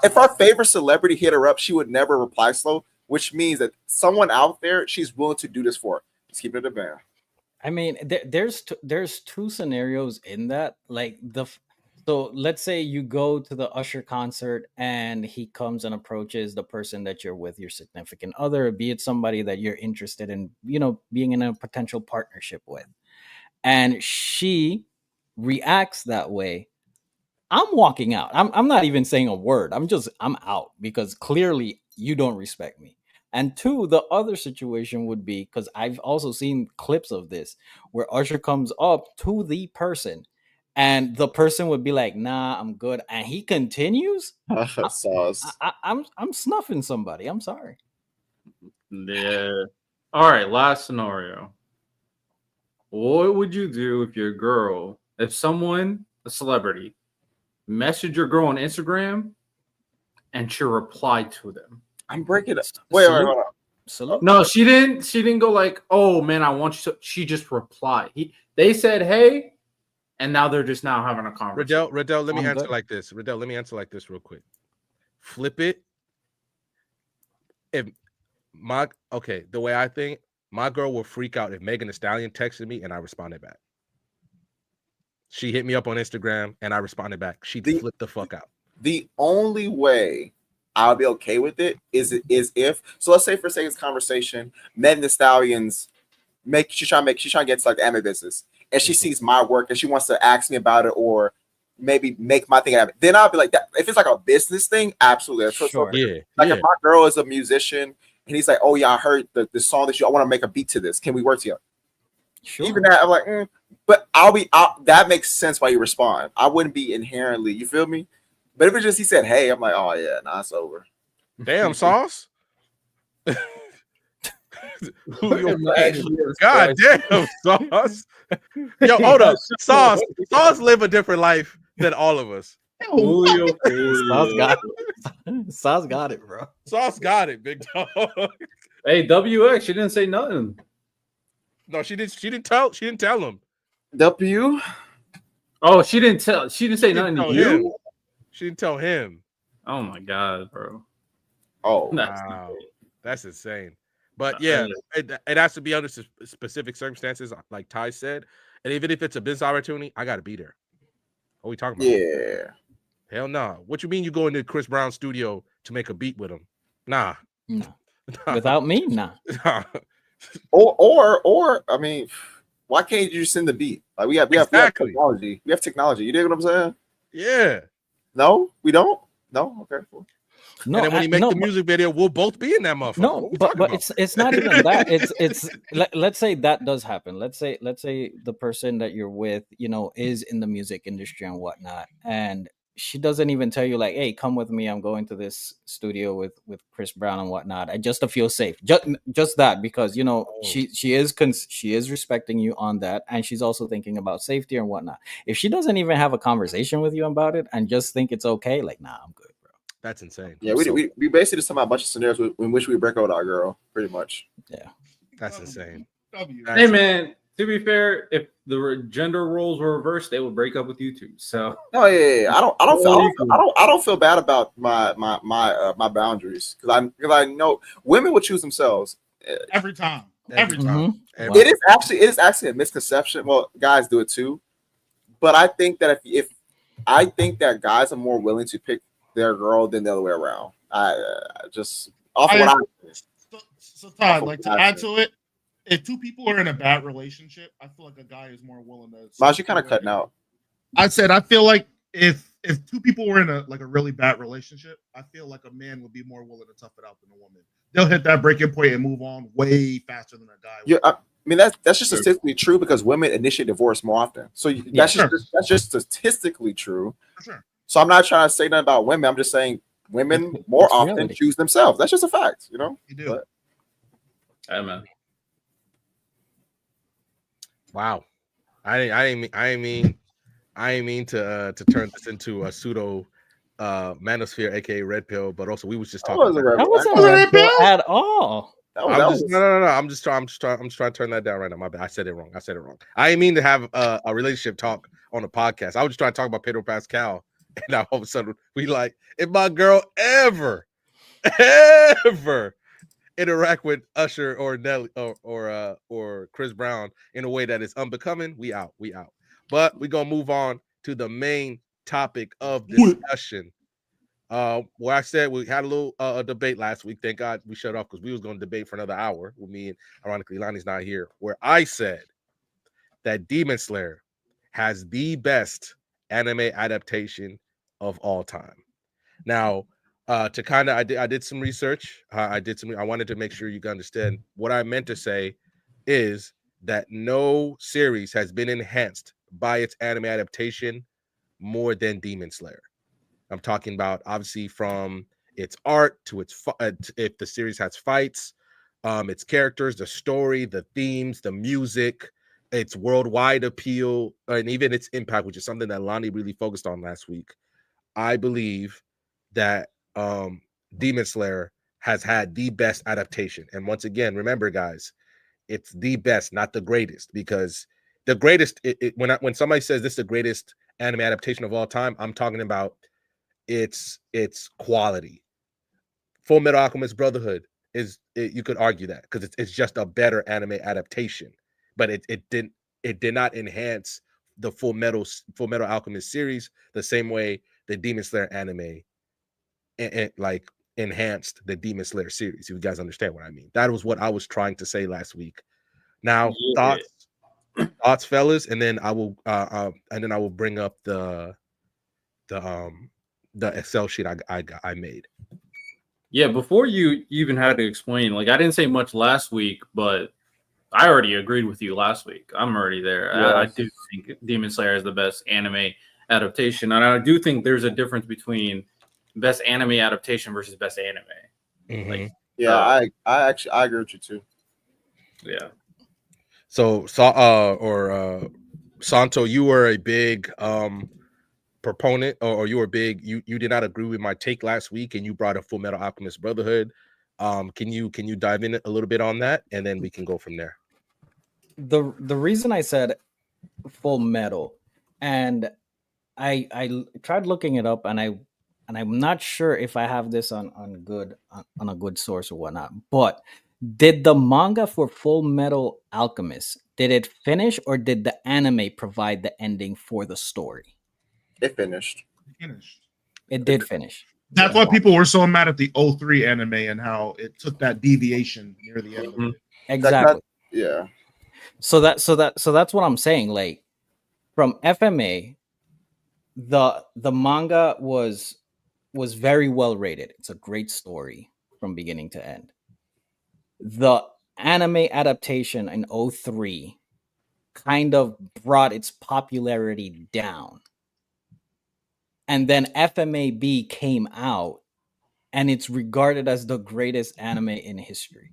If our favorite celebrity hit her up, she would never reply slow, which means that someone out there she's willing to do this for. Just keep it in a band. I mean, there's two scenarios in that. Like so let's say you go to the Usher concert and he comes and approaches the person that you're with, your significant other, be it somebody that you're interested in, being in a potential partnership with. And she reacts that way. I'm walking out. I'm not even saying a word. I'm out because clearly you don't respect me. And two, the other situation would be, because I've also seen clips of this where Usher comes up to the person and the person would be like, nah, I'm good. And he continues. I'm snuffing somebody. I'm sorry. Yeah. All right. Last scenario. What would you do if someone, a celebrity, messaged your girl on Instagram and she replied to them? I'm breaking it. Wait, hold on. No, she didn't go like, oh man, I want you to. She just replied. They said, hey, and now they're just now having a conversation. Riddell, let me answer like this. Real quick. Flip it. The way I think, my girl will freak out if Megan Thee Stallion texted me and I responded back. She hit me up on Instagram and I responded back. She'd flip the fuck out. The only way I'll be okay with it is if, so let's say for sake of conversation, Megan Thee Stallion's she's trying to get to like the anime business and she sees my work and she wants to ask me about it or maybe make my thing happen. Then I'll be like that. If it's like a business thing, absolutely. Sure. Yeah, Like yeah. if my girl is a musician and he's like, oh yeah, I heard the song that I want to make a beat to this. Can we work together? Sure. Even that, I'm like, but that makes sense why you respond. I wouldn't be inherently, you feel me? But if it's just he said, hey, I'm like, oh yeah, nah, it's over. Damn, Sauce. Imagine this, God Christ. damn, Sauce. Yo, hold up. Sauce live a different life than all of us. Julio, Sauce got it, bro. Sauce got it, big dog. Hey, WX, she didn't say nothing. No, she didn't tell him. W. Oh, she didn't say She nothing didn't to tell you. him. She didn't tell him. Oh my god, bro. Oh, Wow. That's insane. But yeah, it has to be under specific circumstances, like Ty said. And even if it's a business opportunity, I got to be there. What are we talking about? yeah. Hell nah. What you mean you go into Chris Brown's studio to make a beat with him? Nah. No. Without me, nah. Or I mean, why can't you send the beat? Like we have Exactly. technology. We have technology. You dig what I'm saying? Yeah. No, we don't. No, okay. Cool. No, and then when he make the music video, we'll both be in that motherfucker. No, What we but talking about? it's not even that. It's let's say that does happen. Let's say the person that you're with, is in the music industry and whatnot, and she doesn't even tell you like, hey, come with me, I'm going to this studio with Chris Brown and whatnot, and just to feel safe, just that, because she is respecting you on that, and she's also thinking about safety and whatnot. If she doesn't even have a conversation with you about it and just think it's okay, like, nah, I'm good. That's insane. Yeah, we basically just talking about a bunch of scenarios in which we break up with our girl, pretty much. Yeah, that's insane. Hey man, to be fair, if the gender roles were reversed, they would break up with you too. So no, yeah. I don't feel bad about my boundaries because I know women will choose themselves every time. Every time. Mm-hmm. It is actually a misconception. Well, guys do it too, but I think that if I think that guys are more willing to pick their girl than the other way around. I just off of what I. So Todd, like to add to it, if two people are in a bad relationship, I feel like a guy is more willing to. Miles, you kind of cutting out. I feel like if two people were in a really bad relationship, I feel like a man would be more willing to tough it out than a woman. They'll hit that breaking point and move on way faster than a guy. Yeah, I mean that's just statistically true because women initiate divorce more often. So that's just statistically true. For sure. So I'm not trying to say nothing about women. I'm just saying women more often choose themselves. That's just a fact, You do. But, hey man. Wow. I didn't mean to turn this into a pseudo manosphere, aka red pill, but also we was just talking. That wasn't red pill at all. I'm just trying to turn that down right now. My bad. I said it wrong. I didn't mean to have a relationship talk on a podcast. I was just trying to talk about Pedro Pascal. And now all of a sudden we like, if my girl ever interact with Usher or Nelly or Chris Brown in a way that is unbecoming, we out. But we're gonna move on to the main topic of discussion. Where I said we had a little debate last week. Thank God we shut off because we was going to debate for another hour with me, and ironically Lani's not here. Where I said that Demon Slayer has the best anime adaptation of all time. Now, to kind of, I did some research. I wanted to make sure you can understand what I meant to say is that no series has been enhanced by its anime adaptation more than Demon Slayer. I'm talking about obviously from its art to its if the series has fights, its characters, the story, the themes, the music, its worldwide appeal, and even its impact, which is something that Lani really focused on last week. I believe that Demon Slayer has had the best adaptation. And once again, remember, guys, it's the best, not the greatest, because the greatest, when somebody says this is the greatest anime adaptation of all time, I'm talking about its quality. Full Metal Alchemist Brotherhood you could argue that because it's just a better anime adaptation, but it did not enhance the Full Metal Alchemist series the same way the Demon Slayer anime and like enhanced the Demon Slayer series. If you guys understand what I mean, that was what I was trying to say last week. Now, thoughts, fellas, and then I will bring up the the Excel sheet I made. Yeah, before you even had to explain, like I didn't say much last week, but I already agreed with you last week. I'm already there. Yeah. I do think Demon Slayer is the best anime adaptation, and I do think there's a difference between best anime adaptation versus best anime. Like, Yeah, I agree with you too. yeah. So Santo, you were a big proponent, or you were big. You did not agree with my take last week, and you brought a Full Metal Alchemist Brotherhood. Can you dive in a little bit on that, and then we can go from there. The reason I said Full Metal, and I tried looking it up, and I'm not sure if I have this on a good source or whatnot. But did the manga for Full Metal Alchemist, did it finish, or did the anime provide the ending for the story? It finished. It did finish. That's why people were so mad at the 03 anime and how it took that deviation near the end of it. Exactly. Yeah. So that's what I'm saying. Like, from FMA, the manga was very well rated. It's a great story from beginning to end. The anime adaptation in 03 kind of brought its popularity down. And then FMAB came out, and it's regarded as the greatest anime in history.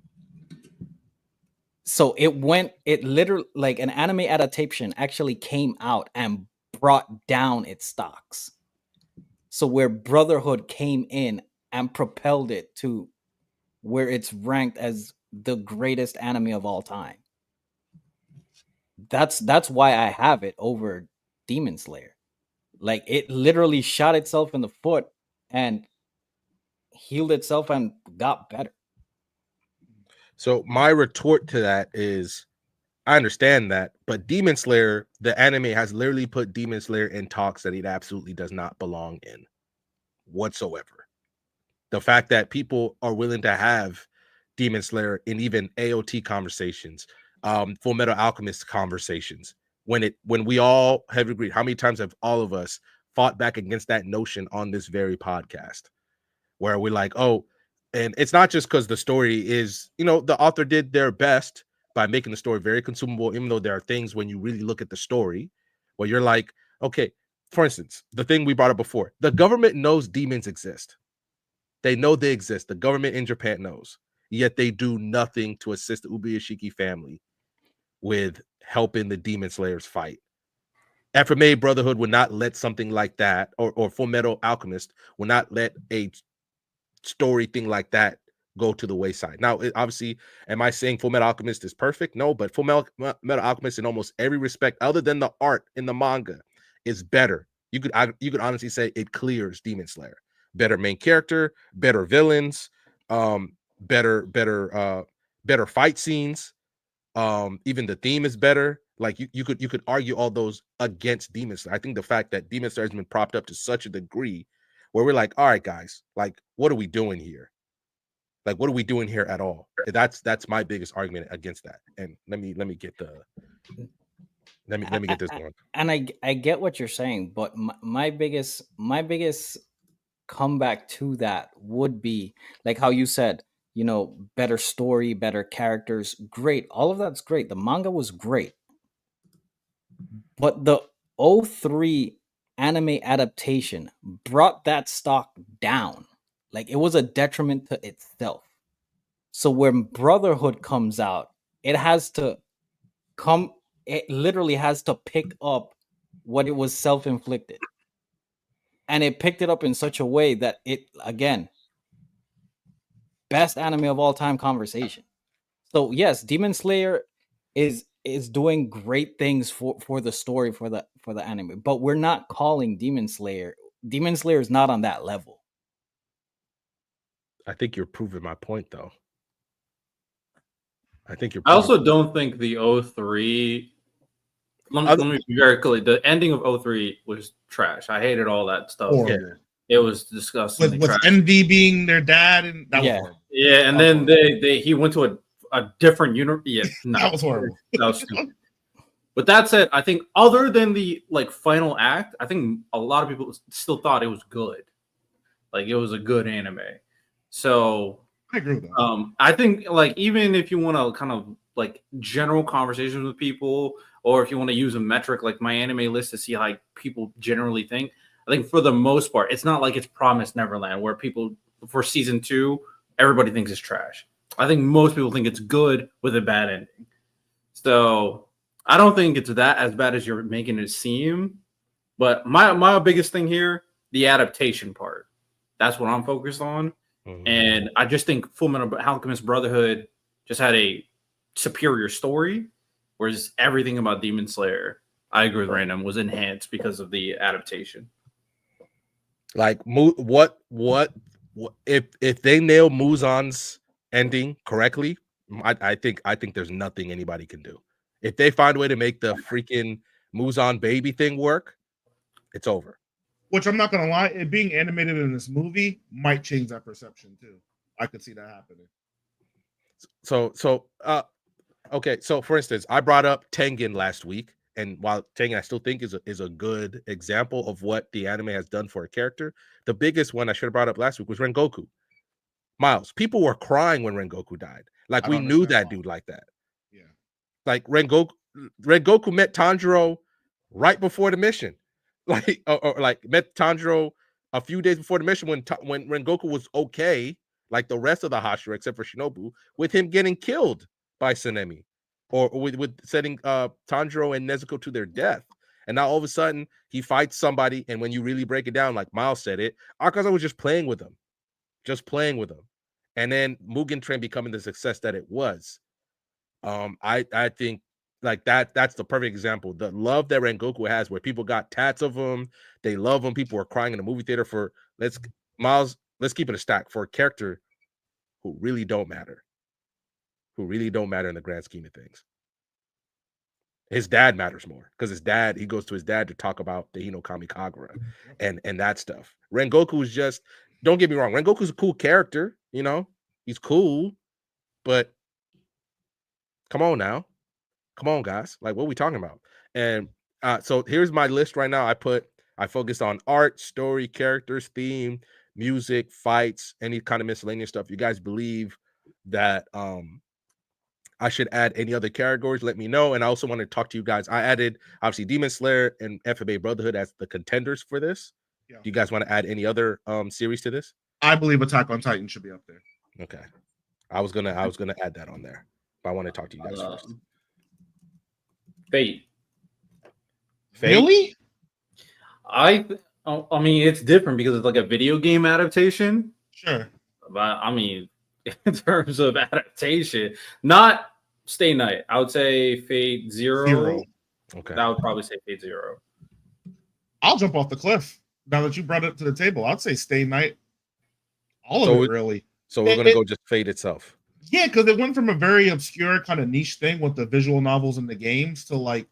So it literally, like, an anime adaptation actually came out and brought down its stocks. So where Brotherhood came in and propelled it to where it's ranked as the greatest anime of all time. That's why I have it over Demon Slayer. Like, it literally shot itself in the foot and healed itself and got better. So my retort to that is, I understand that, but Demon Slayer, the anime, has literally put Demon Slayer in talks that it absolutely does not belong in whatsoever. The fact that people are willing to have Demon Slayer in even AOT conversations, Full Metal Alchemist conversations, when we all have agreed, how many times have all of us fought back against that notion on this very podcast, where we're like, oh, and it's not just because the story is, the author did their best by making the story very consumable, even though there are things when you really look at the story where you're like, okay, for instance, the thing we brought up before, the government knows demons exist. They know they exist. The government in Japan knows, yet they do nothing to assist the Ubuyashiki family with helping the Demon Slayers fight. FMA Brotherhood would not let something like that, or Full Metal Alchemist would not let a story thing like that go to the wayside. Now, obviously, am I saying Full Metal Alchemist is perfect? No, but Full Metal Alchemist in almost every respect, other than the art in the manga, is better. You could honestly say it clears Demon Slayer. Better main character, better villains, better fight scenes. Even the theme is better. Like, you could argue all those against Demon Slayer. I think the fact that Demon Slayer has been propped up to such a degree where we're like, all right, guys, like, what are we doing here? Like, what are we doing here at all? That's my biggest argument against that. And let me get this going. And I get what you're saying, but my biggest comeback to that would be, like how you said, better story, better characters, great. All of that's great. The manga was great. But the 03 anime adaptation brought that stock down. Like, it was a detriment to itself. So when Brotherhood comes out, it literally has to pick up what it was self-inflicted. And it picked it up in such a way that it, again, best anime of all time conversation. So yes, Demon Slayer is doing great things for the story, for the anime, but we're not calling Demon Slayer is not on that level. I think you're proving my point, though. I also don't think the 03. Let me be very clear. The ending of 03 was trash. I hated all that stuff. Horrible. Yeah. It was disgusting. With Envy being their dad, and that was horrible. Yeah, and then he went to a different universe. Yeah, no, that was horrible. That was stupid. With that said, I think other than the like final act, I think a lot of people still thought it was good. Like it was a good anime. So I agree with that. I think like even if you want to kind of like general conversations with people, or if you want to use a metric like my anime list to see how people generally think, I think for the most part, it's not like it's Promised Neverland where people for season 2 everybody thinks it's trash. I think most people think it's good with a bad ending. So I don't think it's that as bad as you're making it seem. But my biggest thing here, the adaptation part. That's what I'm focused on. Mhm. And I just think Fullmetal Alchemist Brotherhood just had a superior story, whereas everything about Demon Slayer, I agree with Random, was enhanced because of the adaptation. Like what if they nail Muzan's ending correctly, I think there's nothing anybody can do. If they find a way to make the freaking Muzan baby thing work, it's over. Which I'm not gonna lie, it being animated in this movie might change that perception too. I could see that happening. So okay, so for instance, I brought up Tengen last week, and while Tengen I still think is a good example of what the anime has done for a character, the biggest one I should have brought up last week was Rengoku. Miles, people were crying when Rengoku died. Like I we don't knew understand that why. dude like that. Yeah. Like Rengoku met Tanjiro right before the mission. Like or like met Tanjiro a few days before the mission when Rengoku was okay, like the rest of the Hashira except for Shinobu, with him getting killed by Sanemi, or with sending Tanjiro and Nezuko to their death. And now all of a sudden he fights somebody, and when you really break it down, like Miles said it, Akaza was just playing with him. And then Mugen Train becoming the success that it was. I think like that's the perfect example. The love that Rengoku has, where people got tats of him, they love him. People are crying in the movie theater for let's keep it a stack for a character who really don't matter, in the grand scheme of things. His dad matters more because he goes to his dad to talk about the Hinokami Kagura and that stuff. Rengoku is just, don't get me wrong, Rengoku's a cool character, he's cool, but come on now. Come on, guys. Like, what are we talking about? And so here's my list right now. I focused on art, story, characters, theme, music, fights, any kind of miscellaneous stuff. You guys believe that I should add any other categories? Let me know. And I also want to talk to you guys. I added obviously Demon Slayer and FMA Brotherhood as the contenders for this. Yeah. Do you guys want to add any other series to this? I believe Attack on Titan should be up there. Okay. I was gonna add that on there, but I want to talk to you guys first. Fate. Really? I mean, it's different because it's like a video game adaptation. Sure. But I mean, in terms of adaptation, not Stay Night. I would say Fate Zero. Okay. I would probably say Fate Zero. I'll jump off the cliff. Now that you brought it to the table, I'd say Stay Night. All of it, really. So we're gonna go just Fate itself. Yeah, because it went from a very obscure kind of niche thing with the visual novels and the games to like,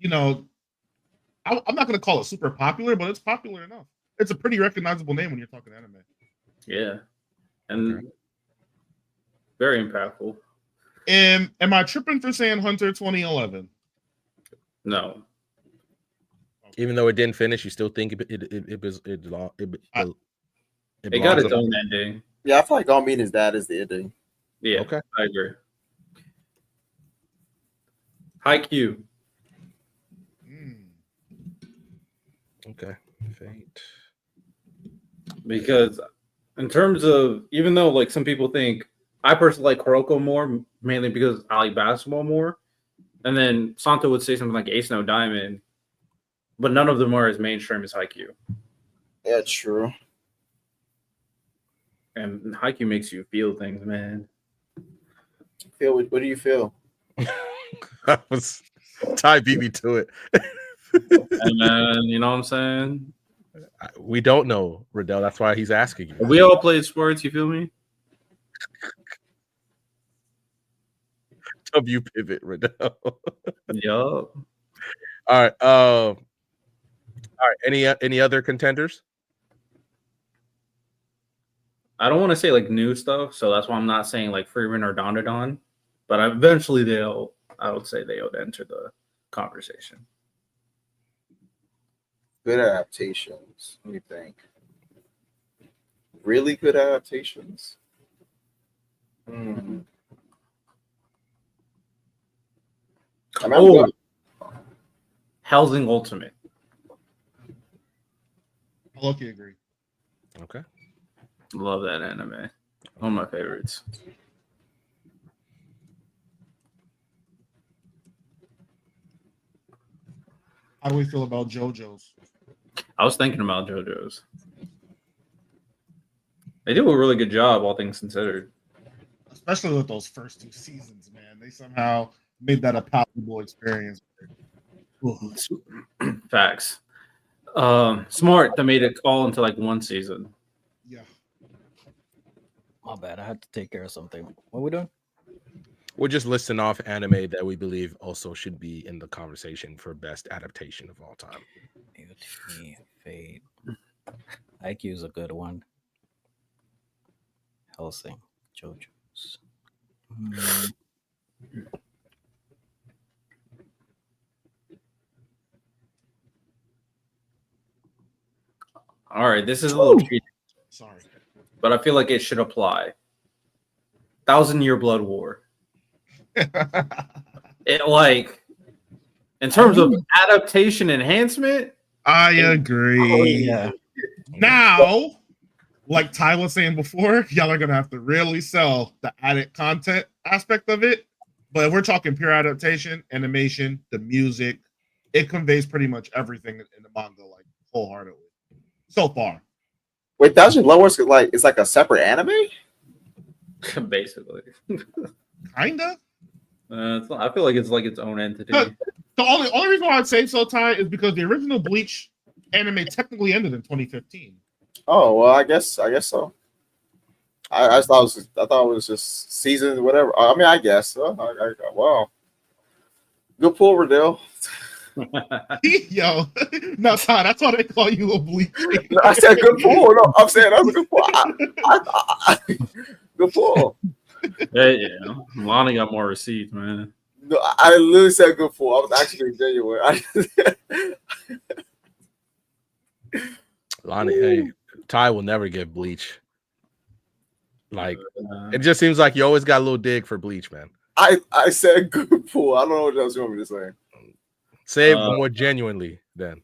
I'm not going to call it super popular, but it's popular enough. It's a pretty recognizable name when you're talking anime. Yeah, and very impactful. Am I tripping for saying Hunter 2011? No. Even though it didn't finish, you still think it got its own ending. Yeah, I feel like All Mean Is That is the ending. Yeah, okay. I agree. Haikyuu. Okay, Fate. Because in terms of, even though like some people think, I personally like Kuroko more, mainly because I like basketball more. And then Santo would say something like Ace No Diamond, but none of them are as mainstream as Haikyuu. Yeah, true. And Haikyuu makes you feel things, man. What do you feel? Ty beat me to it. And man, you know what I'm saying? We don't know, Riddell. That's why he's asking you. We all played sports, you feel me? W pivot, Riddell. Yup. All right. Any other contenders? I don't want to say like new stuff, so that's why I'm not saying like Freeman or Don, but eventually I would say they would enter the conversation. Good adaptations. Let me think. Really good adaptations. Hmm. I mean, Oh, Helsing Ultimate. I low-key agree. Okay. Love that anime. One of my favorites. How do we feel about JoJo's? I was thinking about JoJo's. They do a really good job, all things considered. Especially with those first 2 seasons, man. They somehow made that a palatable experience. Facts. Smart that made it all into like one season. Yeah. My bad. I had to take care of something. What are we doing? We're just listing off anime that we believe also should be in the conversation for best adaptation of all time. Beauty, Fate. IQ is a good one. Helsing, JoJo's. All right, this is a little cheating, Sorry. but I feel like it should apply. 1,000-Year Blood War. It like in terms of adaptation enhancement. I agree. Yeah. Now, like Ty was saying before, y'all are gonna have to really sell the added content aspect of it. But if we're talking pure adaptation, animation, the music, it conveys pretty much everything in the manga, like wholeheartedly. So far. Wait, Thousand Blood Wars like it's like a separate anime? Basically, Kinda. I feel like it's like its own entity. The only reason why I'd say so, Ty, is because the original Bleach anime technically ended in 2015. Oh well, I guess so. I thought it was just season whatever. I mean, I guess. Wow, good pull, Riddell. Yo, no, Ty, that's why they call you a Bleach. No, I said good pull. No, I'm saying that's a good pull. Good pull. Hey, yeah, Lani got more receipts, man. No, I literally said good pull. I was actually being genuine. Lonnie, hey, Ty will never give Bleach. Like, it just seems like you always got a little dig for Bleach, man. I said good pull. I don't know what else you want me to say. Say it more genuinely then.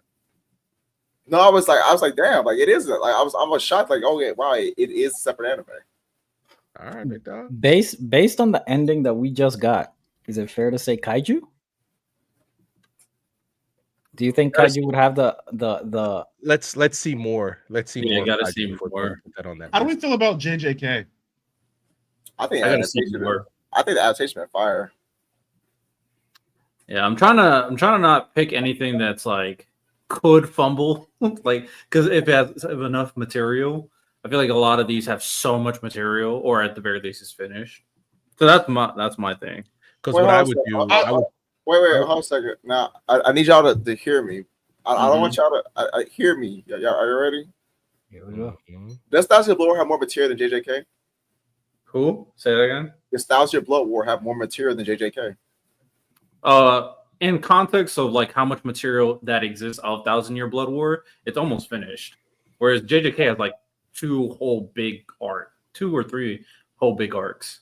No, I was like, damn, like it is. Like I was shocked. Like, oh yeah, wow, it is a separate anime. All right, big dog. Based on the ending that we just got, is it fair to say kaiju? Do you think kaiju would have the? Let's see more. Let's see more. Gotta kaiju see before we more. put that on that How do we list. feel about JJK? I think I gotta see adaptation. more. I think the adaptation is fire. Yeah, I'm trying to not pick anything that's like could fumble, like because if it has enough material, I feel like a lot of these have so much material, or at the very least, it's finished. So that's my thing. Because what I would do, I would. Wait, hold on a second. Now I need y'all to hear me. I don't want y'all to hear me. Y'all are you ready? Here we go. Does Thousand Year Blood War have more material than JJK? Who? Say that again. Does Thousand Year Blood War have more material than JJK? In context of like how much material that exists of 1,000-Year Blood War, it's almost finished. Whereas JJK has like 2 or 3 whole big arcs.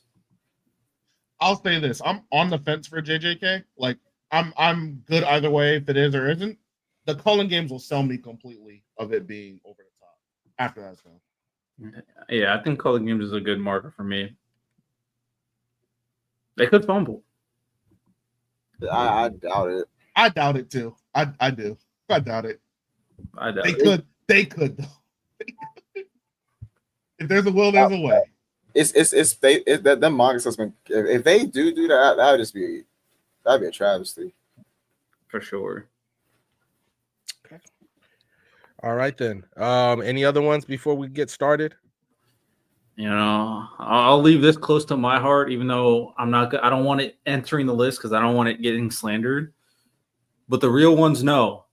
I'll say this: I'm on the fence for JJK. Like, I'm good either way if it is or isn't. The Cullen games will sell me completely of it being over the top after that's done. Yeah, I think Cullen Games is a good marker for me. They could fumble. I doubt it. I doubt it too. I do. I doubt it. I doubt They it. They could though. If there's a will, there's a way. Them mangas has been. If they do that, that'd be a travesty. For sure. All right then. Any other ones before we get started? You know, I'll leave this close to my heart, even though I don't want it entering the list because I don't want it getting slandered. But the real ones know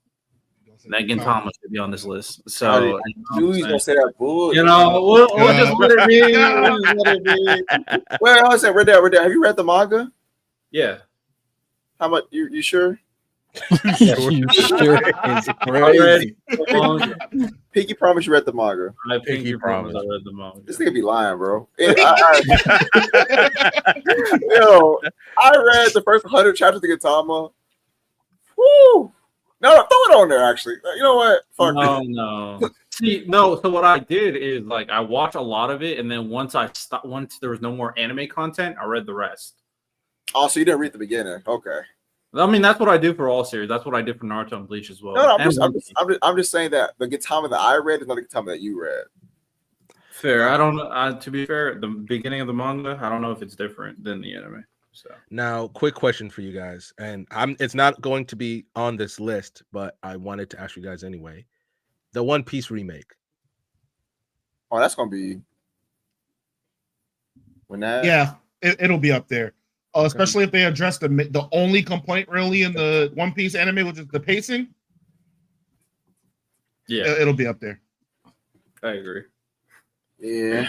Megan Thomas should be on this list. So He's gonna say that bull. you know, we'll just let it be. We'll just let it be. Well, I said, Riddell, have you read the manga? Yeah. How much? You sure? You sure is I read crazy. the manga. Pinky promise you read the manga. I think Pinky you promise promise. I read the manga. This nigga be lying, bro. Yo, I read the first 100 chapters of Gintama. Woo! No, throw it on there. Actually, you know what? Fuck No, it. no. See, no. So what I did is like I watched a lot of it, and then once there was no more anime content, I read the rest. Oh, so you didn't read the beginning? Okay. I mean, that's what I do for all series. That's what I did for Naruto and Bleach as well. No, And One Piece. I'm just saying that the Gintama that I read is not the Gintama that you read. Fair. I don't know. To be fair, the beginning of the manga, I don't know if it's different than the anime. So Now, quick question for you guys, and it's not going to be on this list, but I wanted to ask you guys anyway. The One Piece remake. Oh, that's gonna be when that. Yeah, it'll be up there. Especially if they address the only complaint really in the One Piece anime, which is the pacing. yeah, It'll be up there. I agree. Yeah.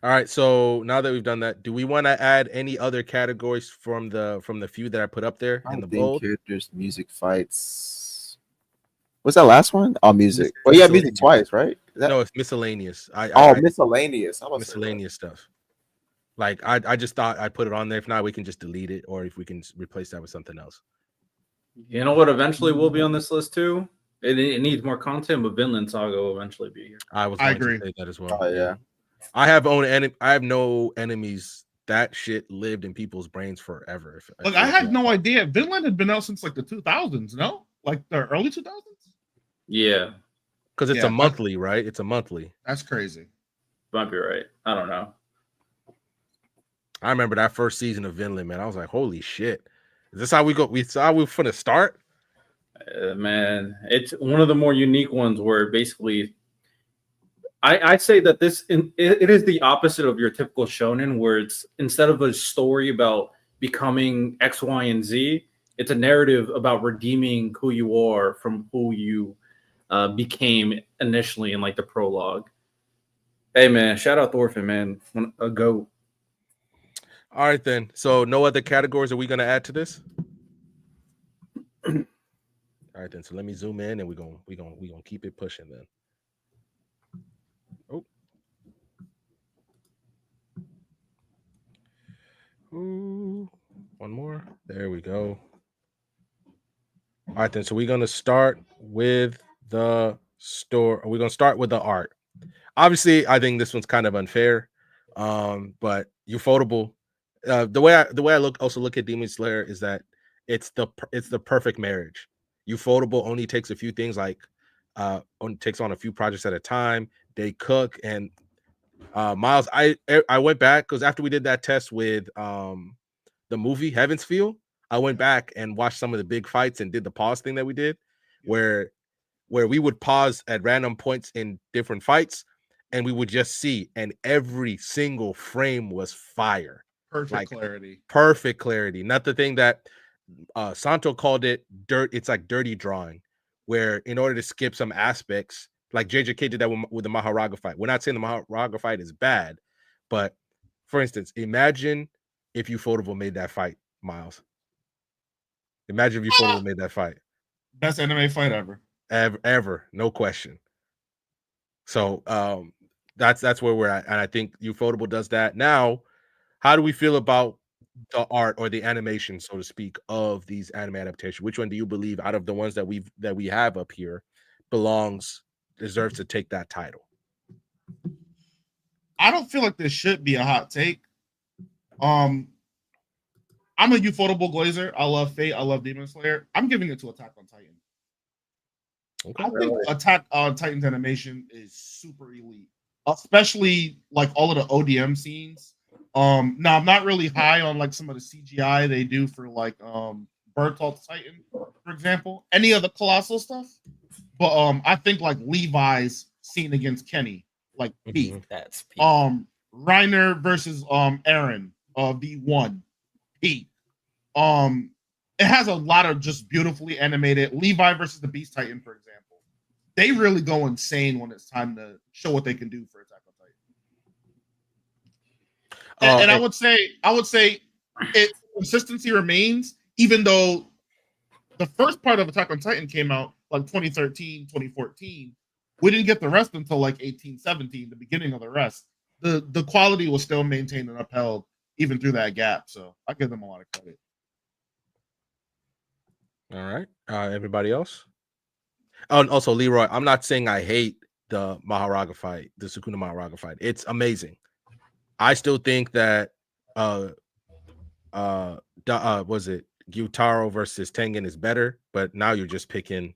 All right, so now that we've done that, do we want to add any other categories from the few that I put up there in the bold? Characters, music, fights. What's that last one? Oh, music. Well, yeah, music twice, right? No, it's miscellaneous. Miscellaneous. How about miscellaneous stuff. Like I just thought I'd put it on there. If not, we can just delete it, or if we can replace that with something else. You know what? Eventually, will be on this list too. It needs more content, but Vinland Saga will eventually be here. I agree. To say that as well. Oh yeah. I have no enemies. That shit lived in people's brains forever. Look, I had no idea. Vinland had been out since like the 2000s, no? Like the early 2000s? Yeah. Because it's a monthly, right? It's a monthly. That's crazy. Might be right. I don't know. I remember that first season of Vinland, man. I was like, holy shit. Is this how we go? We're finna start? Man, it's one of the more unique ones where basically I say that it is the opposite of your typical shonen, where it's instead of a story about becoming X, Y, and Z, it's a narrative about redeeming who you are from who you became initially in like the prologue. Hey man, shout out Thorfinn, man. A goat. All right then. So no other categories are we gonna add to this? All right then. So let me zoom in and we're gonna keep it pushing then. Oh. Ooh, one more. There we go. All right then. So we're gonna start with the store. We're gonna start with the art. Obviously, I think this one's kind of unfair. But Ufotable. The way I look at Demon Slayer is that it's the perfect marriage. Ufotable only takes a few things, like only takes on a few projects at a time. They cook, and Miles, I went back because after we did that test with the movie Heaven's Feel, I went back and watched some of the big fights and did the pause thing that we did, where we would pause at random points in different fights, and we would just see, and every single frame was fire. Perfect clarity. Perfect clarity. Not the thing that Santo called it dirt. It's like dirty drawing, where in order to skip some aspects, like JJK did that with the Maharaga fight. We're not saying the Maharaga fight is bad, but for instance, imagine if Ufotable made that fight, Miles. Imagine if Ufotable made that fight. Best anime fight ever. Ever, no question. So that's where we're at, and I think Ufotable does that. Now, how do we feel about the art or the animation, so to speak, of these anime adaptations? Which one do you believe out of the ones that we have up here deserves to take that title? I don't feel like this should be a hot take. I'm a Ufotable glazer. I love Fate. I love Demon Slayer. I'm giving it to Attack on Titan. Okay. I think Attack on Titan's animation is super elite, especially like all of the ODM scenes. Now I'm not really high on like some of the CGI they do for like Bertolt Titan, for example, any of the colossal stuff. But I think like Levi's scene against Kenny, like peak. That's peak. Reiner versus Aaron, V1, peak. It has a lot of just beautifully animated. Levi versus the Beast Titan, for example. They really go insane when it's time to show what they can do for Attack on Titan. And I would say its consistency remains, even though the first part of Attack on Titan came out like 2013, 2014, we didn't get the rest until like 1817, the beginning of the rest. The quality was still maintained and upheld even through that gap. So I give them a lot of credit. All right. Everybody else? Oh, and also Leroy, I'm not saying I hate the Maharaga fight, the Sukuna Maharaga fight. It's amazing. I still think that was it Gyutaro versus Tengen is better, but now you're just picking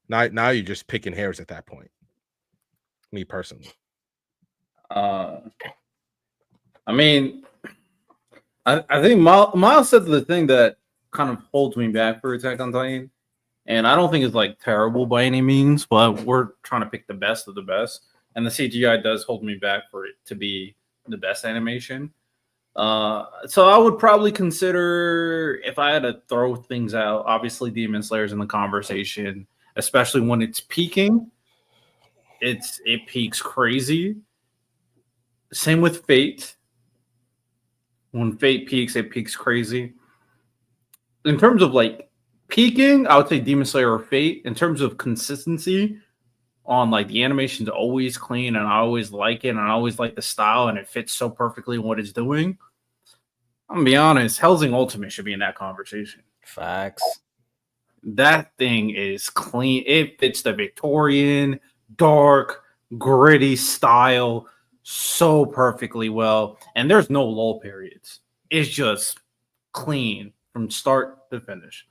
now you're just picking hairs at that point. Me personally. I mean, I think Miles said the thing that kind of holds me back for Attack on Titan, and I don't think it's like terrible by any means, but we're trying to pick the best of the best, and the CGI does hold me back for it to be the best animation. So I would probably consider, if I had to throw things out, obviously Demon Slayer's in the conversation, especially when it's peaking. It peaks crazy. Same with Fate. When Fate peaks, it peaks crazy. In terms of like peaking, I would say Demon Slayer or Fate. In terms of consistency, on like the animation's always clean, and I always like it, and I always like the style, and it fits so perfectly in what it's doing. I'm gonna be honest, Hellsing Ultimate should be in that conversation. Facts. That thing is clean. It fits the Victorian, dark, gritty style so perfectly well. And there's no lull periods. It's just clean from start to finish.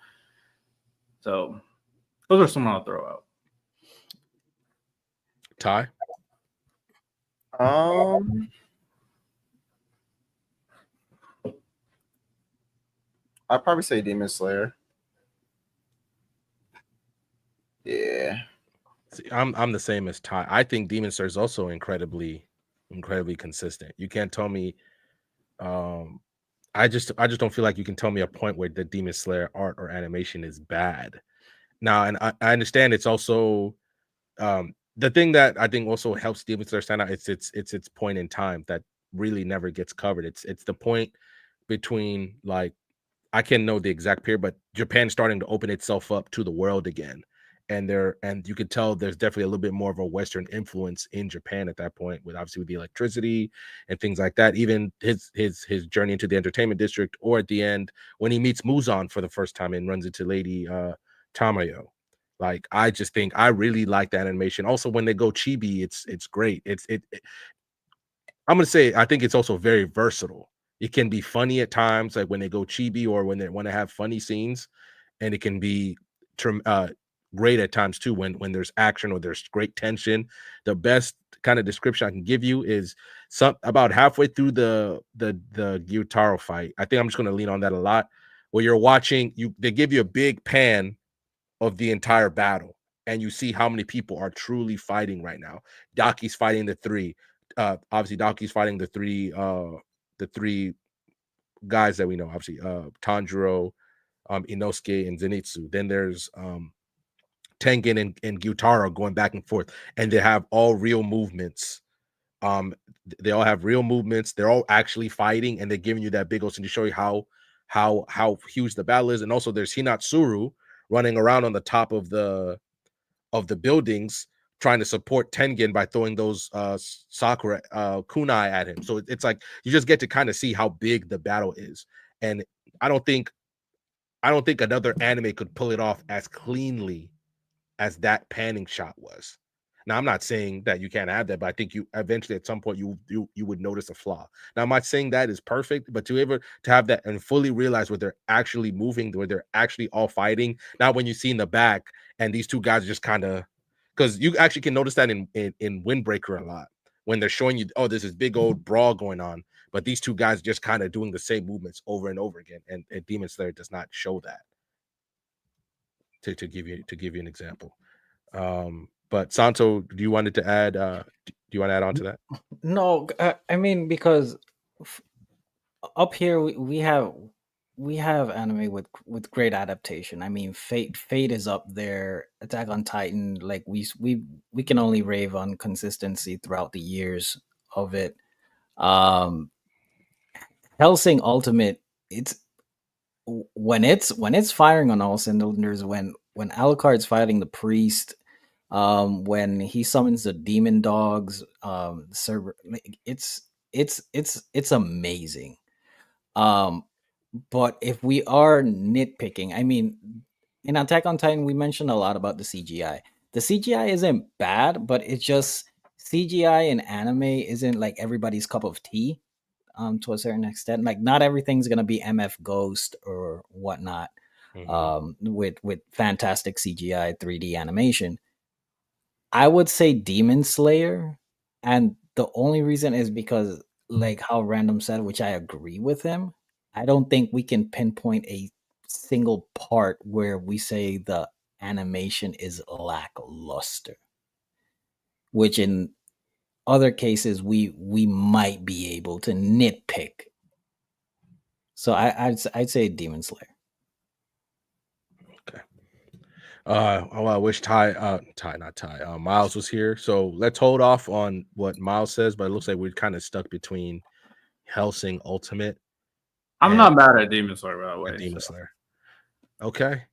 So those are some I'll throw out. Ty? I'd probably say Demon Slayer. Yeah. See, I'm the same as Ty. I think Demon Slayer is also incredibly consistent. You can't tell me I just don't feel like you can tell me a point where the Demon Slayer art or animation is bad. Now, and I understand it's also the thing that I think also helps Demon Slayer stand out. It's its point in time that really never gets covered. It's the point between, like, I can't know the exact period, but Japan starting to open itself up to the world again. And you could tell there's definitely a little bit more of a Western influence in Japan at that point, with obviously with the electricity and things like that. Even his journey into the entertainment district, or at the end when he meets Muzan for the first time and runs into Lady Tamayo. Like, I just think I really like that animation. Also, when they go chibi, it's great. I'm gonna say I think it's also very versatile. It can be funny at times, like when they go chibi or when they want to have funny scenes, and it can be great at times too when there's action or there's great tension. The best kind of description I can give you is about halfway through the Gyutaro fight. I think I'm just going to lean on that a lot. Where you're watching, they give you a big pan of the entire battle, and you see how many people are truly fighting right now. Daki's fighting the three. Obviously, Daki's fighting the three guys that we know. Obviously, Tanjiro, Inosuke, and Zenitsu. Then there's Tengen and Gyutaro going back and forth, and they have all real movements. They all have real movements. They're all actually fighting, and they're giving you that big old scene to show you how huge the battle is. And also, there's Hinatsuru running around on the top of the buildings, trying to support Tengen by throwing those Sakura kunai at him. So it's like you just get to kind of see how big the battle is. And I don't think another anime could pull it off as cleanly as that panning shot was. Now, I'm not saying that you can't have that, but I think you eventually at some point you would notice a flaw. Now, I'm not saying that is perfect, but to have that and fully realize where they're actually moving, where they're actually all fighting. Now, when you see in the back and these two guys just kind of, because you actually can notice that in Windbreaker a lot, when they're showing you, oh, there's this big old brawl going on, but these two guys just kind of doing the same movements over and over again, and Demon Slayer does not show that. To give you an example. But Santo, do you want to add on to that? No, I mean, because up here we have anime with great adaptation. I mean, Fate is up there. Attack on Titan, like we can only rave on consistency throughout the years of it. Hellsing Ultimate, when it's firing on all cylinders, when Alucard's fighting the priest, when he summons the demon dogs, server, it's amazing. Um, but if we are nitpicking, I mean, in Attack on Titan, we mentioned a lot about the CGI. The CGI isn't bad, but it's just CGI in anime isn't like everybody's cup of tea. To a certain extent, like not everything's gonna be MF Ghost or whatnot. With fantastic CGI 3D animation. I would say Demon Slayer, and the only reason is because, like how Random said, which I agree with him. I don't think we can pinpoint a single part where we say the animation is lackluster. Which in other cases we might be able to nitpick. So I'd say Demon Slayer. Okay. I wish Miles was here. So let's hold off on what Miles says, but it looks like we're kind of stuck between Hellsing Ultimate I'm and not mad at Demon Slayer, by the way. Demon Slayer. Okay.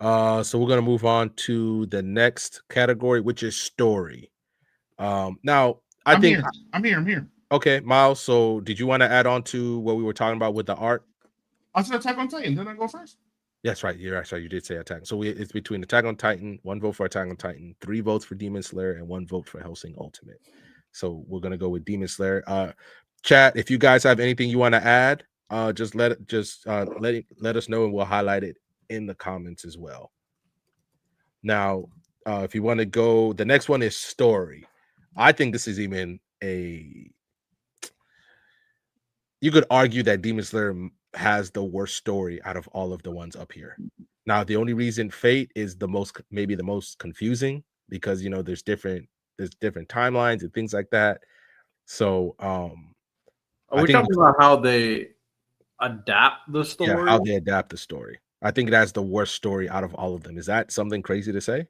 So we're gonna move on to the next category, which is story. Now I think I'm here. okay, Miles. So did you want to add on to what we were talking about with the art? I said Attack on Titan. Didn't I go first? That's right. You're right. You did say Attack. So it's between Attack on Titan, 1 vote for Attack on Titan, 3 votes for Demon Slayer, and 1 vote for Hellsing Ultimate. So we're gonna go with Demon Slayer. Chat, if you guys have anything you want to add, just let us know, and we'll highlight it in the comments as well. Now, if you want to go, the next one is story. I think this is even you could argue that Demon Slayer has the worst story out of all of the ones up here. Now, the only reason Fate is maybe the most confusing because there's different timelines and things like that. So, are we talking about how they adapt the story? Yeah, how they adapt the story. I think that's the worst story out of all of them. Is that something crazy to say?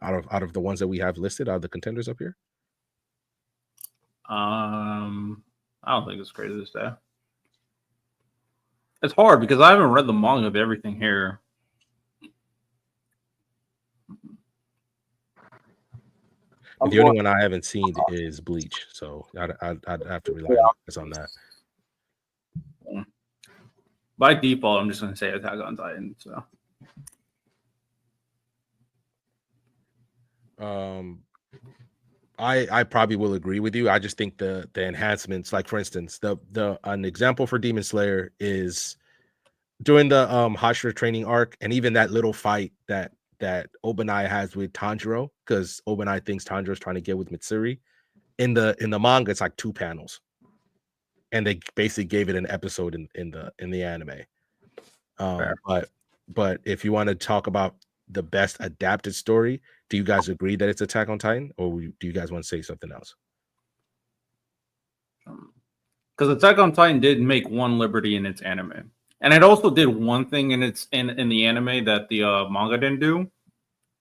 Out of the ones that we have listed, out of the contenders up here? I don't think it's crazy to say. It's hard because I haven't read the manga of everything here. The only one I haven't seen is Bleach, so I'd have to rely on that. By default, I'm just going to say Attack on Titan. So, I probably will agree with you. I just think the enhancements, like for instance, an example for Demon Slayer is during the Hashira training arc, and even that little fight that Obanai has with Tanjiro, because Obanai thinks Tanjiro is trying to get with Mitsuri. In the manga, it's like 2 panels, and they basically gave it an episode in the anime. But if you want to talk about the best adapted story, do you guys agree that it's Attack on Titan, or do you guys want to say something else? Because Attack on Titan did make one liberty in its anime, and it also did one thing in the anime that the manga didn't do.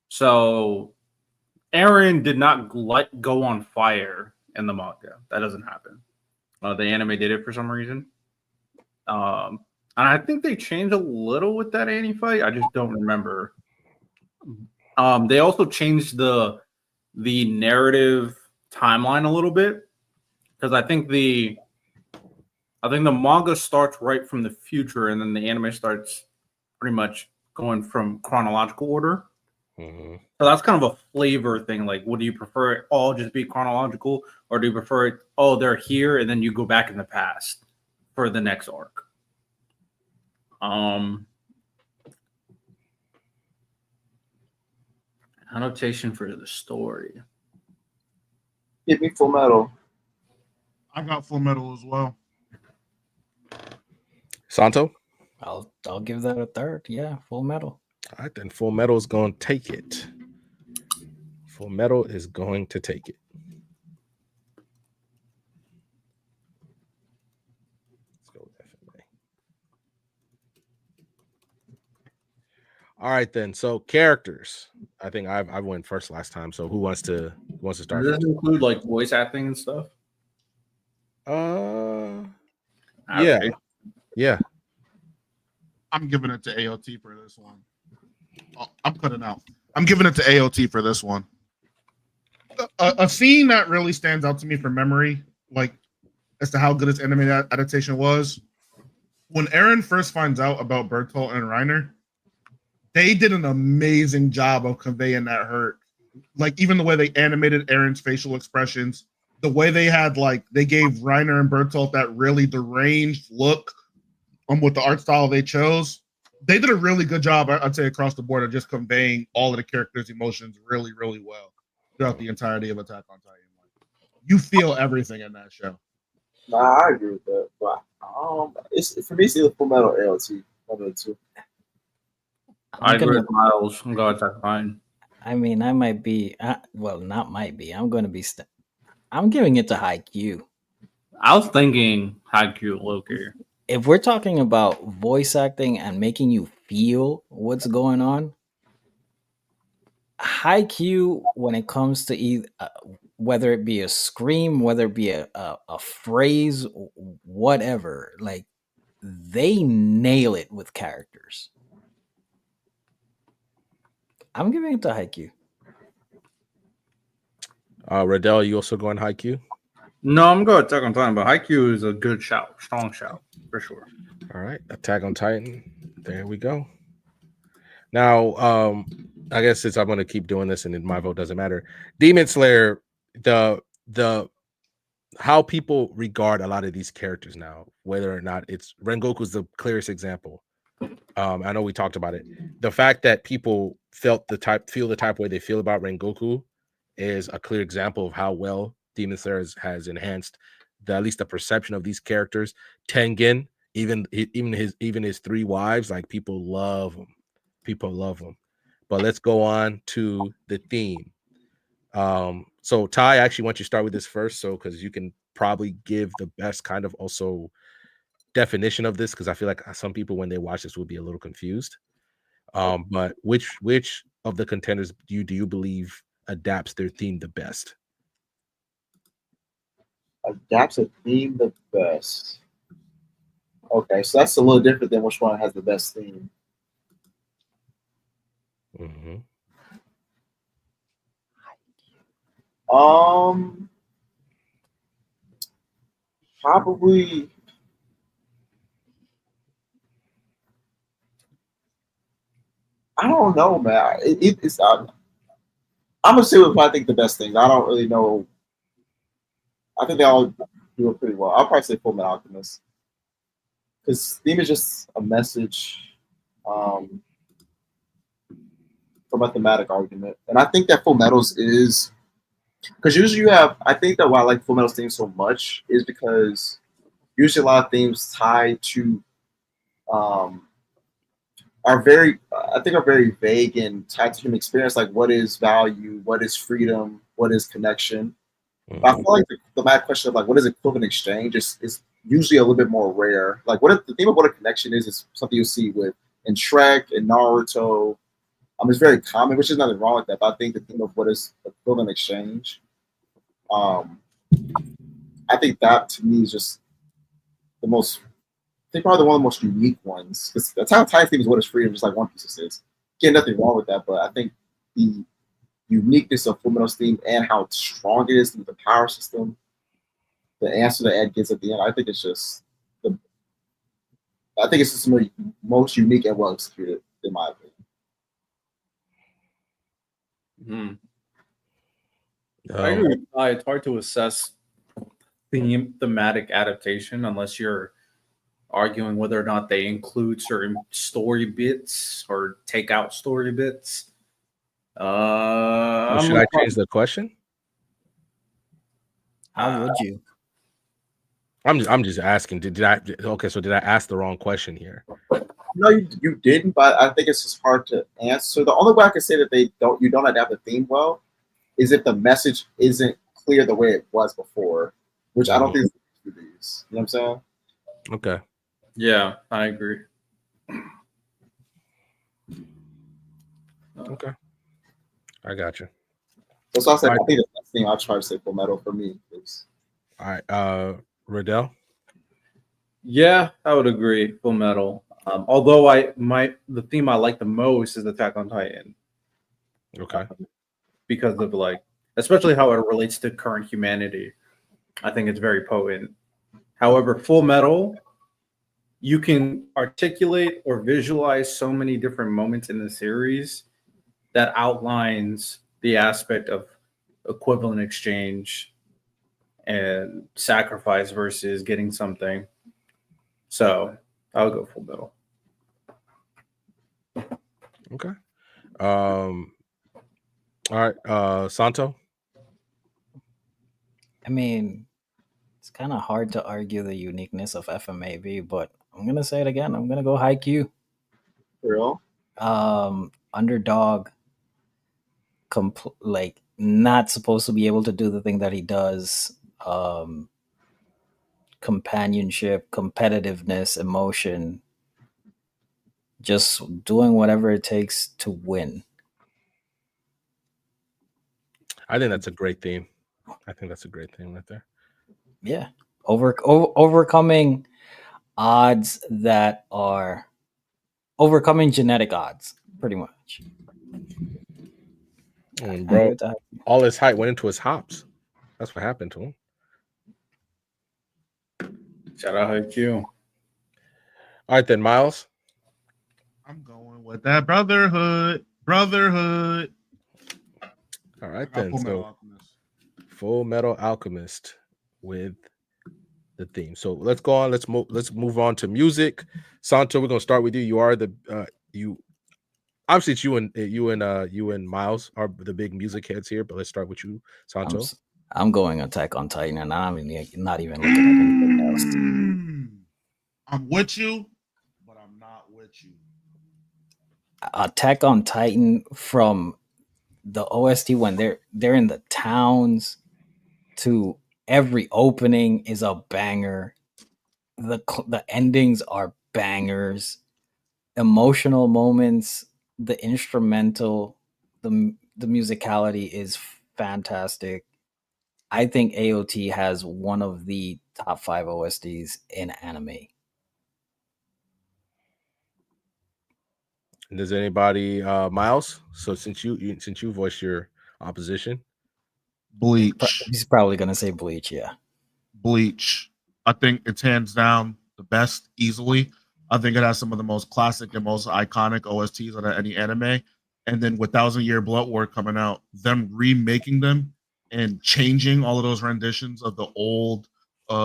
So Eren did not go on fire in the manga. That doesn't happen. The anime did it for some reason. And I think they changed a little with that Annie fight. I just don't remember. They also changed the narrative timeline a little bit, because I think the manga starts right from the future, and then the anime starts pretty much going from chronological order. Mm-hmm. So that's kind of a flavor thing. Like, would you prefer it all just be chronological, or do you prefer it, oh, they're here, and then you go back in the past for the next arc? Annotation for the story. Give me Full Metal. I got Full Metal as well. Santo? I'll give that a third. Yeah, Full Metal. All right, then Full Metal is going to take it. Full Metal is going to take it. Let's go with FMA. All right, then. So characters. I think I went first last time. So who wants to start? Does this include like voice acting and stuff? Yeah. I'm giving it to AOT for this one. Oh, I'm cutting out. I'm giving it to AOT for this one. A scene that really stands out to me from memory, like as to how good its animated adaptation was, when Eren first finds out about Bertolt and Reiner, they did an amazing job of conveying that hurt. Like even the way they animated Eren's facial expressions, the way they had they gave Reiner and Bertolt that really deranged look with the art style they chose. They did a really good job, I'd say, across the board of just conveying all of the characters' emotions really, really well throughout the entirety of Attack on Titan. You feel everything in that show. Nah, I agree with that. But it's for me, it's either Full Metal or AOT. One of the two. I agree with Miles. I'm going to Attack on Titan. I mean, I might be. Well, not might be. I'm going to be. I'm giving it to Haikyuu. I was thinking Haikyuu Loki. If we're talking about voice acting and making you feel what's going on, Haikyuu, when it comes to whether it be a scream, whether it be a phrase, whatever, like they nail it with characters. I'm giving it to Haikyuu. Riddell, you also going Haikyuu? No, I'm going Attack on Titan, but Haikyuu is a good shout, strong shout for sure. All right, Attack on Titan. There we go. Now, I guess since I'm going to keep doing this and my vote doesn't matter, Demon Slayer, the how people regard a lot of these characters now, whether or not it's Rengoku's the clearest example. I know we talked about it. The fact that people feel the type way they feel about Rengoku is a clear example of how well Demon Slayer has enhanced at least the perception of these characters. Tengen, even his three wives, like people love him. People love him. But let's go on to the theme. So Ty, I actually want you to start with this first, so because you can probably give the best kind of also definition of this, because I feel like some people when they watch this will be a little confused. But which of the contenders do you believe adapts their theme the best? Adapts a theme the best. Okay, so that's a little different than which one has the best theme. Mm-hmm. Probably. I don't know, man. It's I'm gonna say what I think the best thing. I don't really know. I think they all do it pretty well. I'll probably say Full Metal Alchemist because theme is just a message from a thematic argument, and I think that Full Metal's is because usually you have. I think that why I like Full Metal's theme so much is because usually a lot of themes tied to are very vague and tied to human experience, like what is value, what is freedom, what is connection. Mm-hmm. But I feel like the mad question of like what is equivalent exchange is usually a little bit more rare. Like the theme of what a connection is something you'll see in Shrek and Naruto. It's very common, which is nothing wrong with that. But I think the theme of what is equivalent exchange, I think that to me is just the most. I think probably one of the most unique ones because the Attack on Titan theme is what is freedom, just like One Piece is. Again, nothing wrong with that, but I think the uniqueness of Fullmetal's theme and how strong it is with the power system, the answer that Ed gets at the end, I think it's just the most unique and well executed in my opinion. I agree with Ty. It's hard to assess thematic adaptation unless you're arguing whether or not they include certain story bits or take out story bits. Should I change the question? How would you? I'm just asking. Did I ask the wrong question here? No, you didn't, but I think it's just hard to answer. The only way I can say that you don't adapt the theme well is if the message isn't clear the way it was before, which I don't think it's these. You know what I'm saying? Okay. Yeah, I agree. Okay. I got you. That's why I said I think the best thing I'll try to say Full Metal for me is. All right. Riddell? Yeah, I would agree. Full Metal. Although the theme I like the most is Attack on Titan. Okay. Because of especially how it relates to current humanity. I think it's very potent. However, Full Metal, you can articulate or visualize so many different moments in the series that outlines the aspect of equivalent exchange and sacrifice versus getting something. So I'll go Full Metal. Okay. All right. Santo. I mean, it's kind of hard to argue the uniqueness of FMAV, but I'm gonna say it again. I'm gonna go Haikyuu. Real. Underdog, like not supposed to be able to do the thing that he does. Companionship, competitiveness, emotion, just doing whatever it takes to win. I think that's a great theme. I think that's a great theme right there. Yeah, overcoming odds that are overcoming genetic odds, pretty much. And bro, all his height went into his hops. That's what happened to him. Shout out Haikyuu. All right then, Miles. I'm going with that Brotherhood. Brotherhood. All right then. So Full Metal Alchemist with the theme. So let's go on. Let's move on to music. Santo, we're gonna start with you. You are the you. Obviously, it's you and Miles are the big music heads here. But let's start with you, Santo. I'm going Attack on Titan, and I'm not even looking at anything else. I'm with you, but I'm not with you. Attack on Titan, from the OST when they're in the towns to every opening is a banger. The endings are bangers. Emotional moments, the instrumental, the musicality is fantastic. I think AOT has one of the top 5 OSTs in anime. Does anybody, Miles? So since you voiced your opposition, Bleach. He's probably gonna say Bleach. Yeah, Bleach. I think it's hands down the best easily. I think it has some of the most classic and most iconic OSTs out of any anime. And then with 1,000-Year Blood War coming out, them remaking them and changing all of those renditions of the old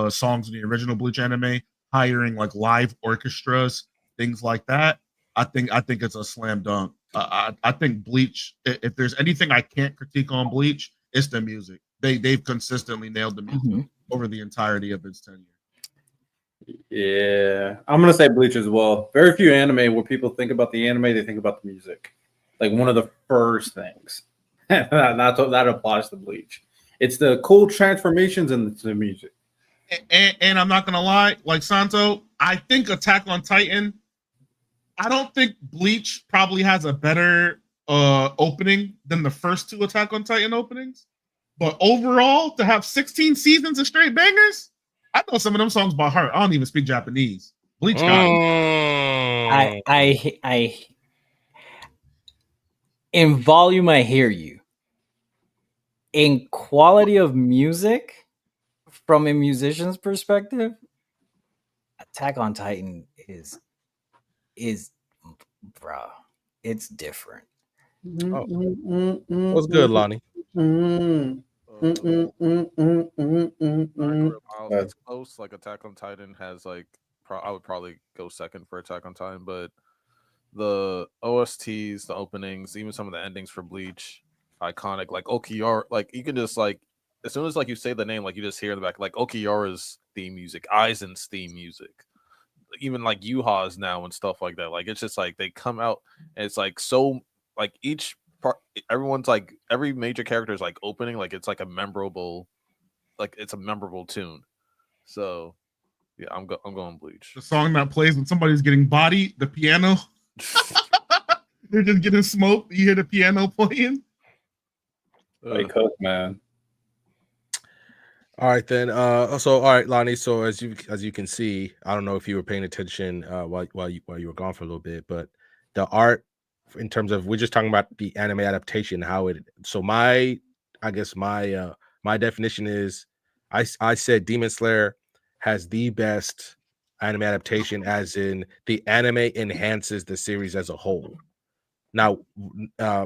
songs in the original Bleach anime, hiring like live orchestras, things like that. I think it's a slam dunk. I think Bleach. If there's anything I can't critique on Bleach, it's the music. They've consistently nailed the music over the entirety of its tenure. Yeah, I'm gonna say Bleach as well. Very few anime where people think about the anime, they think about the music. Like one of the first things. that applies to Bleach. It's the cool transformations and the music. And I'm not gonna lie, like Santo, I think Attack on Titan. I don't think Bleach probably has a better opening than the first 2 Attack on Titan openings. But overall, to have 16 seasons of straight bangers, I know some of them songs by heart. I don't even speak Japanese. Bleach got it. I in volume, I hear you. In quality of music, from a musician's perspective, Attack on Titan is bruh, it's different. Oh, what's good, Lani? It's close. Like Attack on Titan has like I would probably go second for Attack on Titan, but the OSTs, the openings, even some of the endings for Bleach, iconic. Like Okiyara, like you can just like as soon as like you say the name, like you just hear in the back like Okiyara's theme music, Aizen's theme music, even like Yuha's now and stuff like that. Like it's just like they come out and it's like so like each part, everyone's like every major character is like opening, like it's like a memorable, like it's a memorable tune. So yeah, I'm going Bleach. The song that plays when somebody's getting bodied, the piano. They're just getting smoked. You hear the piano playing. Like Cook, man. All right then. So all right, Lonnie. So as you can see, I don't know if you were paying attention while you were gone for a little bit, but the art in terms of we're just talking about the anime adaptation, how it. So I guess my definition is, I said Demon Slayer has the best anime adaptation, as in the anime enhances the series as a whole. Now,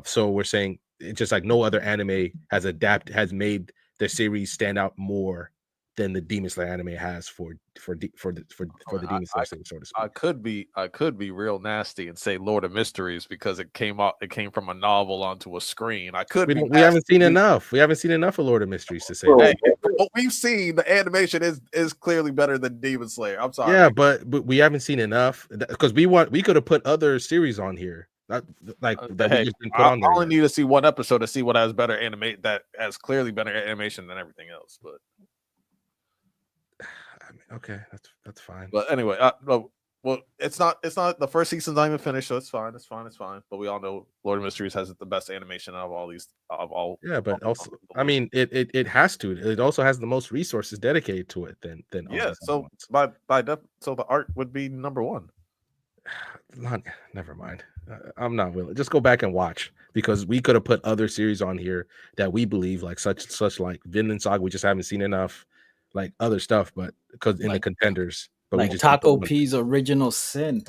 so we're saying it's just like no other anime has made the series stand out more than the Demon Slayer anime has for the Demon Slayer series, so to speak. I could be real nasty and say Lord of Mysteries because it came from a novel onto a screen. I could be We haven't seen nasty. enough. We haven't seen enough of Lord of Mysteries to say Bro, that. Hey, what we've seen, the animation is clearly better than Demon Slayer. I'm sorry. Yeah, but we haven't seen enough because we could have put other series on here that we Hey, just didn't put I on there only yet. need to see one episode to see what has better that has clearly better animation than everything else. I mean, okay, that's fine. But anyway, well, it's not the first season's not even finished, so it's fine. But we all know Lord of Mysteries has the best animation of all these of all. Yeah, but all- also, I mean, it has to. It also has the most resources dedicated to it than all yeah. these other So ones. so the art would be number one. Never mind. I'm not willing. Just go back and watch because we could have put other series on here that we believe like such like Vinland Saga. We just haven't seen enough, like other stuff, but because in the Like contenders, but we like just didn't put Taco them. P's Original Sin.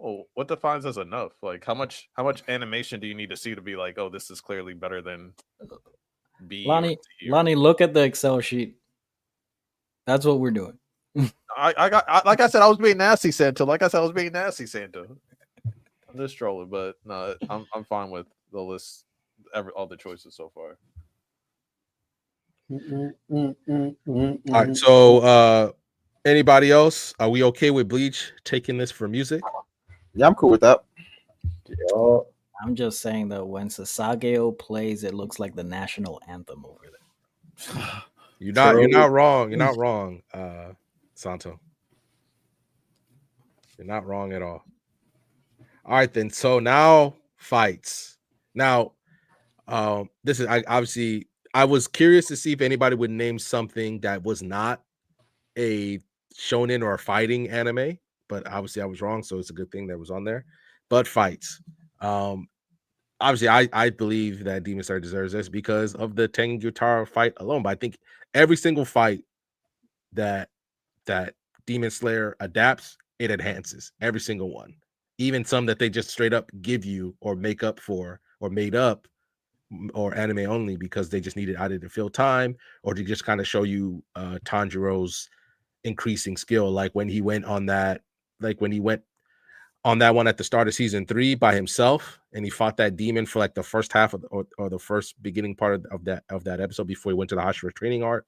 Oh, what defines as enough? Like how much animation do you need to see to be like, oh, this is clearly better than B or Lonnie, C? Lonnie, look at the Excel sheet. That's what we're doing. Like I said, I was being nasty, Santo. I'm just trolling, but no, I'm fine with the list, all the choices so far. All right. So, anybody else? Are we okay with Bleach taking this for music? Yeah, I'm cool with that. I'm just saying that when Sasageo plays, it looks like the national anthem over there. You're not wrong. You're not wrong, Santo. You're not wrong at all. All right, then. So now fights. Now, this is I was curious to see if anybody would name something that was not a shonen or a fighting anime, but obviously I was wrong, so it's a good thing that was on there. But fights. Obviously, I believe that Demon Slayer deserves this because of the Tengen Gyutaro fight alone. But I think every single fight that Demon Slayer adapts, it enhances every single one. Even some that they just straight up give you or make up for or made up or anime only because they just needed either to fill time or to just kind of show you Tanjiro's increasing skill. Like when he went on that one at the start of season 3 by himself, and he fought that demon for like the first half of or the first beginning part of that episode before he went to the Hashira training arc.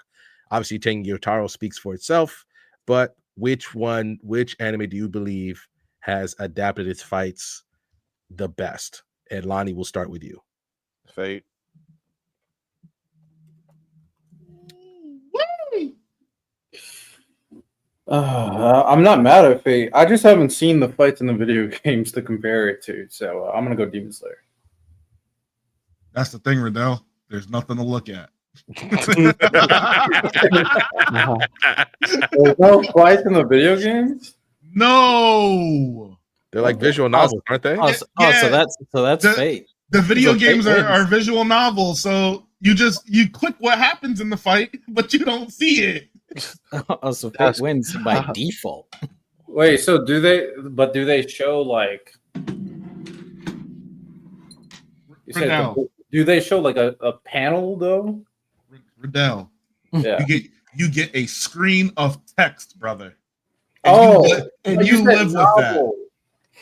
Obviously, Tengen Gyutaro speaks for itself, but which anime do you believe has adapted its fights the best? And Lonnie, we'll start with you. Fate. I'm not mad at Fate. I just haven't seen the fights in the video games to compare it to, so I'm gonna go Demon Slayer. That's the thing, Riddell. There's nothing to look at. There's no fights in the video games. No. They're like visual novels, aren't they? So that's Fate. The video So games Fate are visual novels, so you click what happens in the fight, but you don't see it. So Fate wins by default. Wait, so do they show like? You said Riddell. do they show like a panel though? Riddell, Yeah. you get a screen of text, brother. And you said live with that. novel.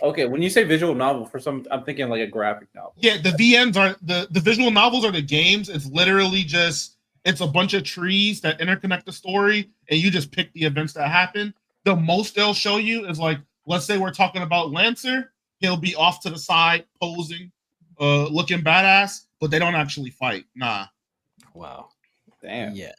Okay, when you say visual novel, I'm thinking like a graphic novel. Yeah, the VNs are the visual novels are the games. It's literally just it's a bunch of trees that interconnect the story, and you just pick the events that happen. The most they'll show you is like, let's say we're talking about Lancer, he'll be off to the side posing, looking badass, but they don't actually fight. Nah. Wow. Damn. Yeah.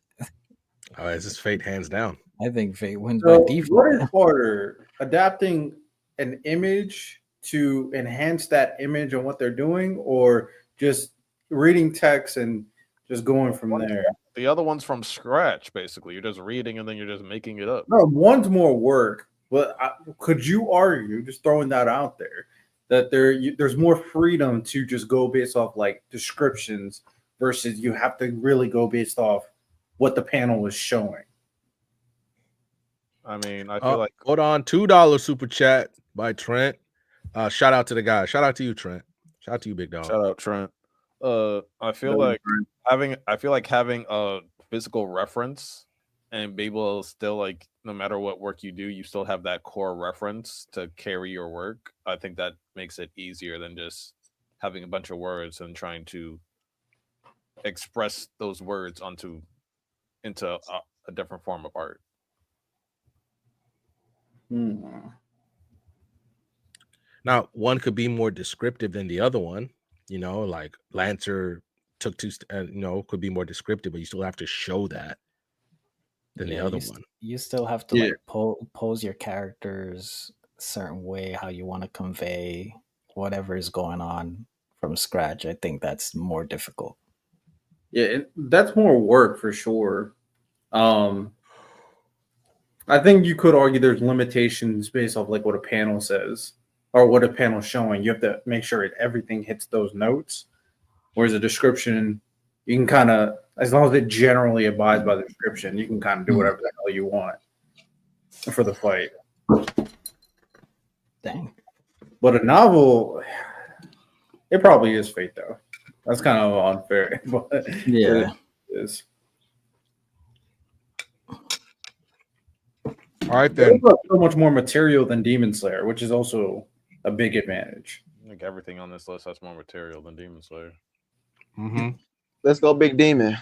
Oh, it's just Fate hands down. I think Fate wins So by default. what is harder, adapting an image to enhance that image and what they're doing, or just reading text and just going from there. The other one's from scratch, basically. You're just reading and then you're just making it up. No, one's more work, but could you argue, just throwing that out there, that there's more freedom to just go based off like descriptions versus you have to really go based off what the panel is showing? I mean, I feel like hold on, $2 super chat by Trent. Shout out to the guy. Shout out to you, Trent. Shout out to you, big dog. shout out Trent. I feel like having a physical reference and be able to still, like, no matter what work you do, you still have that core reference to carry your work. I think that makes it easier than just having a bunch of words and trying to express those words into a different form of art. Now, one could be more descriptive than the other one. You know, like Lancer took could be more descriptive, but you still have to show that than the other one. You still have to like pose your characters a certain way, how you want to convey whatever is going on from scratch. I think that's more difficult. Yeah, that's more work for sure. I think you could argue there's limitations based off like what a panel says or what a panel's showing. You have to make sure everything hits those notes. Whereas a description, you can kind of, as long as it generally abides by the description, you can kind of do whatever the hell you want for the fight. Dang. But a novel, it probably is fate though. That's kind of unfair, but yeah, it is. All right, then. So much more material than Demon Slayer, which is also a big advantage. I think everything on this list has more material than Demon Slayer. Mm-hmm. Let's go, Big Demon.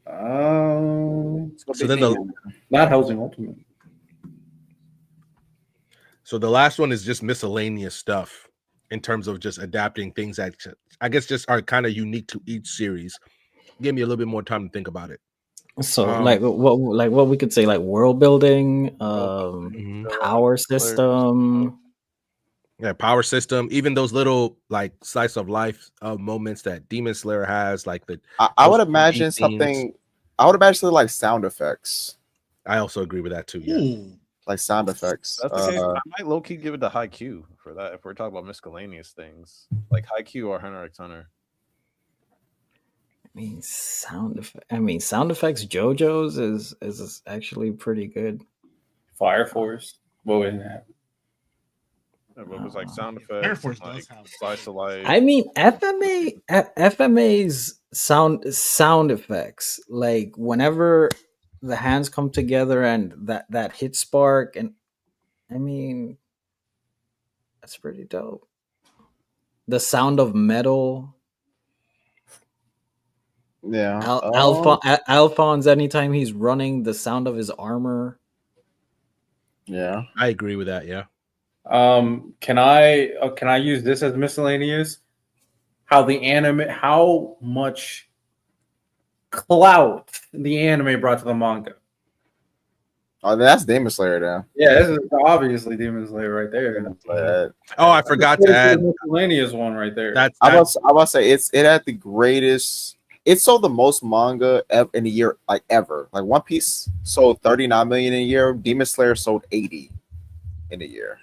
So then not Helsing Ultimate. So the last one is just miscellaneous stuff in terms of just adapting things that I guess just are kind of unique to each series. Give me a little bit more time to think about it. So like what we could say, like world building, power system. Yeah, power system. Even those little like slice of life moments that Demon Slayer has, like the I would imagine something. I would imagine like sound effects. I also agree with that too. Yeah, like sound effects. That's the case. I might low key give it to Haikyuu for that. If we're talking about miscellaneous things, like Haikyuu or Hunter x Hunter. I mean, sound effects. JoJo's is actually pretty good. Fire Force. What was that? It was like sound effects, like slice of life. I mean, FMA's sound effects, like whenever the hands come together and that hit spark, and I mean, that's pretty dope. The sound of metal. Yeah. Alphonse, anytime he's running, the sound of his armor. Yeah, I agree with that. Yeah. Can I use this as miscellaneous? How much clout the anime brought to the manga. Oh, that's Demon Slayer now. Yeah, this is obviously Demon Slayer right there. I forgot to add miscellaneous one right there. I was say it had the greatest. It sold the most manga in a year, like ever. Like One Piece sold 39 million in a year. Demon Slayer sold 80 in a year.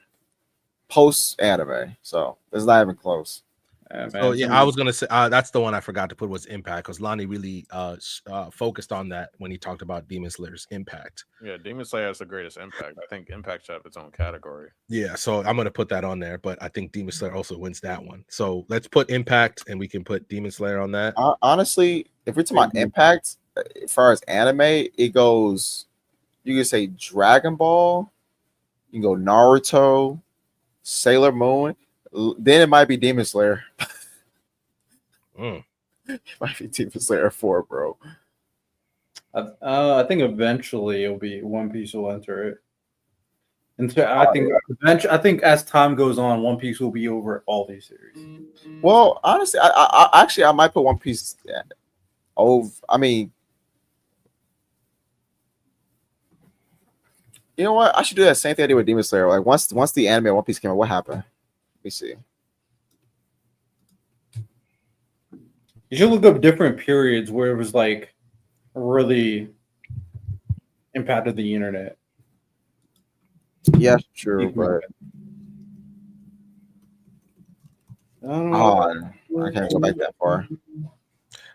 Post anime, so it's not even close. Oh yeah, I was gonna say that's the one I forgot to put was Impact, because Lani really focused on that when he talked about Demon Slayer's impact. Yeah, Demon Slayer has the greatest impact. I think Impact should have its own category. Yeah, so I'm gonna put that on there, but I think Demon Slayer also wins that one. So let's put Impact, and we can put Demon Slayer on that. Honestly, if we're talking about Impact, as far as anime, it goes. You can say Dragon Ball. You can go Naruto, Sailor Moon. Then it might be Demon Slayer. It might be Demon Slayer 4, bro. I think eventually it'll be One Piece will enter it. And so I think as time goes on, One Piece will be over all these series. Well, honestly, I might put One Piece. Yeah, I mean, you know what? I should do that same thing I did with Demon Slayer. Like once the anime One Piece came out, what happened? Let me see. You should look up different periods where it was like really impacted the internet. Yeah, true, but I can't go back that far.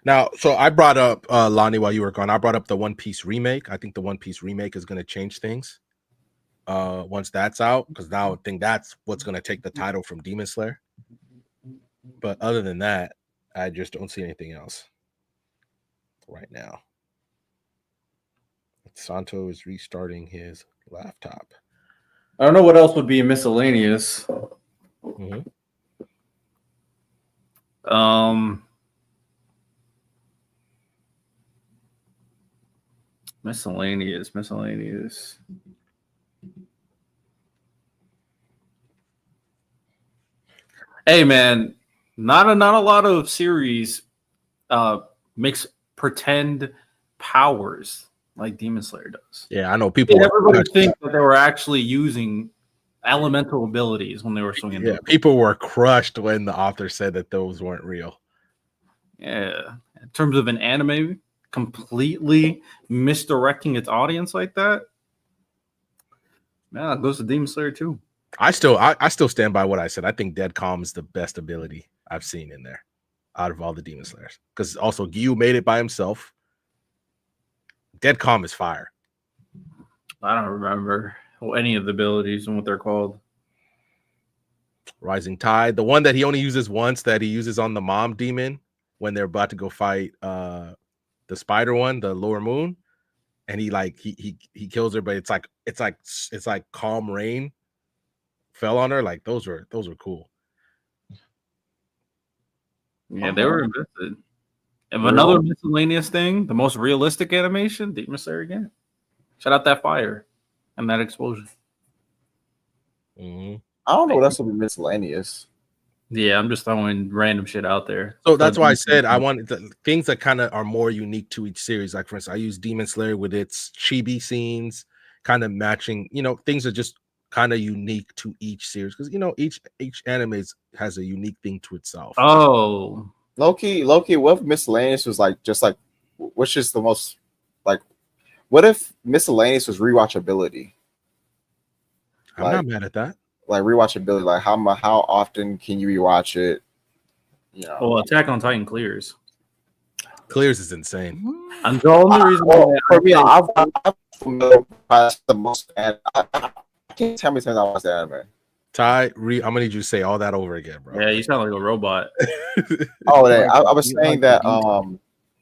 Now, so I brought up Lani while you were gone. I brought up the One Piece remake. I think the One Piece remake is going to change things once that's out, because now I think that's what's going to take the title from Demon Slayer. But other than that, I just don't see anything else right now. Santo is restarting his laptop. I don't know what else would be miscellaneous. Mm-hmm. Miscellaneous. Hey man, not a lot of series makes pretend powers like Demon Slayer does. Yeah, I know people. Everybody think that they were actually using elemental abilities when they were swinging. Yeah, people were crushed when the author said that those weren't real. Yeah, in terms of an anime completely misdirecting its audience like that, yeah, it goes to Demon Slayer too. I still stand by what I said. I think Dead Calm is the best ability I've seen in there out of all the Demon Slayers. Because also Gyu made it by himself. Dead Calm is fire. I don't remember any of the abilities and what they're called. Rising Tide, the one that he only uses once, that he uses on the mom demon when they're about to go fight the spider one, the Lower Moon, and he kills her, but it's like calm rain fell on her. Like those were cool. Yeah, they were invested. And another miscellaneous thing, the most realistic animation, Demon Slayer again. Shout out that fire and that explosion. Mm-hmm. I don't know what else will be miscellaneous. Yeah, I'm just throwing random shit out there. So that's why I said I wanted things that kind of are more unique to each series. Like for instance, I use Demon Slayer with its chibi scenes, kind of matching. Things are just kind of unique to each series because each anime has a unique thing to itself. Oh, Loki, what if miscellaneous was which is the most like? What if miscellaneous was rewatchability? I'm not mad at that. Like rewatchability, like how often can you rewatch it? Well, Attack on Titan clears. Clears is insane. And the only reason for me, I've the most. I can't tell me something I watched the anime. Ty, I'm gonna need you to say all that over again, bro. Yeah, you sound like a robot. I was saying that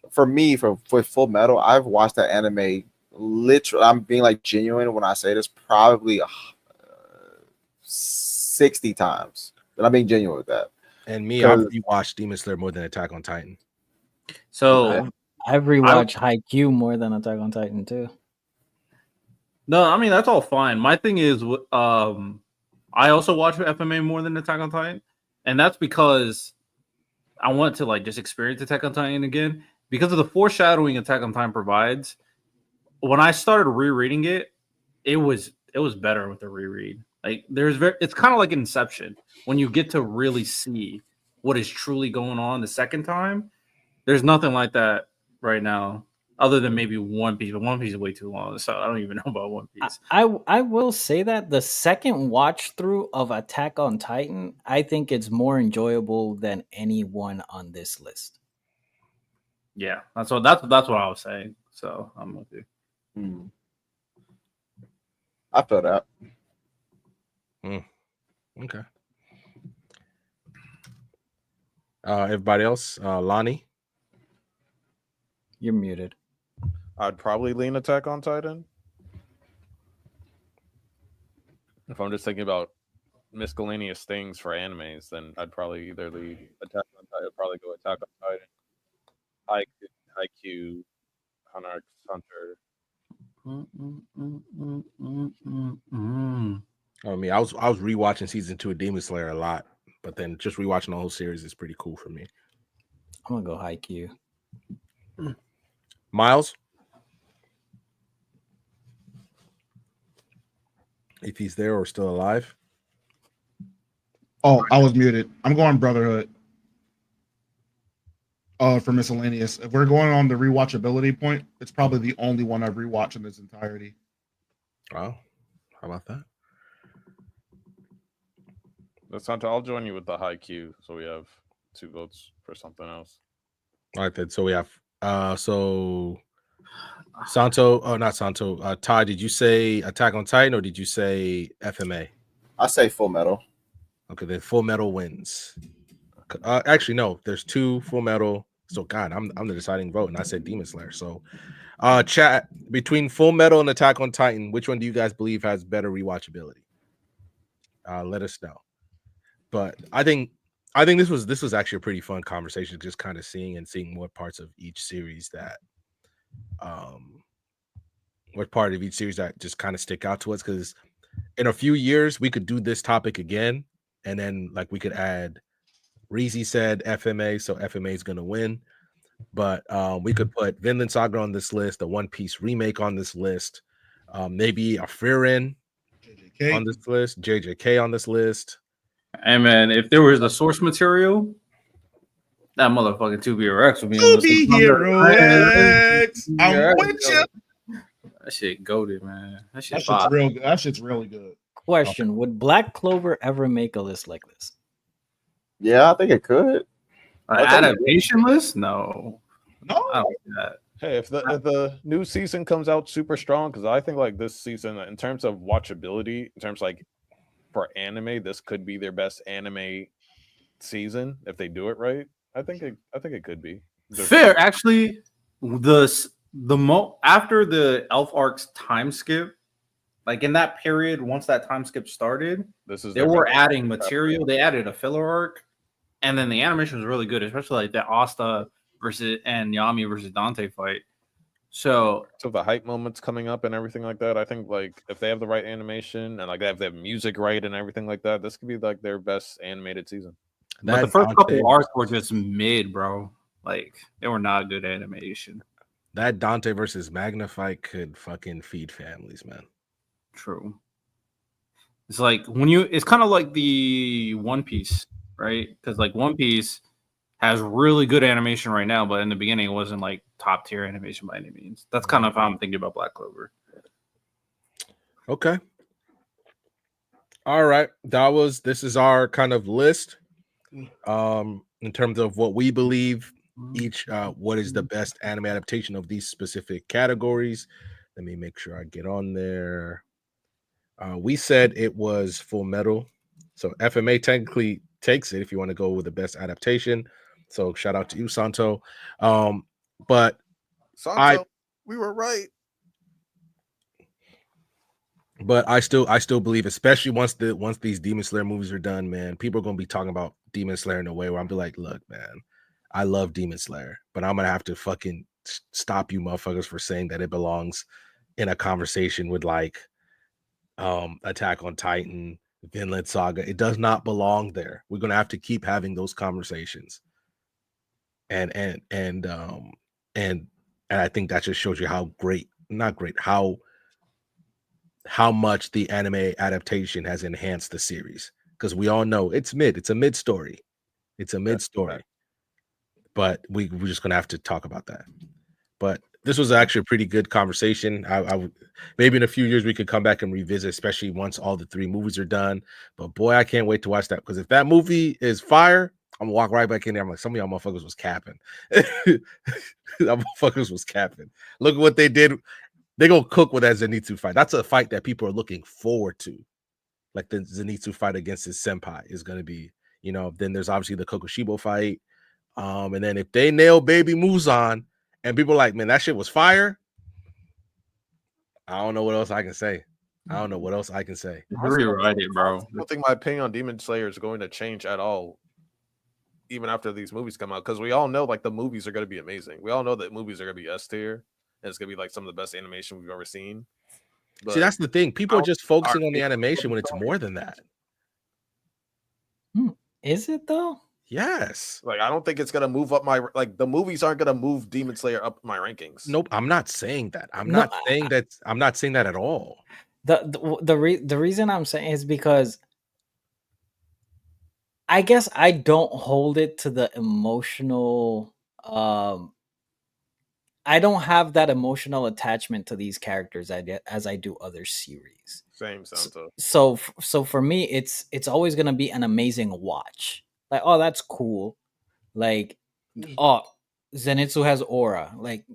for me, for Full Metal, I've watched that anime literally. I'm being like genuine when I say this, probably 60 times. But I'm being genuine with that. And me, I've rewatched Demon Slayer more than Attack on Titan. So I've rewatched Haikyuu more than Attack on Titan too. No, I mean that's all fine. My thing is, I also watch FMA more than Attack on Titan, and that's because I want to just experience Attack on Titan again because of the foreshadowing Attack on Titan provides. When I started rereading it, it was better with the reread. It's kind of like Inception when you get to really see what is truly going on the second time. There's nothing like that right now, other than maybe One Piece. But One Piece is way too long, so I don't even know about One Piece. I will say that the second watch through of Attack on Titan, I think it's more enjoyable than any one on this list. Yeah, that's what I was saying. So I'm with you. I feel that. Okay. Everybody else, Lani, you're muted. I'd probably lean Attack on Titan. If I'm just thinking about miscellaneous things for animes, then I'd probably either lead Attack on Titan. I'd probably go Attack on Titan, Haikyuu, Hunter x Hunter. I mean, I was rewatching season 2 of Demon Slayer a lot, but then just rewatching the whole series is pretty cool for me. I'm gonna go Haikyuu. Miles, if he's there or still alive. Oh, I was muted. I'm going Brotherhood. For miscellaneous. If we're going on the rewatchability point, it's probably the only one I've rewatched in its entirety. Wow, how about that? That's not. I'll join you with the high Q, so we have 2 votes for something else. All right, then. So we have so Santo. Oh, not Santo. Ty, did you say Attack on Titan or did you say FMA? I say Full Metal. Okay, then Full Metal wins. Actually, no. There's 2 Full Metal. So God, I'm the deciding vote, and I said Demon Slayer. So, chat between Full Metal and Attack on Titan, which one do you guys believe has better rewatchability? Let us know. But I think this was actually a pretty fun conversation, just kind of seeing more parts of each series that what part of each series that just kind of stick out to us, because in a few years we could do this topic again, and then like we could add Reezy said FMA, so FMA is gonna win. But we could put Vinland Saga on this list, a One Piece remake on this list, maybe a Frieren JJK. on this list, JJK on this list. And man, if there was the source material, that motherfucking 2BRX would be on To be Hero X. I'm with you. That shit goated, man. That That shit shit's fire. real good. That shit's really good. Question: Would Black Clover ever make a list like this? Yeah, I think it could. An adaptation list? No. No. I don't do that. Hey, if the new season comes out super strong, because I think like this season, in terms of watchability, in terms like for anime, this could be their best anime season if they do it right. I think it could be. Fair, actually. After the Elf Arc's time skip, like in that period, once that time skip started, they were adding material. They added a filler arc, and then the animation was really good, especially like the Asta versus and Yami versus Dante fight. So the hype moments coming up and everything like that, I think like if they have the right animation and like they have their music right and everything like that, this could be like their best animated season. But the first couple arcs were just mid, bro. Like they were not good animation. That Dante versus Magna fight could fucking feed families, man. True. It's like it's kind of like the One Piece, right? Because like One Piece has really good animation right now, but in the beginning it wasn't like top tier animation by any means. That's kind of how I'm thinking about Black Clover. Okay. All right. This is our kind of list. In terms of what we believe each what is the best anime adaptation of these specific categories. Let me make sure I get on there. We said it was Full Metal, so FMA technically takes it if you want to go with the best adaptation. So shout out to you, Santo. But Santo, we were right. But I still believe, especially once these Demon Slayer movies are done, man, people are gonna be talking about Demon Slayer in a way where I'm be like, look, man, I love Demon Slayer, but I'm gonna have to fucking stop you motherfuckers for saying that it belongs in a conversation with like Attack on Titan, Vinland Saga. It does not belong there. We're gonna have to keep having those conversations. And I think that just shows you how much the anime adaptation has enhanced the series, because we all know it's a mid story. But we're just gonna have to talk about that. But this was actually a pretty good conversation. I would maybe in a few years we could come back and revisit, especially once all the 3 movies are done. But boy, I can't wait to watch that, because if that movie is fire, I'm gonna walk right back in there. I'm like, some of y'all motherfuckers was capping. Motherfuckers was capping. Look at what they did. They gonna cook with that Zenitsu fight. That's a fight that people are looking forward to. Like the Zenitsu fight against his senpai is gonna be, then there's obviously the Kokushibo fight. And then if they nail Baby Muzan and people are like, man, that shit was fire. I don't know what else I can say. You're right, bro. I don't think my opinion on Demon Slayer is going to change at all, even after these movies come out, because we all know like the movies are going to be amazing. We all know that movies are going to be S tier, and it's going to be like some of the best animation we've ever seen. But see, that's the thing. People are just focusing on the animation when it's more than that. Is it though? Yes. Like I don't think it's gonna move up the movies aren't gonna move Demon Slayer up my rankings. Nope, I'm not saying that. I'm not saying that at all. The reason I'm saying is because I guess I don't hold it to the emotional I don't have that emotional attachment to these characters as I do other series. Same, Santo. So for me, it's always gonna be an amazing watch. Like, oh, that's cool. Like, oh, Zenitsu has aura. Like,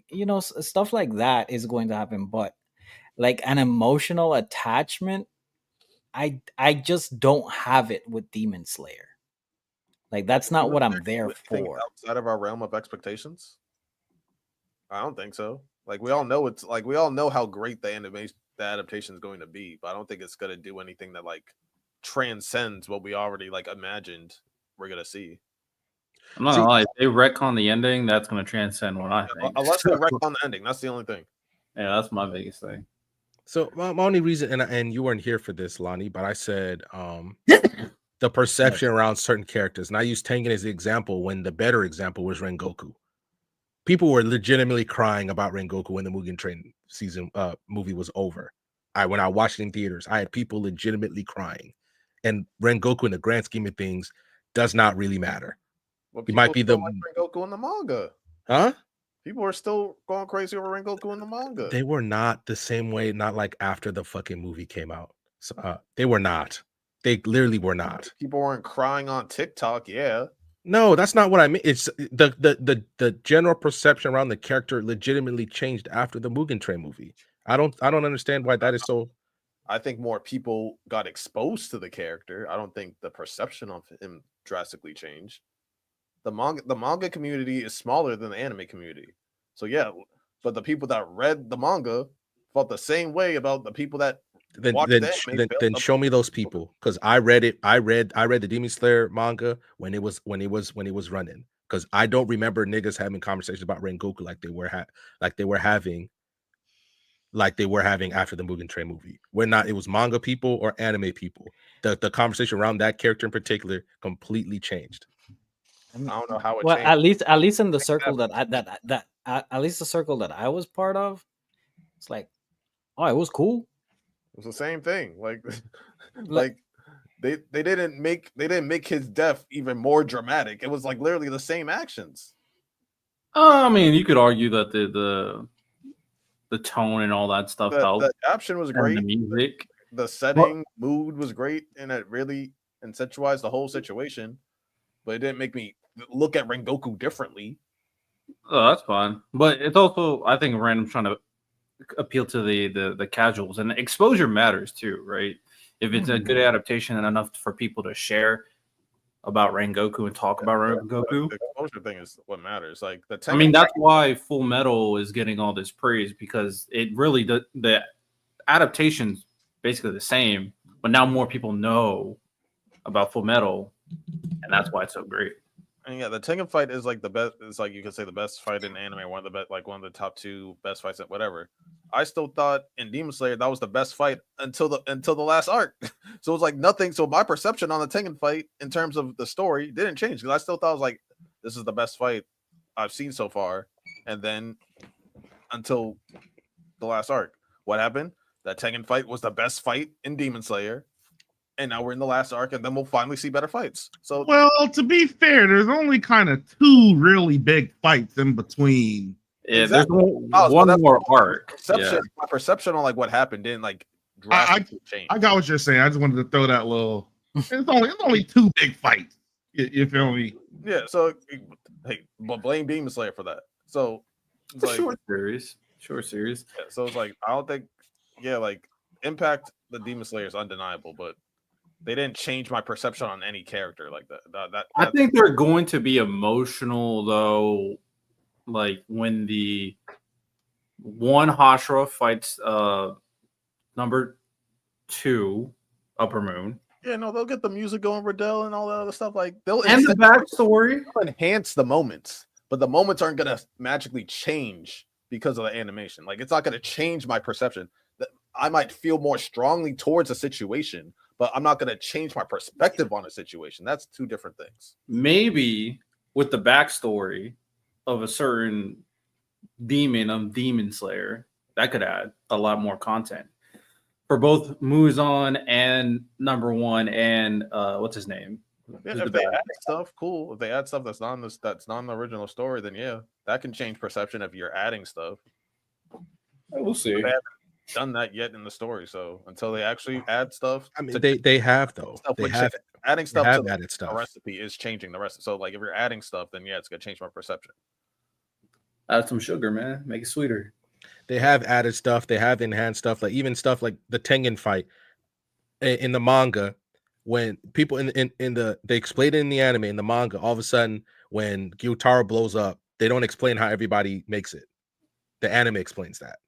stuff like that is going to happen. But like an emotional attachment, I just don't have it with Demon Slayer. Like, that's not what I'm there for. Outside of our realm of expectations, I don't think so. Like, we all know how great the adaptation is going to be, but I don't think it's going to do anything that like transcends what we already like imagined we're gonna see. I'm not gonna lie, if they retcon the ending, that's gonna transcend what I think. Unless they retcon the ending, that's the only thing. Yeah, that's my biggest thing. So my only reason, and you weren't here for this, Lani, but I said the perception around certain characters, and I used Tengen as the example when the better example was Rengoku. People were legitimately crying about Rengoku when the Mugen Train movie was over. When I watched it in theaters, I had people legitimately crying. And Rengoku, in the grand scheme of things, does not really matter. Well, he might be the like Rengoku in the manga. Huh? People are still going crazy over Rengoku in the manga. They were not the same way, not like after the fucking movie came out. So, they were not. They literally were not. People weren't crying on TikTok, yeah. No, that's not what I mean. It's the general perception around the character legitimately changed after the Mugen Train movie. I don't understand why that is so. I think more people got exposed to the character. I don't think the perception of him drastically changed. The manga community is smaller than the anime community. So yeah, but the people that read the manga felt the same way about the people that then show me those people, because I read it. I read the Demon Slayer manga when it was running, because I don't remember niggas having conversations about Rengoku like they were having after the Mugen Train movie. It was manga people or anime people. The conversation around that character in particular completely changed. I don't know how it well, changed. at least in the circle that at least the circle that I was part of, it's like, oh, it was cool. It was the same thing. Like they didn't make his death even more dramatic. It was like literally the same actions. I mean, you could argue that the tone and all that stuff helped. The caption was great. The music, the setting, mood was great, and it really incentivized the whole situation. But it didn't make me look at Rengoku differently. Oh, that's fine. But it's also, I think, random trying to appeal to the casuals, and exposure matters too, right? If it's a good adaptation and enough for people to share about Rengoku and talk about Rengoku, the exposure thing is what matters. Like that's why Full Metal is getting all this praise, because it really the adaptation's basically the same, but now more people know about Full Metal, and that's why it's so great. And yeah, the Tengen fight is like the best. It's like you could say the best fight in anime, one of the top 2 best fights at whatever. I still thought in Demon Slayer that was the best fight until the last arc. So it was like nothing. So my perception on the Tengen fight in terms of the story didn't change, because I still thought it was like, this is the best fight I've seen so far. And then until the last arc, what happened? That Tengen fight was the best fight in Demon Slayer. And now we're in the last arc, and then we'll finally see better fights. So, well, to be fair, there's only kind of 2 really big fights in between. Yeah, exactly. There's one more arc. My perception on like what happened didn't like drastically change. I got what you're saying. I just wanted to throw that little. It's only 2 big fights. You feel me? Yeah. So, hey, but blame Demon Slayer for that. So, it's like, short series. Yeah, so it's like, I don't think. Yeah, like Impact the Demon Slayer is undeniable, but they didn't change my perception on any character like that. I think they're going to be emotional though, like when the one Hashira fights number 2 Upper Moon. Yeah, no, they'll get the music going, Riddell, and all that other stuff. Like they'll the backstory. They'll enhance the moments, but the moments aren't gonna magically change because of the animation. Like it's not gonna change my perception. I might feel more strongly towards a situation, but I'm not going to change my perspective on a situation. That's 2 different things. Maybe with the backstory of a certain demon of Demon Slayer, that could add a lot more content for both Muzan and number 1 and what's his name? Yeah, if they add stuff, cool. If they add stuff that's not the original story, then yeah, that can change perception if you're adding stuff. We'll see. But they haven't done that yet in the story, so until they actually add stuff, I mean, they have though. stuff They would have adding they stuff have to added a stuff. recipe is changing the rest. So like if you're adding stuff, then yeah, it's gonna change my perception. Add some sugar, man. Make it sweeter. They have added stuff. They have enhanced stuff, like even stuff like the Tengen fight in the manga. When people in the they explain it in the anime, in the manga, all of a sudden when Gyutaro blows up, they don't explain how everybody makes it. The anime explains that.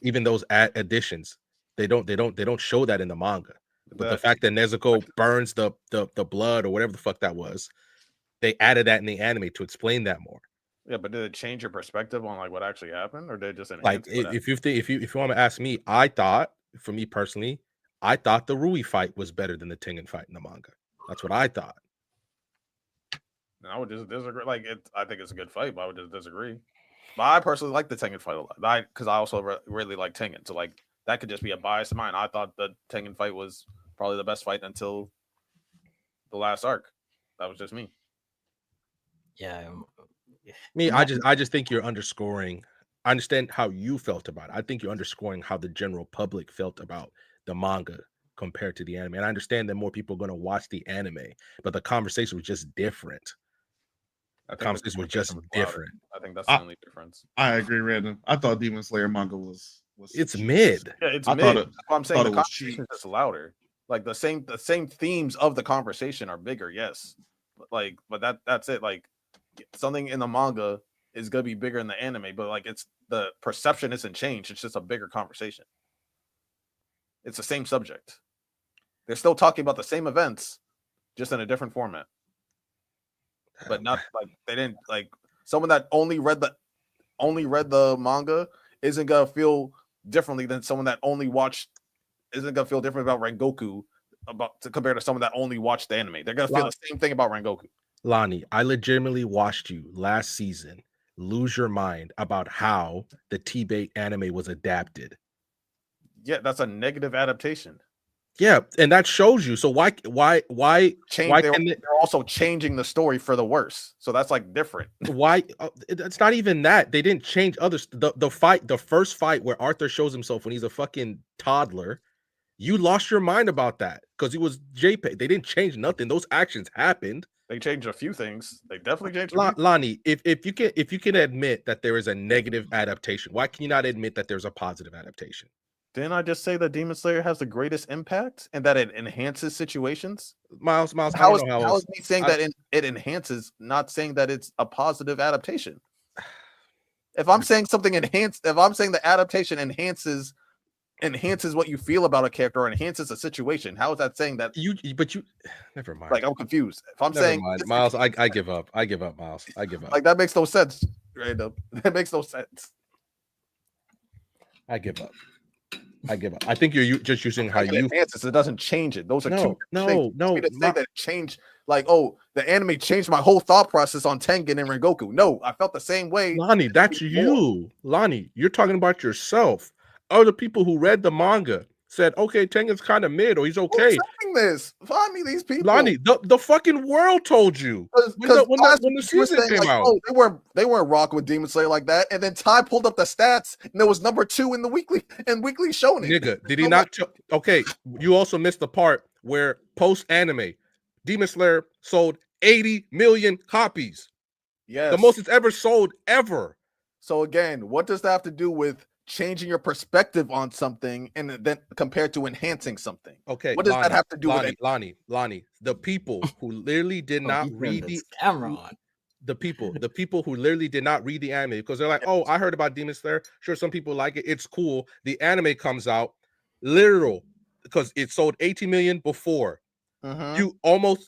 Even those additions, they don't show that in the manga. But the fact that Nezuko burns the blood or whatever the fuck that was, they added that in the anime to explain that more. Yeah, but did it change your perspective on like what actually happened, or did it just enhance Like if you want to ask me, I thought, for me personally, I thought the Rui fight was better than the Tengen fight in the manga. That's what I thought. And I would just disagree. Like I think it's a good fight, but I would just disagree. But I personally like the Tengen fight a lot. Because I also really like Tengen. So like that could just be a bias of mine. I thought the Tengen fight was probably the best fight until the last arc. That was just me. Yeah. Me, I just think you're underscoring. I understand how you felt about it. I think you're underscoring how the general public felt about the manga compared to the anime. And I understand that more people are going to watch the anime, but the conversation was just different. The conversation was just different. I think that's the only difference. I agree, Random. I thought Demon Slayer manga was it's mid. Yeah, it's mid. That's what I'm saying. The conversation is just louder. Like the same themes of the conversation are bigger, yes. But that's it. Like something in the manga is gonna be bigger in the anime, but like it's the perception isn't changed. It's just a bigger conversation. It's the same subject. They're still talking about the same events, just in a different format. But not like they didn't like someone that only read the manga isn't gonna feel differently than someone that only watched isn't gonna feel different about Rengoku compared to someone that only watched the anime. They're gonna feel the same thing about Rengoku. Lani, I legitimately watched you last season lose your mind about how the T-Bait anime was adapted. Yeah, that's a negative adaptation. Yeah, and that shows you. So why they're also changing the story for the worse. So that's like different. Why? It's not even that. They didn't change others. The first fight where Arthur shows himself when he's a fucking toddler, you lost your mind about that because he was JPEG. They didn't change nothing. Those actions happened. They changed a few things. They definitely changed. Lani, if you can admit that there is a negative adaptation, why can you not admit that there's a positive adaptation? Didn't I just say that Demon Slayer has the greatest impact and that it enhances situations? Miles, how is me saying that it enhances, not saying that it's a positive adaptation? If I'm saying something enhanced, if I'm saying the adaptation enhances what you feel about a character or enhances a situation, how is that saying that never mind. Like I'm confused. If I'm saying Miles, I give up. I give up, Miles. I give up. Like that makes no sense. Right up. That makes no sense. I give up. I think you're just using how you enhances. It doesn't change it. Those are two things. No. To say that it changed, like, oh, the anime changed my whole thought process on Tengen and Rengoku. No, I felt the same way. Lonnie, that's you. Lonnie, you're talking about yourself. Other people who read the manga said, okay, Tengen's kind of mid, or he's okay. Who's saying this? Find me these people. Lonnie, the fucking world told you when the season came out. Oh, they weren't rocking with Demon Slayer like that. And then Ty pulled up the stats, and there was number 2 in the weekly shonen. Nigga, did he not? Okay, you also missed the part where post anime, Demon Slayer sold 80 million copies. Yes, the most it's ever sold ever. So again, what does that have to do with changing your perspective on something and then compared to enhancing something? Okay, what does that have to do with it? Lonnie, the people who literally did not read the camera on. The people who literally did not read the anime because they're like, oh, I heard about Demon Slayer. Sure, some people like it. It's cool. The anime comes out, literal, because it sold 18 million before. You almost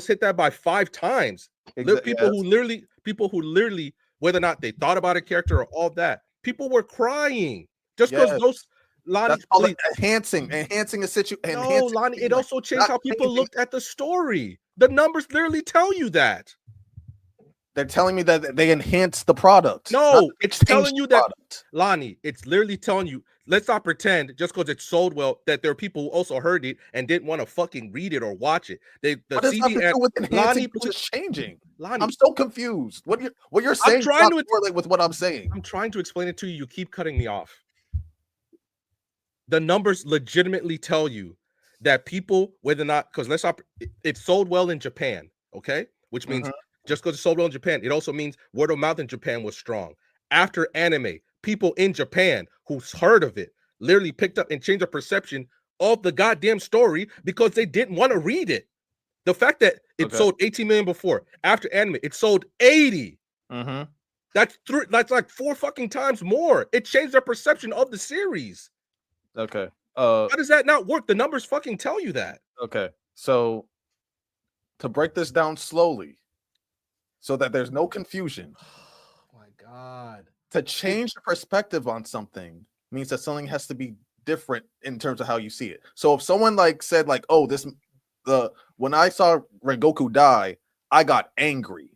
hit that by 5 times. People who literally, whether or not they thought about a character or all that, people were crying just because those. Lonnie, enhancing a situation. No, Lonnie, it also changed how people looked at the story. The numbers literally tell you that. They're telling me that they enhance the product. No, it's telling you that, Lonnie, it's literally telling you let's not pretend just because it sold well that there are people who also heard it and didn't want to fucking read it or watch it. The What does that CD have to do with enhancing Lonnie, versus changing? Lonnie, I'm so confused. What you're saying does trying not to- correlate with what I'm saying. I'm trying to explain it to you. You keep cutting me off. The numbers legitimately tell you that people, whether or not, because it sold well in Japan, okay? Which means just because it sold well in Japan, it also means word of mouth in Japan was strong. After anime, people in Japan who's heard of it literally picked up and changed their perception of the goddamn story because they didn't want to read it. The fact that it sold 18 million before, after anime, it sold 80. That's like 4 fucking times more. It changed their perception of the series. Okay. How does that not work? The numbers fucking tell you that. Okay. So to break this down slowly, so that there's no confusion. Oh my god. To change the perspective on something means that something has to be different in terms of how you see it. So if someone like said like, "Oh, when I saw Rengoku die, I got angry,"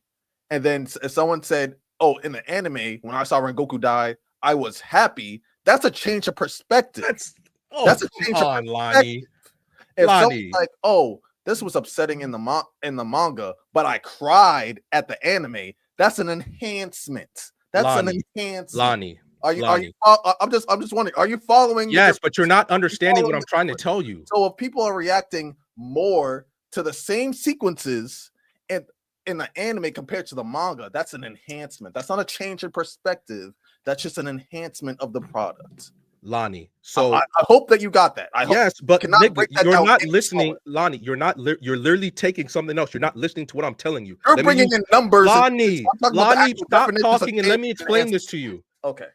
and then if someone said, "Oh, in the anime, when I saw Rengoku die, I was happy," that's a change of perspective. That's a change of perspective. Lonnie. If Lonnie. someone's like, "Oh, this was upsetting in the manga, but I cried at the anime," that's an enhancement. That's Lonnie. an enhancement. Lonnie. Are you? Lonnie. I'm just wondering. Are you following? Yes, but you're not understanding what I'm trying to tell you. So if people are reacting more to the same sequences in the anime compared to the manga, that's an enhancement. That's not a change in perspective. That's just an enhancement of the product. Lonnie. So I hope that you got that. Yes, but nigga, you're down not any listening, slower. Lonnie. You're literally taking something else. You're not listening to what I'm telling you. You're bringing in numbers. Lonnie, Lonnie, stop talking and let me explain this to you. Okay.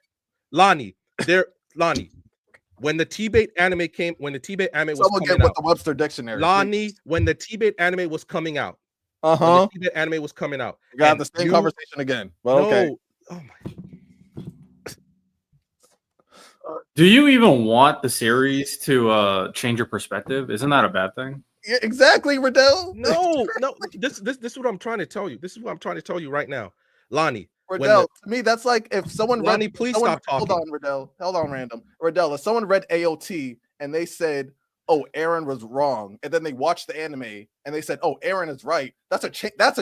Lonnie, when the T-Bait anime came, when the T-Bait anime was Someone coming get with out, the Webster dictionary. Lonnie, when the T-Bait anime was coming out, when the T-Bait anime was coming out, we got the same conversation again. But okay. Oh my. Do you even want the series to change your perspective? Isn't that a bad thing? Yeah, exactly, Riddell. No. This is what I'm trying to tell you. This is what I'm trying to tell you right now, Lonnie. Riddell, to me, that's like if someone Lonnie, please stop talking. Hold on, Riddell. Hold on, random. Riddell, if someone read AOT and they said, "Oh, Aaron was wrong," and then they watched the anime and they said, "Oh, Aaron is right," that's a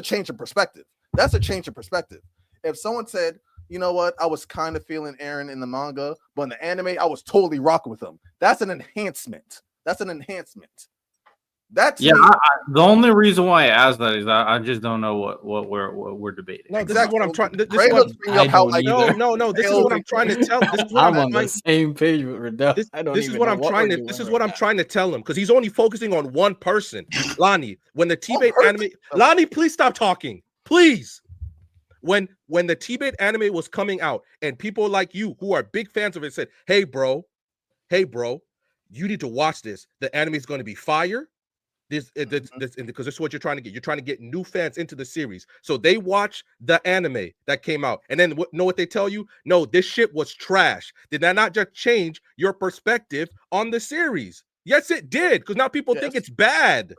change of perspective. That's a change of perspective. If someone said, "You know what? I was kind of feeling Aaron in the manga, but in the anime, I was totally rocking with him." That's an enhancement. That's an enhancement. That's the only reason why I asked that is I just don't know what we're debating. No, this is what I'm trying. No. This is what I'm trying to tell. This is what I'm on the same page with Riddell. This is what I'm trying to. This is what I'm trying to tell him because he's only focusing on one person. Lonnie, when the T-Bait anime, Lonnie, please stop talking, please. When the T-Bait anime was coming out, and people like you who are big fans of it said, "Hey, bro, you need to watch this. The anime is going to be fire." This because this is what you're trying to get. You're trying to get new fans into the series. So they watch the anime that came out. And then know what they tell you? No, this shit was trash. Did that not just change your perspective on the series? Yes, it did. Because now people think it's bad.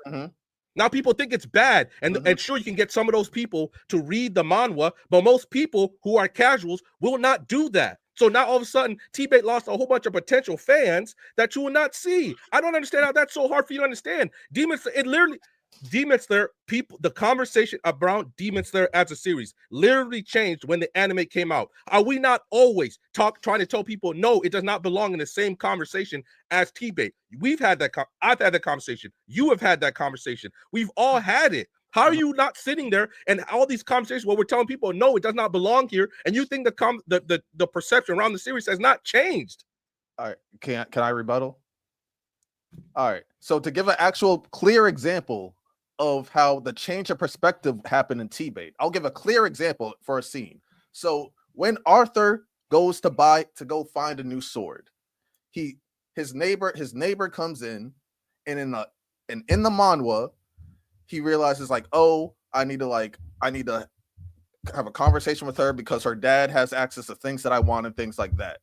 Now people think it's bad. And sure, you can get some of those people to read the manhwa, but most people who are casuals will not do that. So now all of a sudden, T-Bait lost a whole bunch of potential fans that you will not see. I don't understand how that's so hard for you to understand. Demon Slayer, people, the conversation around Demon Slayer as a series literally changed when the anime came out. Are we not always trying to tell people, no, it does not belong in the same conversation as T-Bait? We've had that. I've had that conversation. You have had that conversation. We've all had it. How are you not sitting there and all these conversations where we're telling people, no, it does not belong here, and you think the perception around the series has not changed? All right, can I rebuttal? All right, so to give an actual clear example of how the change of perspective happened in T-Bait, I'll give a clear example for a scene. So when Arthur goes to go find a new sword, his neighbor comes in, and in the manhwa, he realizes like, oh, I need to have a conversation with her because her dad has access to things that I want and things like that.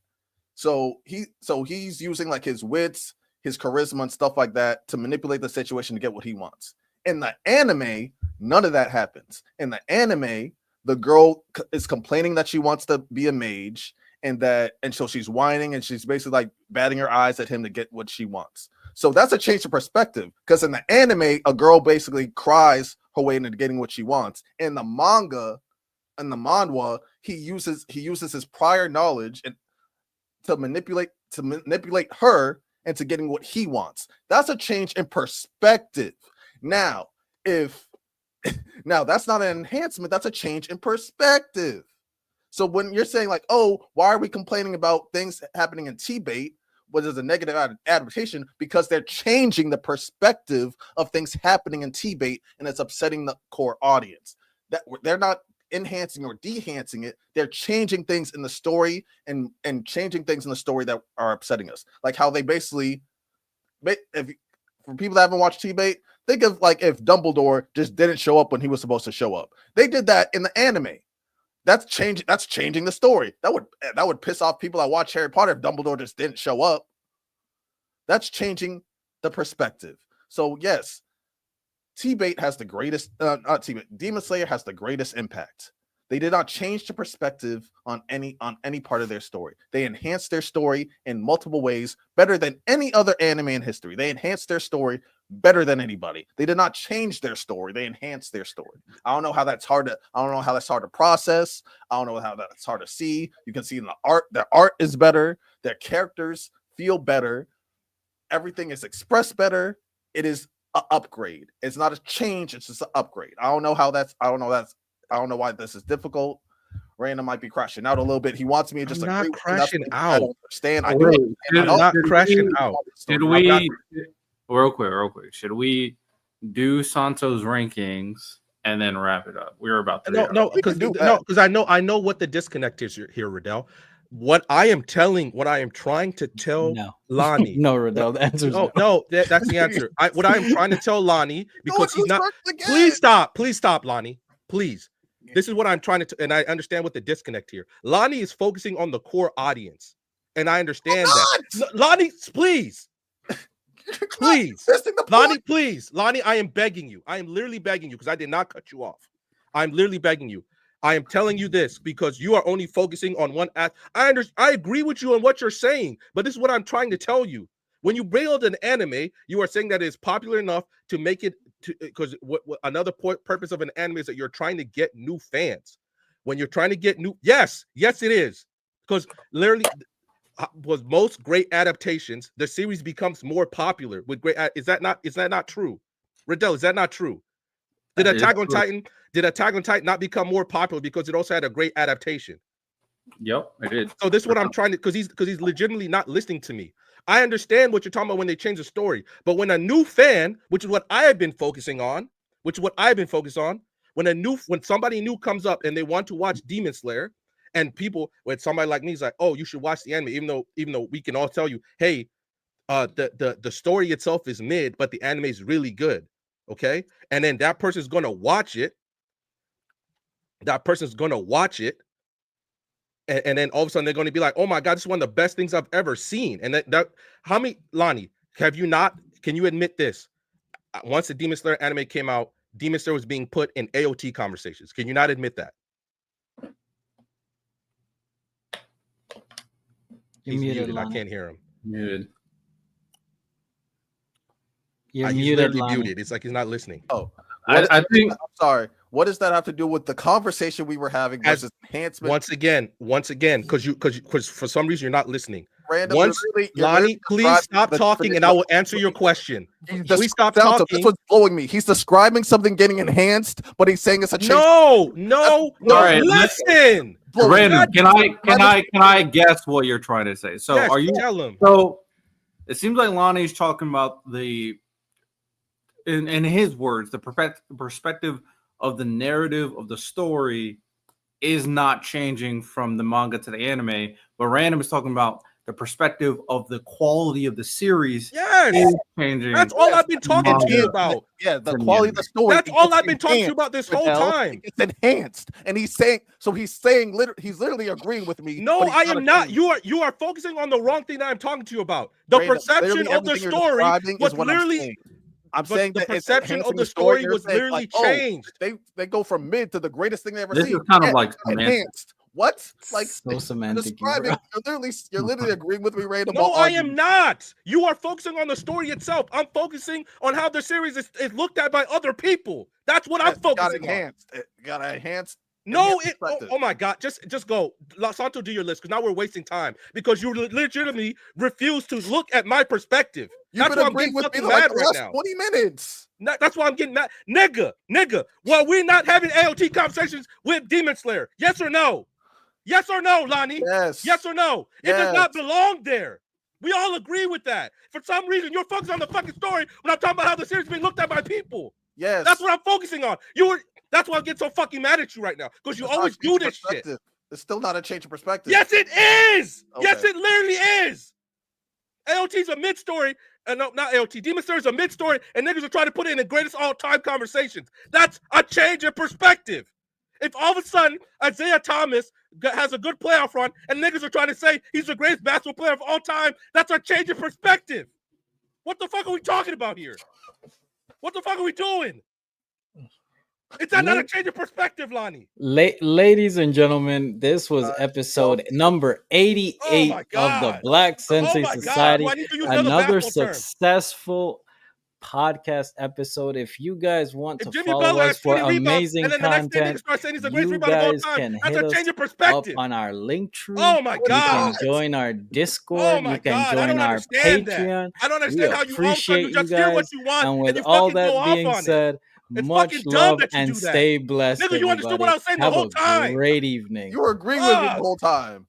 So he's using like his wits, his charisma and stuff like that to manipulate the situation to get what he wants. In the anime, none of that happens. In the anime, the girl is complaining that she wants to be a mage, and so she's whining and she's basically like batting her eyes at him to get what she wants. So that's a change of perspective, because in the anime, a girl basically cries her way into getting what she wants. In the manga, in the manhwa, he uses his prior knowledge and to manipulate her into getting what he wants. That's a change in perspective. Now, now that's not an enhancement, that's a change in perspective. So when you're saying like, oh, why are we complaining about things happening in T-bait, what is a negative adaptation? Because they're changing the perspective of things happening in T-bait, and it's upsetting the core audience. That they're not enhancing or dehancing it, they're changing things in the story and changing things in the story that are upsetting us. Like how they basically, for people that haven't watched T-bait, think of like if Dumbledore just didn't show up when he was supposed to show up. They did that in the anime. That's changing the story. That would piss off people that watch Harry Potter if Dumbledore just didn't show up. That's changing the perspective. So yes, T-bait has the greatest not T-bait, Demon Slayer has the greatest impact. They did not change the perspective on any part of their story. They enhanced their story in multiple ways, better than any other anime in history. They enhanced their story better than anybody. They did not change their story. They enhanced their story. I don't know how that's hard to process. I don't know how that's hard to see. You can see in the art, their art is better. Their characters feel better. Everything is expressed better. It is an upgrade. It's not a change. It's just an upgrade. I don't know why this is difficult. Random might be crashing out a little bit. He wants me to just not agree with crashing nothing. out. I don't understand. I Really? do. I'm not crashing out. Should we real quick? Should we do Santo's rankings and then wrap it up? We're about to because I know what the disconnect is here, Riddell. What I am trying to tell Lani. No, Riddell, the answer is no. That's the answer. What I am trying to tell Lani, because he's not. Please stop, Lani. Please. This is what I'm trying to, and I understand what the disconnect here. Lani is focusing on the core audience, and I understand that. Lani, please. Lani, please. Lani, I am begging you. I am literally begging you, because I did not cut you off. I'm literally begging you. I am telling you this because you are only focusing on one act. I agree with you on what you're saying, but this is what I'm trying to tell you. When you build an anime, you are saying that it's popular enough to make it because another purpose of an anime is that you're trying to get new fans. When you're trying to get new, yes, it is, because literally, was most great adaptations, the series becomes more popular with great. Is that not true, Riddell? Is that not true? Did Attack on Titan not become more popular because it also had a great adaptation? Yep, I did. So this is what I'm trying to, because he's legitimately not listening to me. I understand what you're talking about when they change the story, but when a new fan, which is what I have been focusing on, when somebody new comes up and they want to watch Demon Slayer, and when somebody like me is like, oh, you should watch the anime, even though we can all tell you, hey, the story itself is mid, but the anime is really good. Okay, and then that person's gonna watch it. And then all of a sudden they're going to be like, "Oh my God, this is one of the best things I've ever seen." And that how many, Lani, have you not? Can you admit this? Once the Demon Slayer anime came out, Demon Slayer was being put in AOT conversations. Can you not admit that? He's muted. I can't hear him. Muted. You're he's literally muted. It's like he's not listening. Oh, I think. I'm sorry. What does that have to do with the conversation we were having versus enhancement? Once again, because for some reason you're not listening. Random, Lani, please stop talking, and I will answer your question. Please stop talking. That's what's blowing me. He's describing something getting enhanced, but he's saying it's a change. No. Right, listen. Random. Can I guess what you're trying to say? So are you? Tell him. So it seems like Lonnie's talking about in his words, the perspective of the narrative of the story is not changing from the manga to the anime, but Random is talking about the perspective of the quality of the series. Yes, changing. That's all I've been talking to you about. Yeah, the quality of the story. That's all I've been talking to you about this whole time. It's enhanced, and he's saying literally agreeing with me. No, I am not. You are focusing on the wrong thing that I'm talking to you about. The perception of the story was literally. I'm saying the perception of the story was literally changed. They go from mid to the greatest thing they ever seen. This is kind of like enhanced. What? Like So semantic, describing? bro. You're literally agreeing with me, Ray. No, I am not. You are focusing on the story itself. I'm focusing on how the series is looked at by other people. That's what I'm focusing on. Got enhanced. No, oh my God, just go. Santo, do your list, because now we're wasting time because you legitimately refuse to look at my perspective. That's why I'm getting fucking mad right now. 20 minutes. That's why I'm getting mad. Nigga, well, we're not having AOT conversations with Demon Slayer. Yes or no? Yes or no, Lani? Yes. Yes or no? Yes. It does not belong there. We all agree with that. For some reason, you're focused on the fucking story when I'm talking about how the series is being looked at by people. Yes. That's what I'm focusing on. That's why I get so fucking mad at you right now, because you always do this shit. It's still not a change of perspective. Yes, it is. Okay. Yes, it literally is. AOT's a mid-story, and no, not AOT. Demon Slayer is a mid-story, and niggas are trying to put it in the greatest all-time conversations. That's a change in perspective. If all of a sudden Isaiah Thomas has a good playoff run, and niggas are trying to say he's the greatest basketball player of all time, that's a change in perspective. What the fuck are we talking about here? What the fuck are we doing? It's not a change of perspective, Lani. Ladies and gentlemen, this was episode number 88 of the Black Sensei Society. Another successful podcast episode. If you guys want to follow us for amazing content, you guys can hit us up on our link tree. Oh my God! You can join our Discord. You can join our Patreon. I don't understand how you appreciate you guys. And with all that being said, much love and stay blessed. Nigga, you understood what I was saying the whole time. Great evening. You were agreeing with me the whole time.